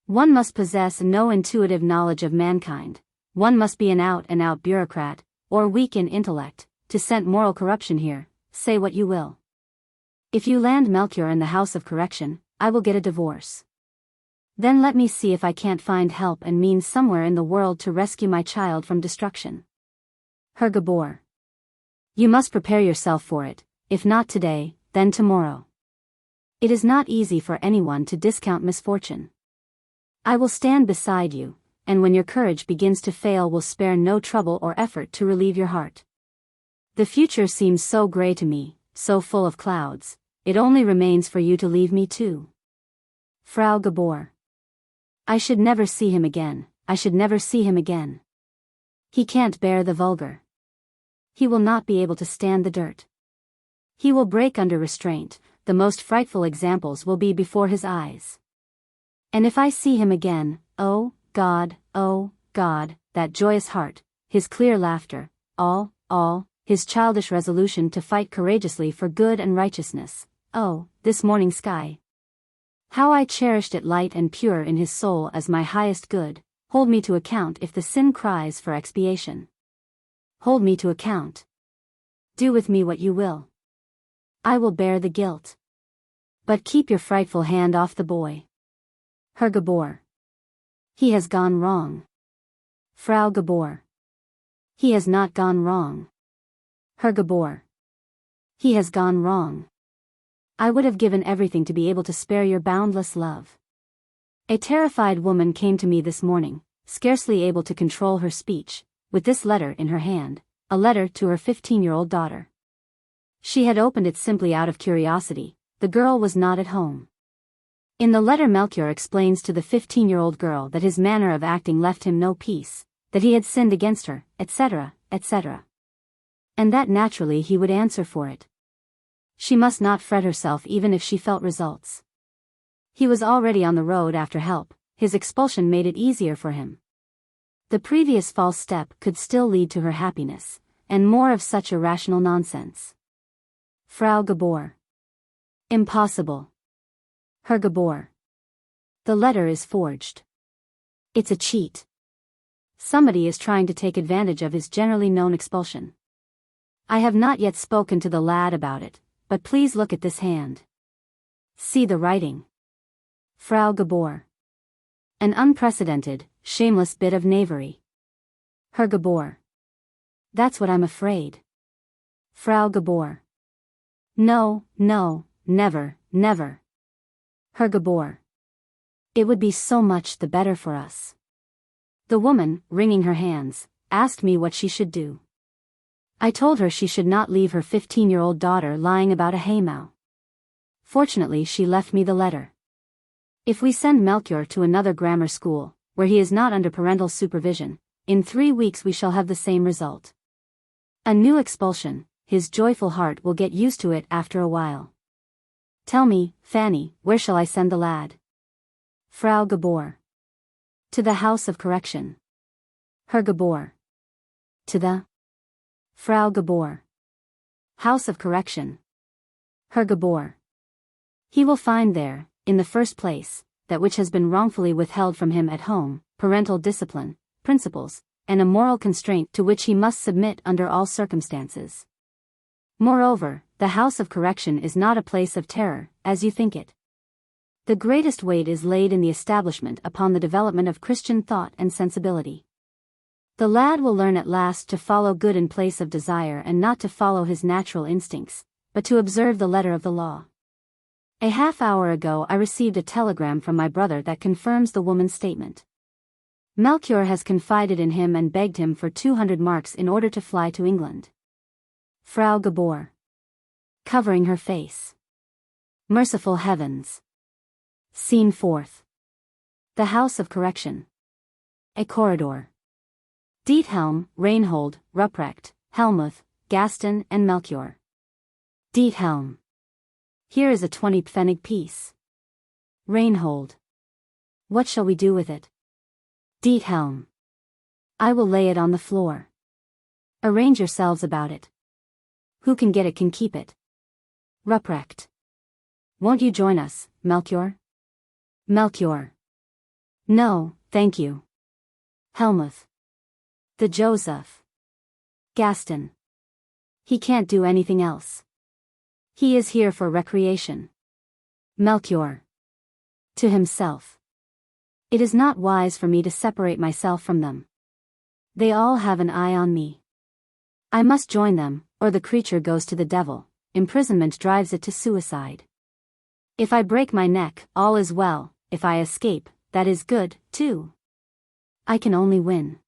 One must possess no intuitive knowledge of mankind, one must be an out-and-out bureaucrat, or weak in intellect, to scent moral corruption here, say what you will. If you land Melchior in the house of correction, I will get a divorce. Then let me see if I can't find help and means somewhere in the world to rescue my child from destruction. Herr Gabor. You must prepare yourself for it, if not today, then tomorrow. It is not easy for anyone to discount misfortune. I will stand beside you, and when your courage begins to fail will spare no trouble or effort to relieve your heart. The future seems so gray to me, so full of clouds, it only remains for you to leave me too. Frau Gabor. I should never see him again, I should never see him again. He can't bear the vulgar. He will not be able to stand the dirt. He will break under restraint, the most frightful examples will be before his eyes. And if I see him again, oh God, that joyous heart, his clear laughter, all, his childish resolution to fight courageously for good and righteousness, oh, this morning sky. How I cherished it light and pure in his soul as my highest good. Hold me to account if the sin cries for expiation. Hold me to account. Do with me what you will. I will bear the guilt. But keep your frightful hand off the boy. Herr Gabor. He has gone wrong. Frau Gabor. He has not gone wrong. Herr Gabor. He has gone wrong. I would have given everything to be able to spare your boundless love. A terrified woman came to me this morning, scarcely able to control her speech, with this letter in her hand, a letter to her 15-year-old daughter. She had opened it simply out of curiosity. The girl was not at home. In the letter Melchior explains to the 15-year-old girl that his manner of acting left him no peace, that he had sinned against her, etc., etc. And that naturally he would answer for it. She must not fret herself even if she felt results. He was already on the road after help, his expulsion made it easier for him. The previous false step could still lead to her happiness, and more of such irrational nonsense. Frau Gabor. Impossible. Herr Gabor. The letter is forged. It's a cheat. Somebody is trying to take advantage of his generally known expulsion. I have not yet spoken to the lad about it, but please look at this hand. See the writing. Frau Gabor. An unprecedented, shameless bit of knavery. Herr Gabor. That's what I'm afraid. Frau Gabor. No, no, never, never. Herr Gabor. It would be so much the better for us. The woman, wringing her hands, asked me what she should do. I told her she should not leave her 15-year-old daughter lying about a haymow. Fortunately, she left me the letter. If we send Melchior to another grammar school, where he is not under parental supervision, in 3 weeks we shall have the same result. A new expulsion. His joyful heart will get used to it after a while. Tell me, Fanny, where shall I send the lad? Frau Gabor. To the House of Correction. Herr Gabor. To the Frau Gabor. House of Correction. Herr Gabor. He will find there, in the first place, that which has been wrongfully withheld from him at home, parental discipline, principles, and a moral constraint to which he must submit under all circumstances. Moreover, the House of Correction is not a place of terror, as you think it. The greatest weight is laid in the establishment upon the development of Christian thought and sensibility. The lad will learn at last to follow good in place of desire and not to follow his natural instincts, but to observe the letter of the law. A half-hour ago I received a telegram from my brother that confirms the woman's statement. Melchior has confided in him and begged him for 200 marks in order to fly to England. Frau Gabor. Covering her face. Merciful heavens. Scene 4th. The House of Correction. A corridor. Diethelm, Reinhold, Ruprecht, Helmuth, Gaston and Melchior. Diethelm. Here is a 20-pfennig piece. Reinhold. What shall we do with it? Diethelm. I will lay it on the floor. Arrange yourselves about it. Who can get it can keep it. Ruprecht. Won't you join us, Melchior? Melchior. No, thank you. Helmuth. The Joseph. Gaston. He can't do anything else. He is here for recreation. Melchior. To himself. It is not wise for me to separate myself from them. They all have an eye on me. I must join them, or the creature goes to the devil. Imprisonment drives it to suicide. If I break my neck, all is well. If I escape, that is good, too. I can only win.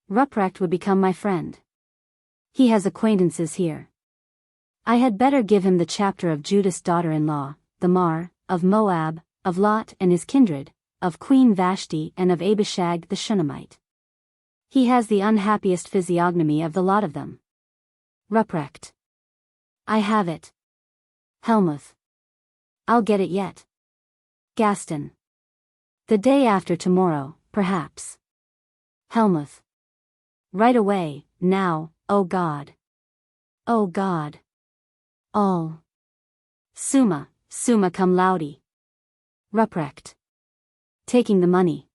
Ruprecht would become my friend. He has acquaintances here. I had better give him the chapter of Judas' daughter-in-law, Thamar, of Moab, of Lot and his kindred, of Queen Vashti and of Abishag the Shunammite. He has the unhappiest physiognomy of the lot of them. Ruprecht. I have it. Helmuth. I'll get it yet. Gaston. The day after tomorrow, perhaps. Helmuth. Right away, now, oh God. Oh God. All. Summa cum laude. Ruprecht. Taking the money.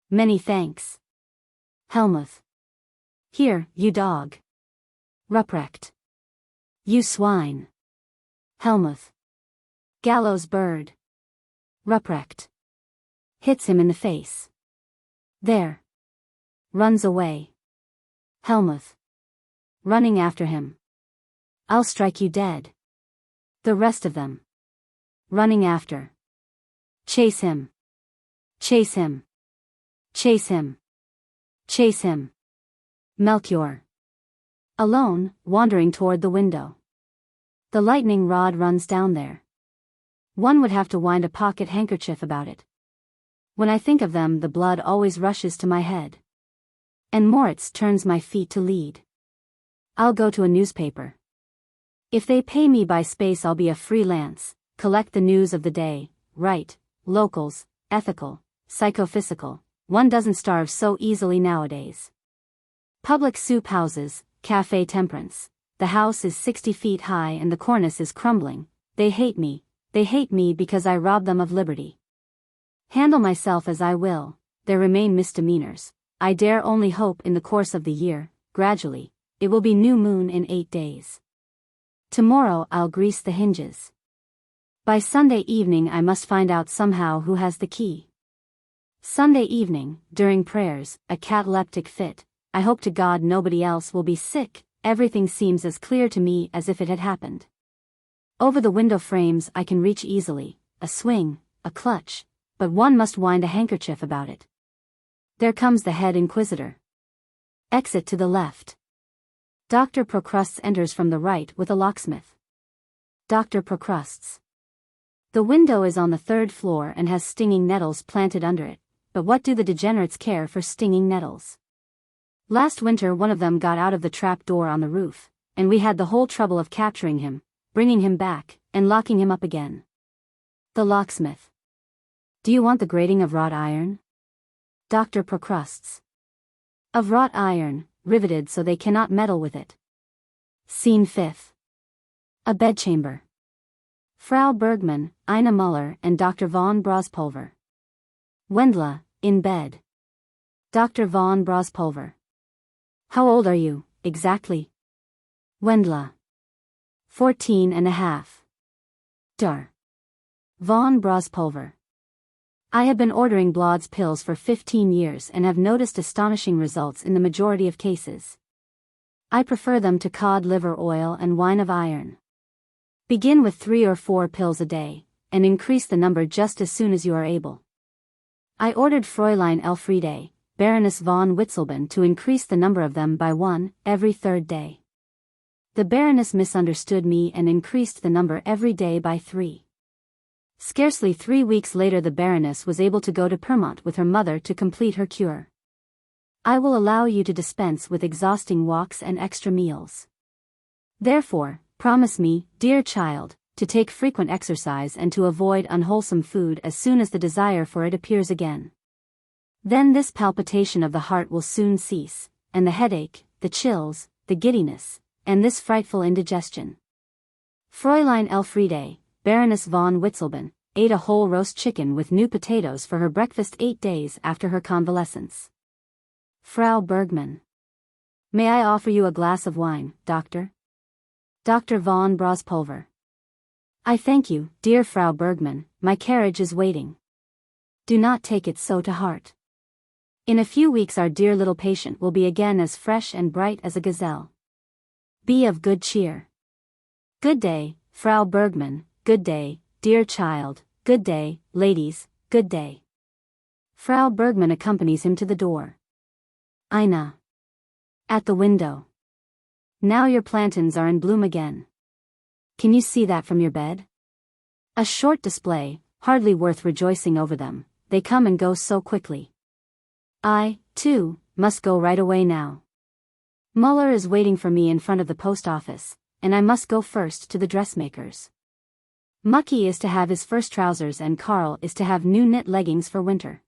Many thanks. Helmuth. Here, you dog. Ruprecht. You swine. Helmuth. Gallows bird. Ruprecht. Hits him in the face. There. Runs away. Helmuth. Running after him. I'll strike you dead. The rest of them. Running after. Chase him. Chase him. Chase him. Chase him. Melchior. Alone, wandering toward the window. The lightning rod runs down there. One would have to wind a pocket handkerchief about it. When I think of them, the blood always rushes to my head. And Moritz turns my feet to lead. I'll go to a newspaper. If they pay me by space, I'll be a freelance, collect the news of the day, write, locals, ethical, psychophysical. One doesn't starve so easily nowadays. Public soup houses, Café Temperance. The house is 60 feet high and the cornice is crumbling. They hate me because I rob them of liberty. Handle myself as I will, there remain misdemeanors. I dare only hope in the course of the year, gradually, it will be new moon in 8 days. Tomorrow I'll grease the hinges. By Sunday evening I must find out somehow who has the key. Sunday evening, during prayers, a cataleptic fit. I hope to God nobody else will be sick. Everything seems as clear to me as if it had happened. Over the window frames I can reach easily, a swing, a clutch, but one must wind a handkerchief about it. There comes the head inquisitor. Exit to the left. Dr. Procrusts enters from the right with a locksmith. Dr. Procrusts. The window is on the 3rd floor and has stinging nettles planted under it, but what do the degenerates care for stinging nettles? Last winter one of them got out of the trap door on the roof, and we had the whole trouble of capturing him, bringing him back, and locking him up again. The locksmith. Do you want the grating of wrought iron? Dr. Procrusts. Of wrought iron, riveted so they cannot meddle with it. Scene 5th. A bedchamber. Frau Bergmann, Ina Muller and Dr. von Brospulver. Wendla, in bed. Dr. von Brospulver. How old are you, exactly? Wendla. 14.5. Dr. Von Brospulver. I have been ordering Blood's pills for 15 years and have noticed astonishing results in the majority of cases. I prefer them to cod liver oil and wine of iron. Begin with 3 or 4 pills a day, and increase the number just as soon as you are able. I ordered Fräulein Elfriede, Baroness von Witzleben to increase the number of them by 1 every 3rd day. The Baroness misunderstood me and increased the number every day by 3. Scarcely 3 weeks later the Baroness was able to go to Permont with her mother to complete her cure. I will allow you to dispense with exhausting walks and extra meals. Therefore, promise me, dear child, to take frequent exercise and to avoid unwholesome food as soon as the desire for it appears again. Then this palpitation of the heart will soon cease, and the headache, the chills, the giddiness, and this frightful indigestion. Fräulein Elfriede, Baroness von Witzleben, ate a whole roast chicken with new potatoes for her breakfast 8 days after her convalescence. Frau Bergmann. May I offer you a glass of wine, doctor? Dr. von Brospulver. I thank you, dear Frau Bergmann, my carriage is waiting. Do not take it so to heart. In a few weeks our dear little patient will be again as fresh and bright as a gazelle. Be of good cheer. Good day, Frau Bergmann, good day, dear child, good day, ladies, good day. Frau Bergmann accompanies him to the door. Ina. At the window. Now your plantains are in bloom again. Can you see that from your bed? A short display, hardly worth rejoicing over them, they come and go so quickly. I, too, must go right away now. Muller is waiting for me in front of the post office, and I must go first to the dressmaker's. Mucky is to have his first trousers and Karl is to have new knit leggings for winter.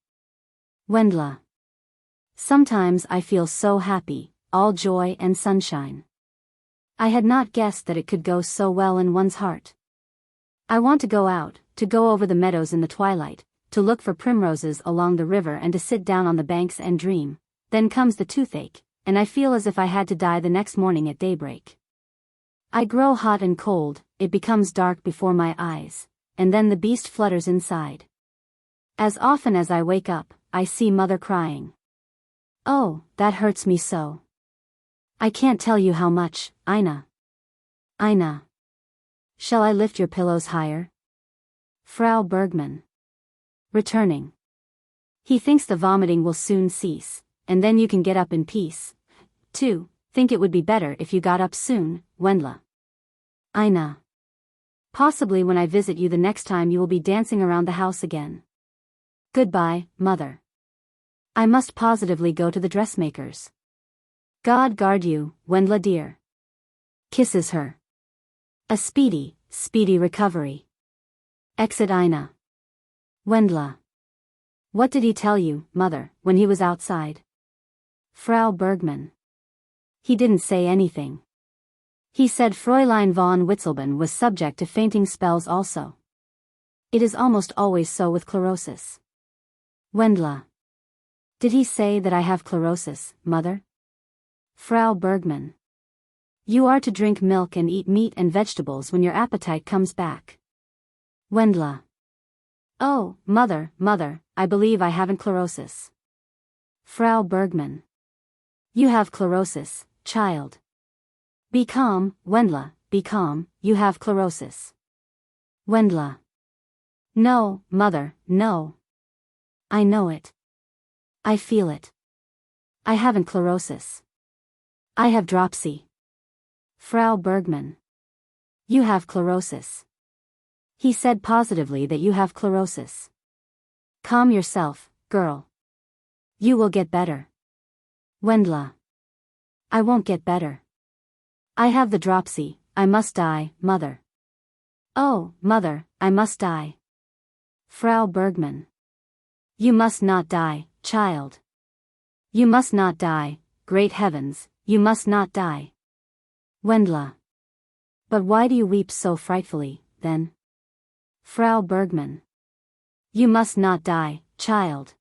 Wendla. Sometimes I feel so happy, all joy and sunshine. I had not guessed that it could go so well in one's heart. I want to go out, to go over the meadows in the twilight, to look for primroses along the river and to sit down on the banks and dream. Then comes the toothache, and I feel as if I had to die the next morning at daybreak. I grow hot and cold, it becomes dark before my eyes, and then the beast flutters inside. As often as I wake up, I see mother crying. Oh, that hurts me so. I can't tell you how much, Ina. Ina. Shall I lift your pillows higher? Frau Bergmann. Returning. He thinks the vomiting will soon cease, and then you can get up in peace. 2. Think it would be better if you got up soon, Wendla. Ina. Possibly when I visit you the next time you will be dancing around the house again. Goodbye, mother. I must positively go to the dressmaker's. God guard you, Wendla dear. Kisses her. A speedy, speedy recovery. Exit Ina. Wendla. What did he tell you, mother, when he was outside? Frau Bergmann. He didn't say anything. He said Fräulein von Witzelben was subject to fainting spells also. It is almost always so with chlorosis. Wendla. Did he say that I have chlorosis, mother? Frau Bergmann. You are to drink milk and eat meat and vegetables when your appetite comes back. Wendla. Oh, mother, I believe I haven't chlorosis. Frau Bergmann. You have chlorosis, child. Be calm, Wendla, be calm, you have chlorosis. Wendla. No, mother, no. I know it. I feel it. I haven't chlorosis. I have dropsy. Frau Bergmann. You have chlorosis. He said positively that you have chlorosis. Calm yourself, girl. You will get better. Wendla. I won't get better. I have the dropsy, I must die, mother. Oh, mother, I must die. Frau Bergmann. You must not die, child. You must not die, great heavens, you must not die. Wendla. But why do you weep so frightfully, then? Frau Bergmann. You must not die, child.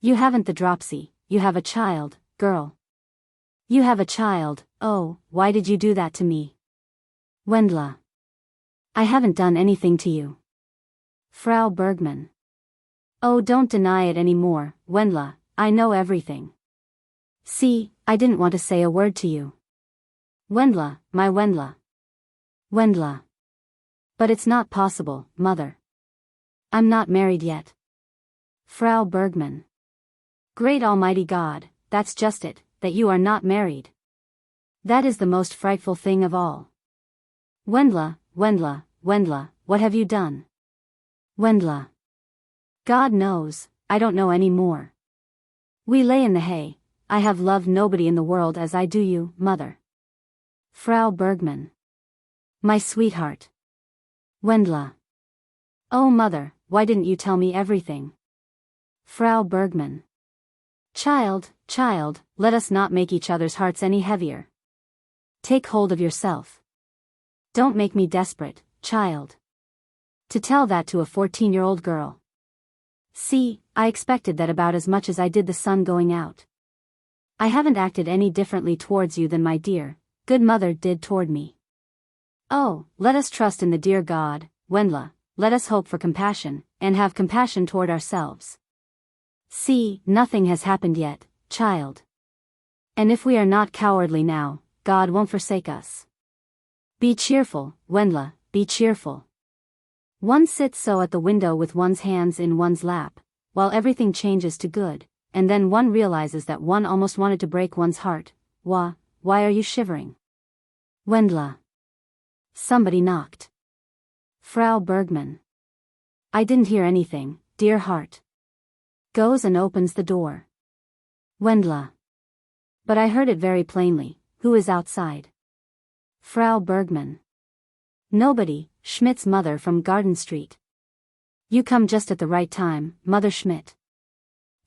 You haven't the dropsy, you have a child, girl. You have a child, oh, why did you do that to me? Wendla. I haven't done anything to you. Frau Bergmann. Oh, don't deny it any more, Wendla, I know everything. See, I didn't want to say a word to you. Wendla, my Wendla. Wendla. But it's not possible, mother. I'm not married yet. Frau Bergmann. Great Almighty God, that's just it, that you are not married. That is the most frightful thing of all. Wendla, what have you done? Wendla. God knows, I don't know any more. We lay in the hay, I have loved nobody in the world as I do you, mother. Frau Bergmann. My sweetheart. Wendla. Oh mother, why didn't you tell me everything? Frau Bergmann. Child, let us not make each other's hearts any heavier. Take hold of yourself. Don't make me desperate, child. To tell that to a 14-year-old girl. See, I expected that about as much as I did the sun going out. I haven't acted any differently towards you than my dear, good mother did toward me. Oh, let us trust in the dear God, Wendla, let us hope for compassion, and have compassion toward ourselves. See, nothing has happened yet, child. And if we are not cowardly now, God won't forsake us. Be cheerful, Wendla, be cheerful. One sits so at the window with one's hands in one's lap, while everything changes to good, and then one realizes that one almost wanted to break one's heart. Why are you shivering? Wendla. Somebody knocked. Frau Bergmann. I didn't hear anything, dear heart. Goes and opens the door. Wendla. But I heard it very plainly, who is outside? Frau Bergmann. Nobody, Schmidt's mother from Garden Street. You come just at the right time, Mother Schmidt.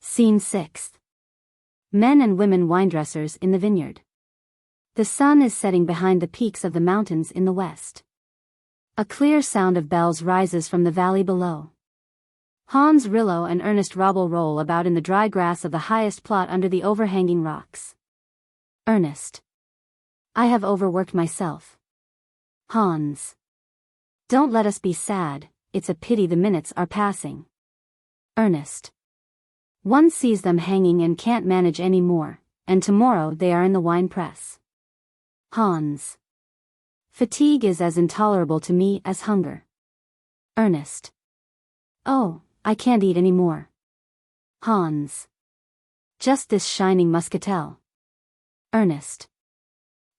Scene 6. Men and women winedressers in the vineyard. The sun is setting behind the peaks of the mountains in the west. A clear sound of bells rises from the valley below. Hans Rillo and Ernest Robel roll about in the dry grass of the highest plot under the overhanging rocks. Ernest. I have overworked myself. Hans. Don't let us be sad, it's a pity the minutes are passing. Ernest. One sees them hanging and can't manage any more, and tomorrow they are in the wine press. Hans. Fatigue is as intolerable to me as hunger. Ernest. Oh, I can't eat any more. Hans. Just this shining muscatel. Ernest.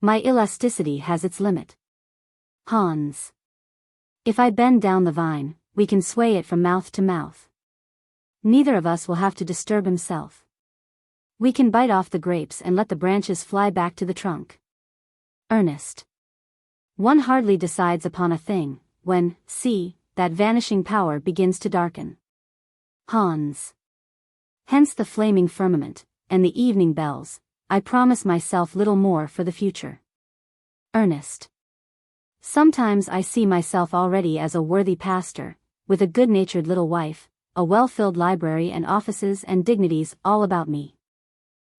My elasticity has its limit. Hans. If I bend down the vine, we can sway it from mouth to mouth. Neither of us will have to disturb himself. We can bite off the grapes and let the branches fly back to the trunk. Ernest. One hardly decides upon a thing, when, see, that vanishing power begins to darken. Hans. Hence the flaming firmament, and the evening bells, I promise myself little more for the future. Ernest. Sometimes I see myself already as a worthy pastor, with a good-natured little wife, a well-filled library and offices and dignities all about me.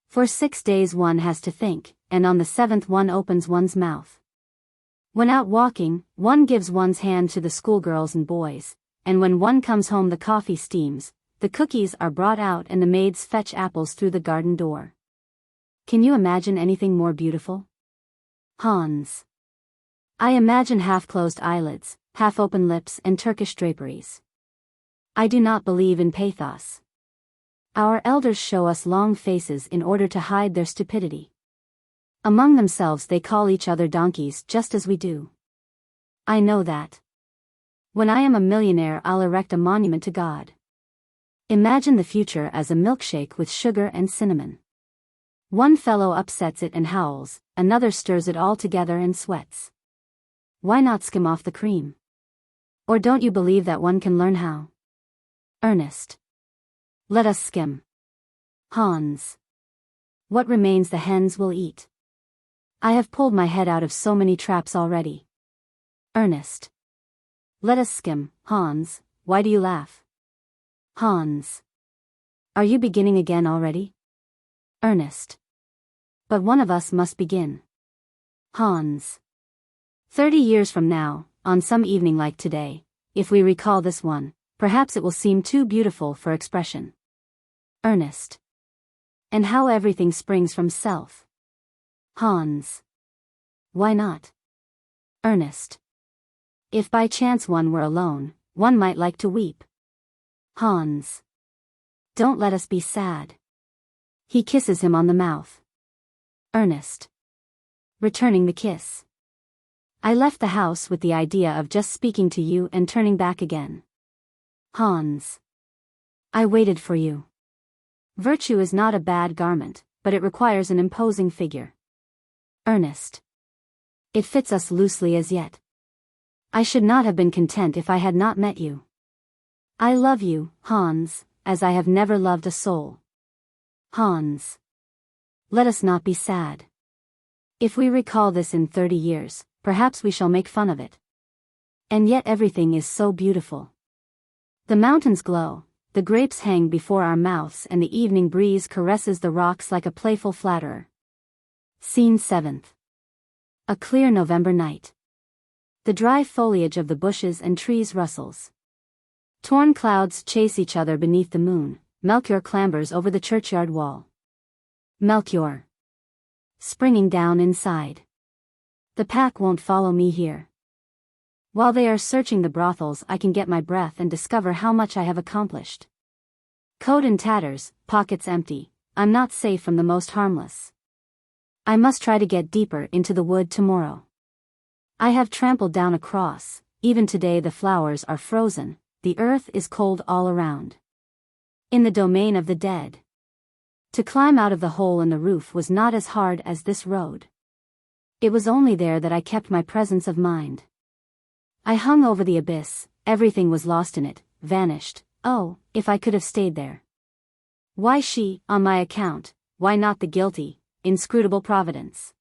For 6 days one has to think, and on the 7th one opens one's mouth. When out walking, one gives one's hand to the schoolgirls and boys, and when one comes home the coffee steams, the cookies are brought out and the maids fetch apples through the garden door. Can you imagine anything more beautiful? Hans. I imagine half-closed eyelids, half-open lips and Turkish draperies. I do not believe in pathos. Our elders show us long faces in order to hide their stupidity. Among themselves they call each other donkeys just as we do. I know that. When I am a millionaire I'll erect a monument to God. Imagine the future as a milkshake with sugar and cinnamon. One fellow upsets it and howls, another stirs it all together and sweats. Why not skim off the cream? Or don't you believe that one can learn how? Ernest. Let us skim. Hans. What remains the hens will eat. I have pulled my head out of so many traps already. Ernest. Let us skim. Hans, why do you laugh? Hans. Are you beginning again already? Ernest. But one of us must begin. Hans. 30 years from now, on some evening like today, if we recall this one, perhaps it will seem too beautiful for expression. Ernest. And how everything springs from self. Hans. Why not? Ernest. If by chance one were alone, one might like to weep. Hans. Don't let us be sad. He kisses him on the mouth. Ernest. Returning the kiss. I left the house with the idea of just speaking to you and turning back again. Hans. I waited for you. Virtue is not a bad garment, but it requires an imposing figure. Ernest. It fits us loosely as yet. I should not have been content if I had not met you. I love you, Hans, as I have never loved a soul. Hans. Let us not be sad. If we recall this in 30 years, perhaps we shall make fun of it. And yet everything is so beautiful. The mountains glow, the grapes hang before our mouths and the evening breeze caresses the rocks like a playful flatterer. Scene 7th. A clear November night. The dry foliage of the bushes and trees rustles. Torn clouds chase each other beneath the moon. Melchior clambers over the churchyard wall. Melchior. Springing down inside. The pack won't follow me here. While they are searching the brothels I can get my breath and discover how much I have accomplished. Coat in tatters, pockets empty, I'm not safe from the most harmless. I must try to get deeper into the wood tomorrow. I have trampled down a cross, even today the flowers are frozen, the earth is cold all around. In the domain of the dead. To climb out of the hole in the roof was not as hard as this road. It was only there that I kept my presence of mind. I hung over the abyss, everything was lost in it, vanished. Oh, if I could have stayed there. Why she, on my account, why not the guilty, inscrutable providence?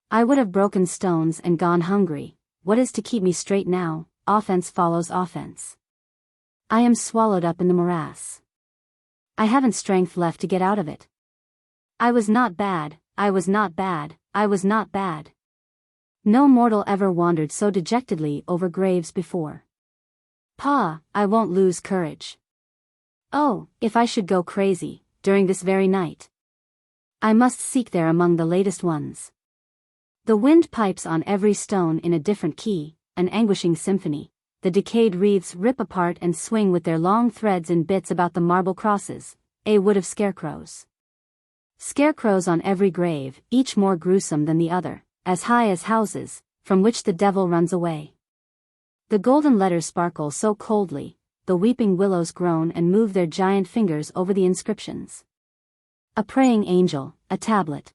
I would have broken stones and gone hungry. What is to keep me straight now? Offense follows offense. I am swallowed up in the morass. I haven't strength left to get out of it. I was not bad, I was not bad, I was not bad. No mortal ever wandered so dejectedly over graves before. Pa, I won't lose courage. Oh, if I should go crazy, during this very night. I must seek there among the latest ones. The wind pipes on every stone in a different key, an anguishing symphony. The decayed wreaths rip apart and swing with their long threads in bits about the marble crosses, a wood of scarecrows. Scarecrows on every grave, each more gruesome than the other, as high as houses, from which the devil runs away. The golden letters sparkle so coldly, the weeping willows groan and move their giant fingers over the inscriptions. A praying angel, a tablet.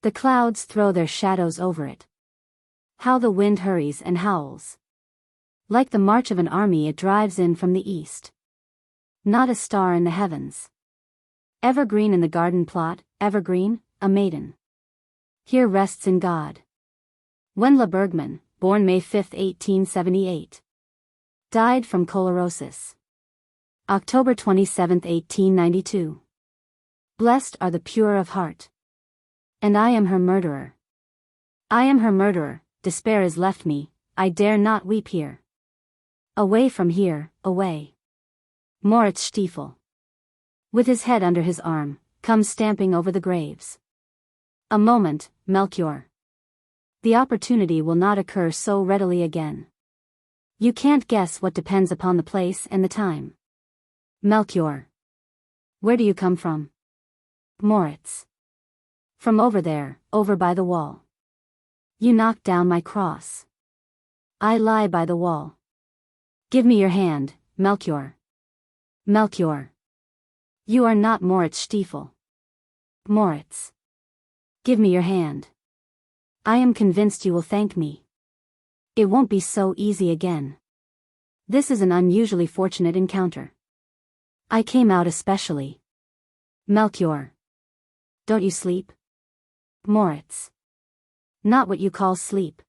The clouds throw their shadows over it. How the wind hurries and howls. Like the march of an army it drives in from the east. Not a star in the heavens. Evergreen in the garden plot, evergreen, a maiden. Here rests in God. Wendla Bergmann, born May 5, 1878. Died from chlorosis. October 27, 1892. Blessed are the pure of heart. And I am her murderer. I am her murderer, despair has left me, I dare not weep here. Away from here, away. Moritz Stiefel. With his head under his arm, comes stamping over the graves. A moment, Melchior. The opportunity will not occur so readily again. You can't guess what depends upon the place and the time. Melchior. Where do you come from? Moritz. From over there, over by the wall. You knocked down my cross. I lie by the wall. Give me your hand, Melchior. Melchior. You are not Moritz Stiefel. Moritz. Give me your hand. I am convinced you will thank me. It won't be so easy again. This is an unusually fortunate encounter. I came out especially. Melchior. Don't you sleep? Moritz. Not what you call sleep.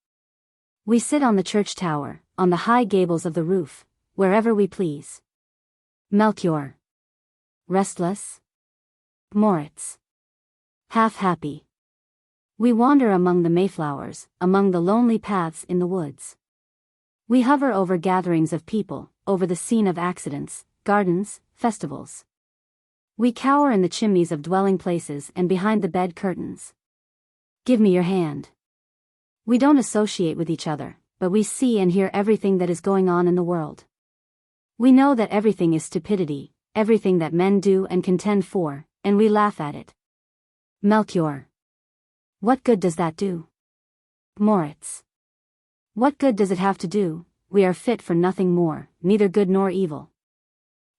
We sit on the church tower, on the high gables of the roof, wherever we please. Melchior. Restless? Moritz. Half happy. We wander among the mayflowers, among the lonely paths in the woods. We hover over gatherings of people, over the scene of accidents, gardens, festivals. We cower in the chimneys of dwelling places and behind the bed curtains. Give me your hand. We don't associate with each other, but we see and hear everything that is going on in the world. We know that everything is stupidity, everything that men do and contend for, and we laugh at it. Melchior. What good does that do? Moritz. What good does it have to do? We are fit for nothing more, neither good nor evil.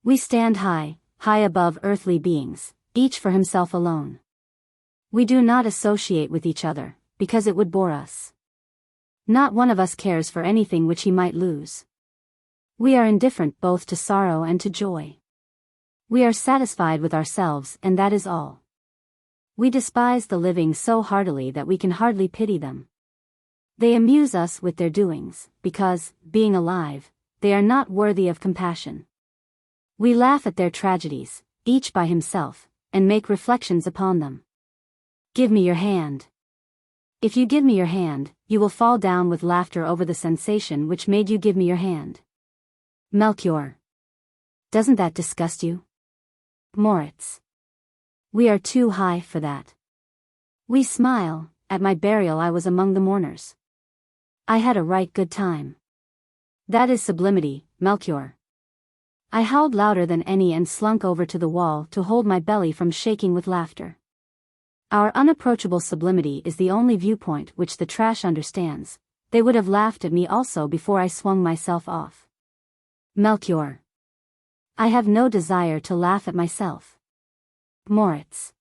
We stand high, high above earthly beings, each for himself alone. We do not associate with each other, because it would bore us. Not one of us cares for anything which he might lose. We are indifferent both to sorrow and to joy. We are satisfied with ourselves, and that is all. We despise the living so heartily that we can hardly pity them. They amuse us with their doings, because, being alive, they are not worthy of compassion. We laugh at their tragedies, each by himself, and make reflections upon them. Give me your hand. If you give me your hand, you will fall down with laughter over the sensation which made you give me your hand. Melchior. Doesn't that disgust you? Moritz. We are too high for that. We smile. At my burial I was among the mourners. I had a right good time. That is sublimity, Melchior. I howled louder than any and slunk over to the wall to hold my belly from shaking with laughter. Our unapproachable sublimity is the only viewpoint which the trash understands. They would have laughed at me also before I swung myself off. Melchior. I have no desire to laugh at myself. Moritz.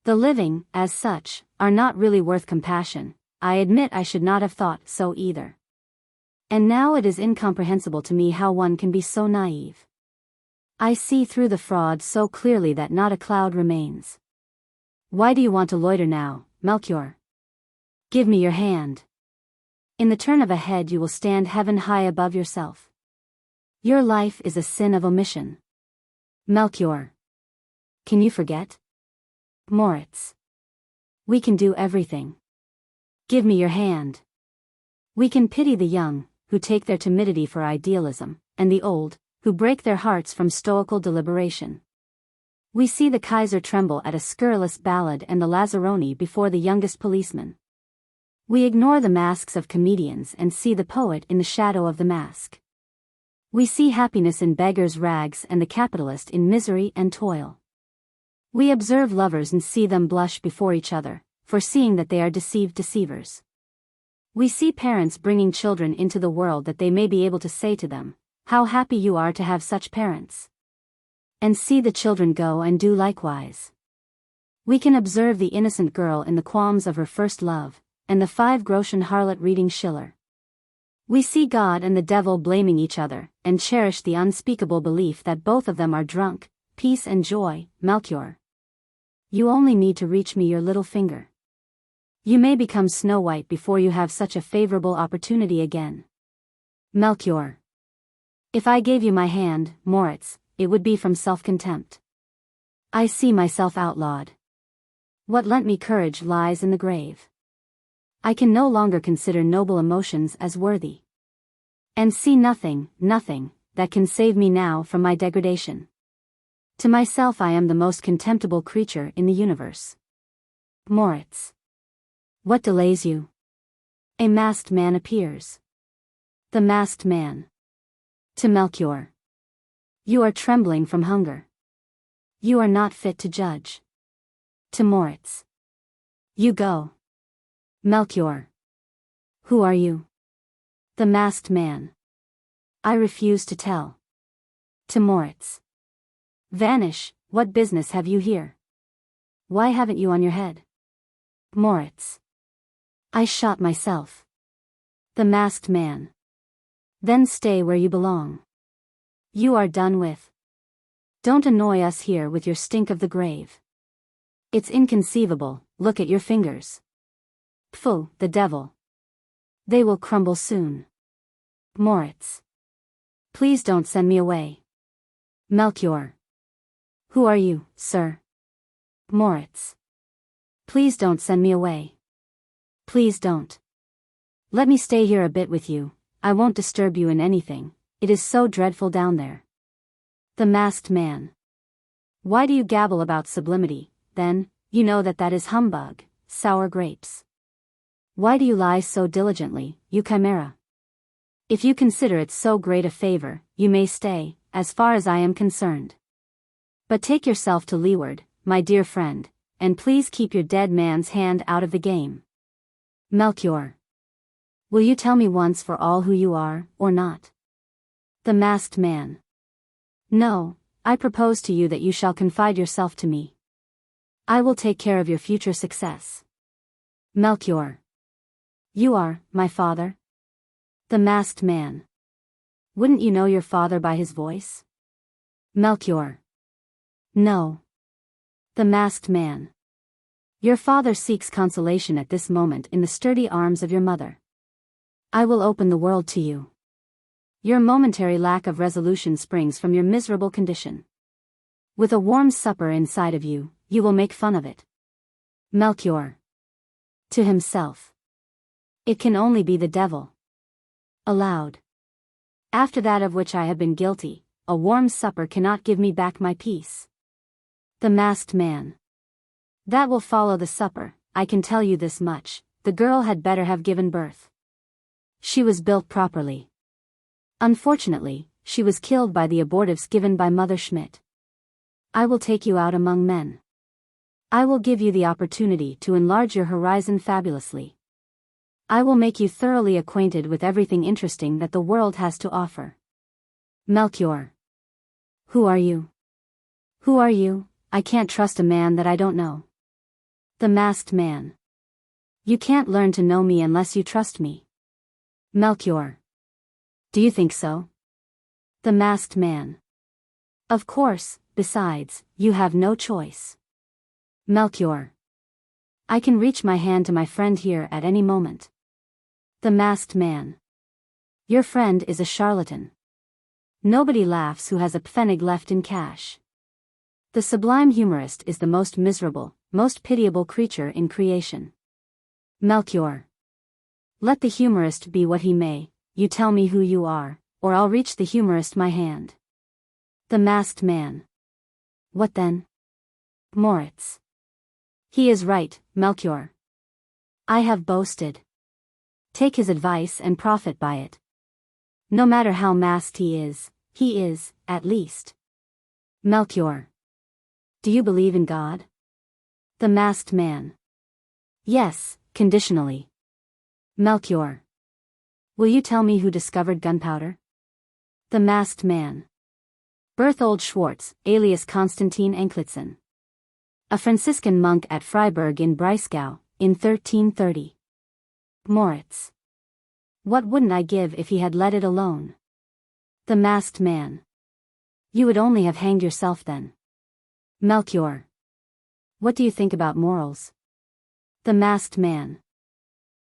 The living, as such, are not really worth compassion. I admit I should not have thought so either. And now it is incomprehensible to me how one can be so naive. I see through the fraud so clearly that not a cloud remains. Why do you want to loiter now, Melchior? Give me your hand. In the turn of a head you will stand heaven high above yourself. Your life is a sin of omission. Melchior. Can you forget? Moritz. We can do everything. Give me your hand. We can pity the young, who take their timidity for idealism, and the old, who break their hearts from stoical deliberation. We see the Kaiser tremble at a scurrilous ballad and the Lazzaroni before the youngest policeman. We ignore the masks of comedians and see the poet in the shadow of the mask. We see happiness in beggars' rags and the capitalist in misery and toil. We observe lovers and see them blush before each other, foreseeing that they are deceived deceivers. We see parents bringing children into the world that they may be able to say to them, "How happy you are to have such parents." And see the children go and do likewise. We can observe the innocent girl in the qualms of her first love, and the 5-groschen harlot reading Schiller. We see God and the devil blaming each other, and cherish the unspeakable belief that both of them are drunk. Peace and joy, Melchior. You only need to reach me your little finger. You may become Snow White before you have such a favorable opportunity again. Melchior. If I gave you my hand, Moritz, it would be from self-contempt. I see myself outlawed. What lent me courage lies in the grave. I can no longer consider noble emotions as worthy. And see nothing, that can save me now from my degradation. To myself I am the most contemptible creature in the universe. Moritz. What delays you? A masked man appears. The masked man. To Melchior. You are trembling from hunger. You are not fit to judge. To Moritz. You go. Melchior. Who are you? The masked man. I refuse to tell. To Moritz. Vanish, what business have you here? Why haven't you on your head? Moritz. I shot myself. The masked man. Then stay where you belong. You are done with. Don't annoy us here with your stink of the grave. It's inconceivable, look at your fingers. Pfui, the devil. They will crumble soon. Moritz. Please don't send me away. Melchior. Who are you, sir? Moritz. Please don't send me away. Please don't. Let me stay here a bit with you, I won't disturb you in anything, it is so dreadful down there. The masked man. Why do you gabble about sublimity, then? You know that is humbug, sour grapes. Why do you lie so diligently, you chimera? If you consider it so great a favor, you may stay, as far as I am concerned. But take yourself to leeward, my dear friend, and please keep your dead man's hand out of the game. Melchior. Will you tell me once for all who you are, or not? The masked man. No, I propose to you that you shall confide yourself to me. I will take care of your future success. Melchior. You are, my father? The masked man. Wouldn't you know your father by his voice? Melchior. No. The masked man. Your father seeks consolation at this moment in the sturdy arms of your mother. I will open the world to you. Your momentary lack of resolution springs from your miserable condition. With a warm supper inside of you, you will make fun of it. Melchior. To himself. It can only be the devil. Aloud. After that of which I have been guilty, a warm supper cannot give me back my peace. The masked man. That will follow the supper, I can tell you this much, the girl had better have given birth. She was built properly. Unfortunately, she was killed by the abortives given by Mother Schmidt. I will take you out among men. I will give you the opportunity to enlarge your horizon fabulously. I will make you thoroughly acquainted with everything interesting that the world has to offer. Melchior. Who are you? Who are you? I can't trust a man that I don't know. The masked man. You can't learn to know me unless you trust me. Melchior. Do you think so? The masked man. Of course, besides, you have no choice. Melchior. I can reach my hand to my friend here at any moment. The masked man. Your friend is a charlatan. Nobody laughs who has a pfennig left in cash. The sublime humorist is the most miserable, most pitiable creature in creation. Melchior. Let the humorist be what he may, you tell me who you are, or I'll reach the humorist my hand. The masked man. What then? Moritz. He is right, Melchior. I have boasted. Take his advice and profit by it. No matter how masked he is, at least. Melchior. Do you believe in God? The masked man. Yes, conditionally. Melchior. Will you tell me who discovered gunpowder? The masked man. Berthold Schwartz, alias Konstantin Enklitzen. A Franciscan monk at Freiburg in Breisgau, in 1330. Moritz. What wouldn't I give if he had let it alone? The masked man. You would only have hanged yourself then. Melchior. What do you think about morals? The masked man.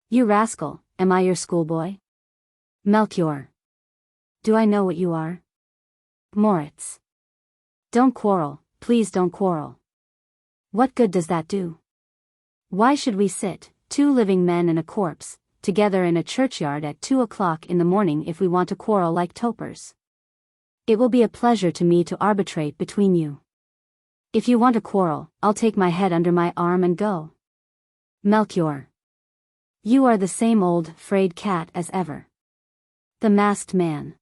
You rascal, am I your schoolboy? Melchior. Do I know what you are? Moritz. Don't quarrel, please don't quarrel. What good does that do? Why should we sit, two living men and a corpse, together in a churchyard at 2 o'clock in the morning if we want to quarrel like topers? It will be a pleasure to me to arbitrate between you. If you want to quarrel, I'll take my head under my arm and go. Melchior. You are the same old, frayed cat as ever. The masked man.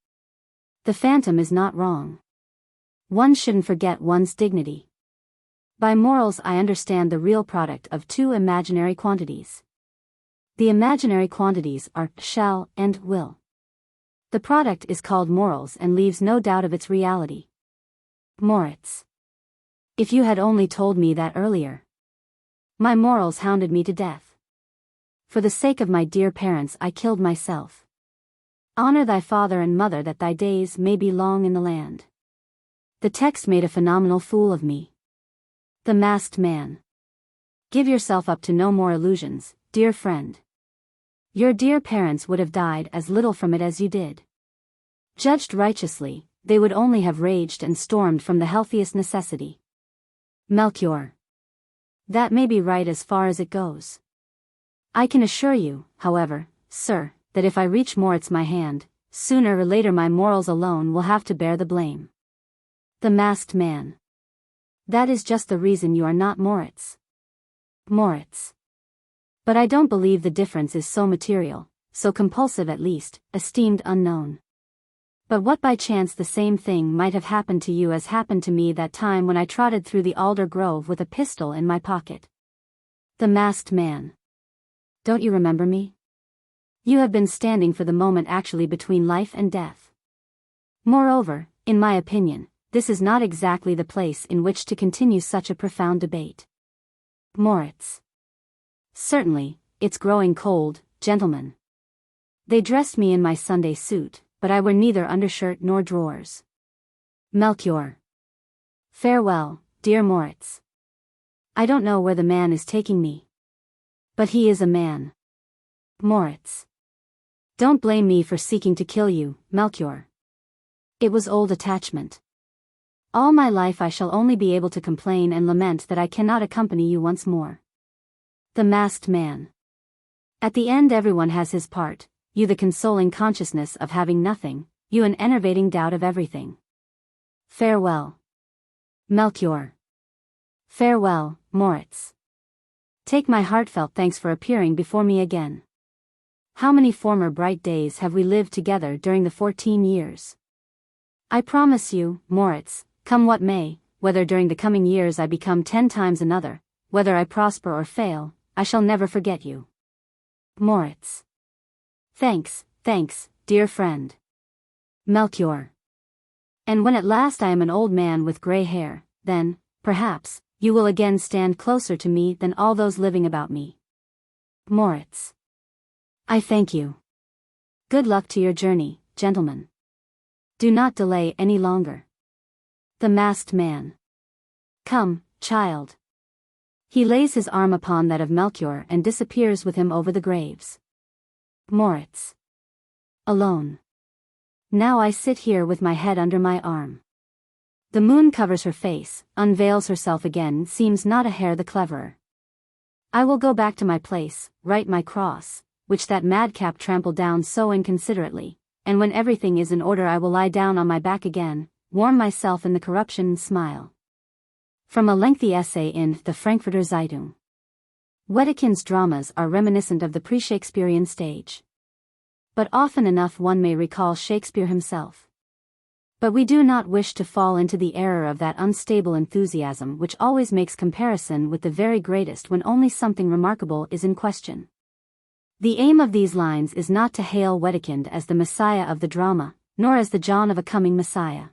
The phantom is not wrong. One shouldn't forget one's dignity. By morals I understand the real product of two imaginary quantities. The imaginary quantities are shall and will. The product is called morals and leaves no doubt of its reality. Moritz. If you had only told me that earlier. My morals hounded me to death. For the sake of my dear parents I killed myself. Honor thy father and mother that thy days may be long in the land. The text made a phenomenal fool of me. The masked man. Give yourself up to no more illusions, dear friend. Your dear parents would have died as little from it as you did. Judged righteously, they would only have raged and stormed from the healthiest necessity. Melchior. That may be right as far as it goes. I can assure you, however, sir, that if I reach Moritz my hand, sooner or later my morals alone will have to bear the blame. The masked man. That is just the reason you are not Moritz. Moritz. But I don't believe the difference is so material, so compulsive at least, esteemed unknown. But what by chance the same thing might have happened to you as happened to me that time when I trotted through the alder grove with a pistol in my pocket. The masked man. Don't you remember me? You have been standing for the moment actually between life and death. Moreover, in my opinion, this is not exactly the place in which to continue such a profound debate. Moritz. Certainly, it's growing cold, gentlemen. They dressed me in my Sunday suit, but I wear neither undershirt nor drawers. Melchior. Farewell, dear Moritz. I don't know where the man is taking me. But he is a man. Moritz. Don't blame me for seeking to kill you, Melchior. It was old attachment. All my life I shall only be able to complain and lament that I cannot accompany you once more. The masked man. At the end everyone has his part, you the consoling consciousness of having nothing, you an enervating doubt of everything. Farewell. Melchior. Farewell, Moritz. Take my heartfelt thanks for appearing before me again. How many former bright days have we lived together during the 14 years? I promise you, Moritz, come what may, whether during the coming years I become 10 times another, whether I prosper or fail, I shall never forget you. Moritz. Thanks, dear friend. Melchior. And when at last I am an old man with gray hair, then, perhaps, you will again stand closer to me than all those living about me. Moritz. I thank you. Good luck to your journey, gentlemen. Do not delay any longer. The masked man. Come, child. He lays his arm upon that of Melchior and disappears with him over the graves. Moritz. Alone. Now I sit here with my head under my arm. The moon covers her face, unveils herself again, seems not a hair the cleverer. I will go back to my place, write my cross, which that madcap trampled down so inconsiderately, and when everything is in order I will lie down on my back again, warm myself in the corruption and smile. From a lengthy essay in the Frankfurter Zeitung. Wedekind's dramas are reminiscent of the pre-Shakespearean stage. But often enough one may recall Shakespeare himself. But we do not wish to fall into the error of that unstable enthusiasm which always makes comparison with the very greatest when only something remarkable is in question. The aim of these lines is not to hail Wedekind as the Messiah of the drama, nor as the John of a coming Messiah.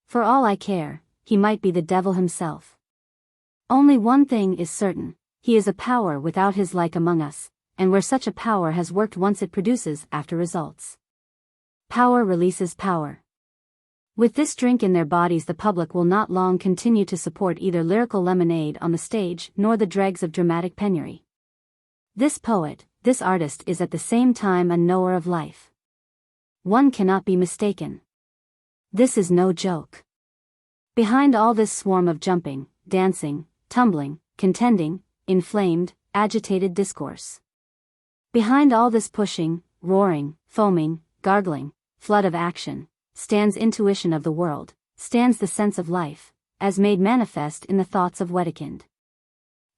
For all I care, he might be the devil himself. Only one thing is certain, he is a power without his like among us, and where such a power has worked once it produces after results. Power releases power. With this drink in their bodies, the public will not long continue to support either lyrical lemonade on the stage nor the dregs of dramatic penury. This poet, this artist is at the same time a knower of life. One cannot be mistaken. This is no joke. Behind all this swarm of jumping, dancing, tumbling, contending, inflamed, agitated discourse. Behind all this pushing, roaring, foaming, gargling, flood of action, stands intuition of the world, stands the sense of life, as made manifest in the thoughts of Wedekind.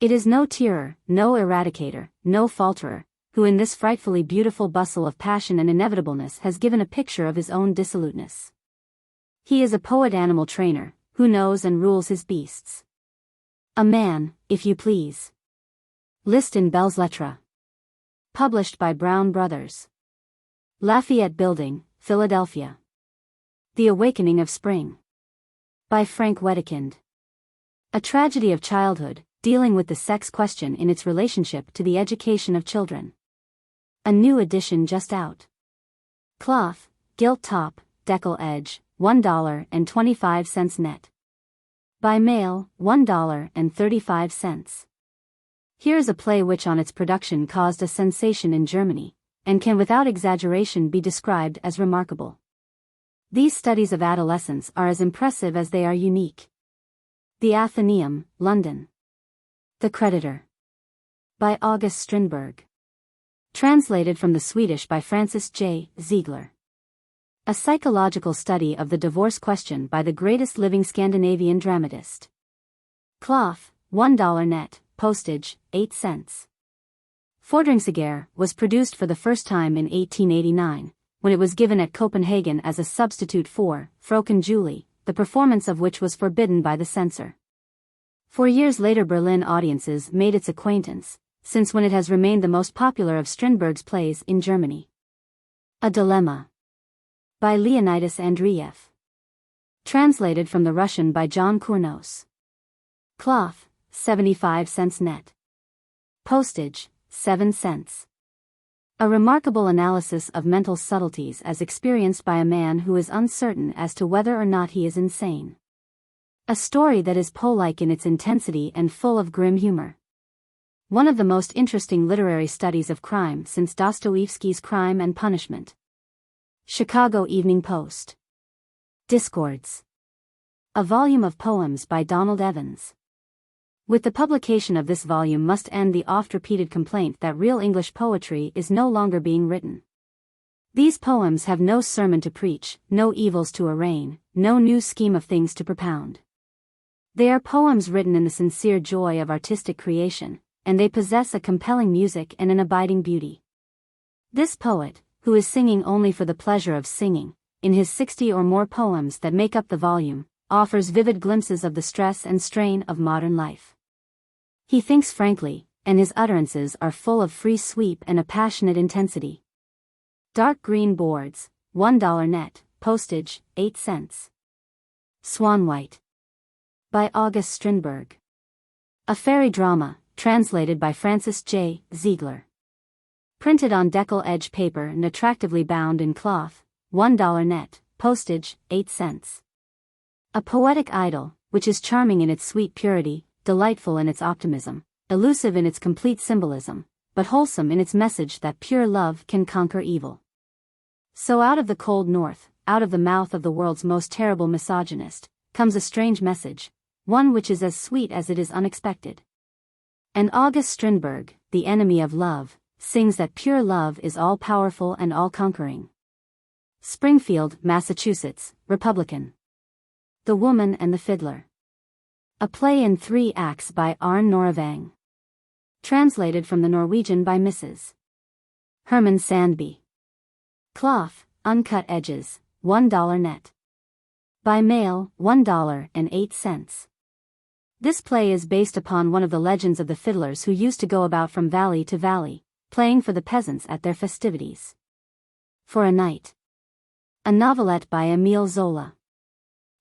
It is no tearer, no eradicator, no falterer, who in this frightfully beautiful bustle of passion and inevitableness has given a picture of his own dissoluteness. He is a poet-animal trainer, who knows and rules his beasts. A man, if you please. List in Belles Lettres. Published by Brown Brothers. Lafayette Building, Philadelphia. The Awakening of Spring. By Frank Wedekind. A tragedy of childhood, dealing with the sex question in its relationship to the education of children. A new edition just out. Cloth, gilt top, decal edge, $1.25 net. By mail, $1.35. Here is a play which on its production caused a sensation in Germany, and can without exaggeration be described as remarkable. These studies of adolescence are as impressive as they are unique. The Athenaeum, London. The Creditor. By August Strindberg. Translated from the Swedish by Francis J. Ziegler. A psychological study of the divorce question by the greatest living Scandinavian dramatist. Cloth, $1 net, postage, 8 cents. Fordringsiger was produced for the first time in 1889, when it was given at Copenhagen as a substitute for Fröken Julie, the performance of which was forbidden by the censor. 4 years later Berlin audiences made its acquaintance, since when it has remained the most popular of Strindberg's plays in Germany. A Dilemma. By Leonidas Andreev. Translated from the Russian by John Kournos. Cloth, 75 cents net. Postage, 7 cents. A remarkable analysis of mental subtleties as experienced by a man who is uncertain as to whether or not he is insane. A story that is Poe-like in its intensity and full of grim humor. One of the most interesting literary studies of crime since Dostoevsky's Crime and Punishment. Chicago Evening Post. Discords. A volume of poems by Donald Evans. With the publication of this volume must end the oft-repeated complaint that real English poetry is no longer being written. These poems have no sermon to preach, no evils to arraign, no new scheme of things to propound. They are poems written in the sincere joy of artistic creation, and they possess a compelling music and an abiding beauty. This poet, who is singing only for the pleasure of singing, in his 60 or more poems that make up the volume, offers vivid glimpses of the stress and strain of modern life. He thinks frankly, and his utterances are full of free sweep and a passionate intensity. Dark green boards, $1 net, postage, 8 cents. Swan White. By August Strindberg. A fairy drama, translated by Francis J. Ziegler. Printed on decal edge paper and attractively bound in cloth, $1 net, postage, 8 cents. A poetic idyll, which is charming in its sweet purity, delightful in its optimism, elusive in its complete symbolism, but wholesome in its message that pure love can conquer evil. So out of the cold north, out of the mouth of the world's most terrible misogynist, comes a strange message, one which is as sweet as it is unexpected. And August Strindberg, the enemy of love, sings that pure love is all-powerful and all-conquering. Springfield, Massachusetts, Republican. The Woman and the Fiddler. A play in 3 acts by Arne Noravang. Translated from the Norwegian by Mrs. Herman Sandby. Cloth, uncut edges, $1 net. By mail, $1.08. This play is based upon one of the legends of the fiddlers who used to go about from valley to valley, playing for the peasants at their festivities. For a Night. A novelette by Émile Zola.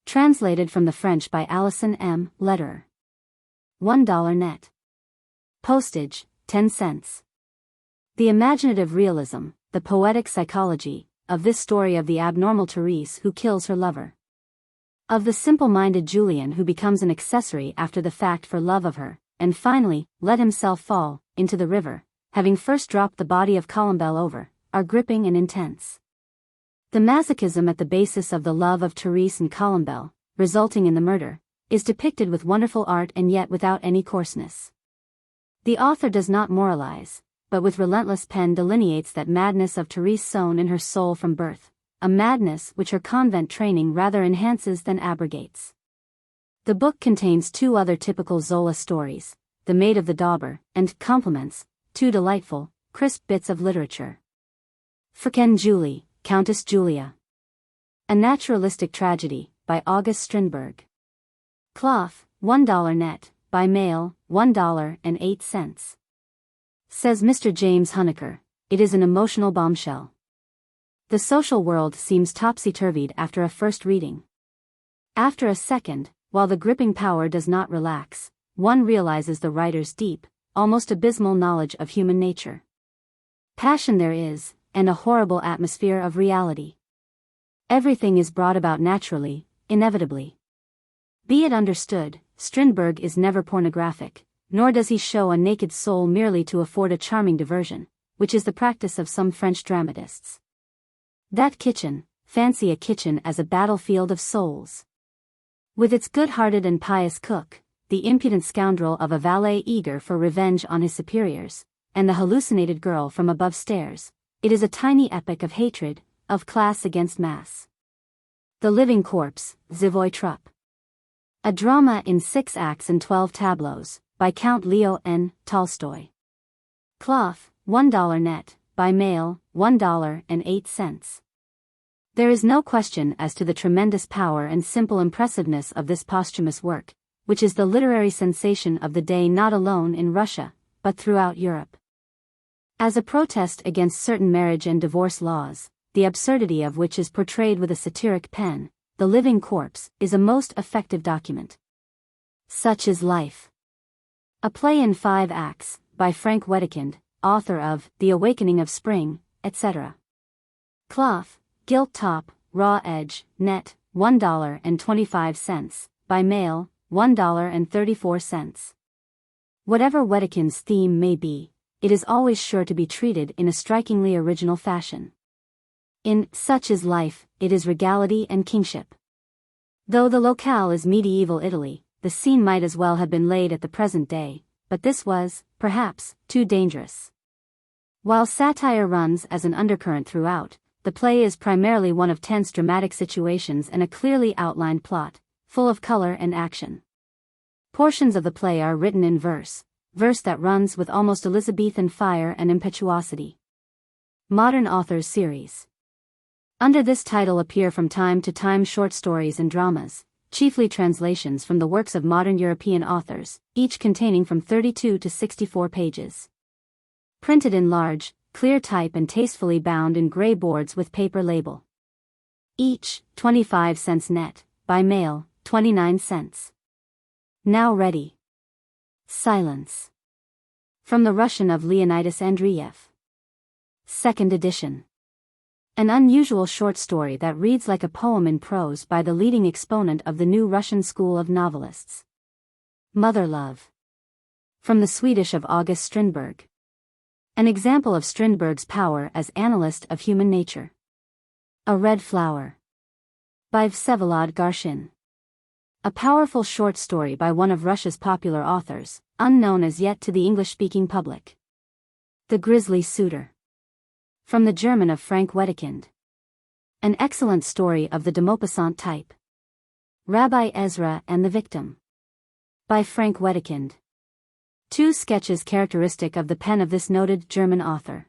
Translated from the French by Alison M. Lederer. $1 net. Postage, 10 cents. The imaginative realism, the poetic psychology, of this story of the abnormal Therese who kills her lover. Of the simple-minded Julian who becomes an accessory after the fact for love of her, and finally, let himself fall into the river, having first dropped the body of Columbell over, are gripping and intense. The masochism at the basis of the love of Therese and Columbell, resulting in the murder, is depicted with wonderful art and yet without any coarseness. The author does not moralize, but with relentless pen delineates that madness of Therese sown in her soul from birth, a madness which her convent training rather enhances than abrogates. The book contains two other typical Zola stories, The Maid of the Dauber, and Compliments, two delightful, crisp bits of literature. Fröken Julie, Countess Julia. A Naturalistic Tragedy, by August Strindberg. Cloth, $1 net, by mail, $1.08. Says Mr. James Huneker, it is an emotional bombshell. The social world seems topsy-turvied after a first reading. After a second, while the gripping power does not relax, one realizes the writer's deep, almost abysmal knowledge of human nature. Passion there is, and a horrible atmosphere of reality. Everything is brought about naturally, inevitably. Be it understood, Strindberg is never pornographic, nor does he show a naked soul merely to afford a charming diversion, which is the practice of some French dramatists. That kitchen, fancy a kitchen as a battlefield of souls. With its good-hearted and pious cook, the impudent scoundrel of a valet eager for revenge on his superiors, and the hallucinated girl from above stairs, it is a tiny epic of hatred, of class against mass. The Living Corpse, Živoj trup. A drama in 6 acts and 12 tableaus, by Count Leo N. Tolstoy. Cloth, $1 net, by mail, $1.08. There is no question as to the tremendous power and simple impressiveness of this posthumous work, which is the literary sensation of the day not alone in Russia, but throughout Europe. As a protest against certain marriage and divorce laws, the absurdity of which is portrayed with a satiric pen, The Living Corpse is a most effective document. Such is Life. A play in 5 acts, by Frank Wedekind, author of The Awakening of Spring, etc. Cloth, gilt top, raw edge, net, $1.25, by mail, $1.34. Whatever Wedekind's theme may be, it is always sure to be treated in a strikingly original fashion. In Such is Life, it is regality and kingship. Though the locale is medieval Italy, the scene might as well have been laid at the present day, but this was, perhaps, too dangerous. While satire runs as an undercurrent throughout, the play is primarily one of tense dramatic situations and a clearly outlined plot, full of color and action. Portions of the play are written in verse that runs with almost Elizabethan fire and impetuosity. Modern Authors Series. Under this title appear from time to time short stories and dramas, chiefly translations from the works of modern European authors, each containing from 32 to 64 pages. Printed in large, clear type and tastefully bound in gray boards with paper label. Each, 25 cents net, by mail, 29 cents. Now ready. Silence. From the Russian of Leonidas Andreyev. 2nd edition. An unusual short story that reads like a poem in prose by the leading exponent of the new Russian school of novelists. Mother Love. From the Swedish of August Strindberg. An example of Strindberg's power as analyst of human nature. A Red Flower. By Vsevolod Garshin. A powerful short story by one of Russia's popular authors, unknown as yet to the English-speaking public. The Grisly Suitor. From the German of Frank Wedekind. An excellent story of the de Maupassant type. Rabbi Ezra and the Victim. By Frank Wedekind. 2 sketches characteristic of the pen of this noted German author.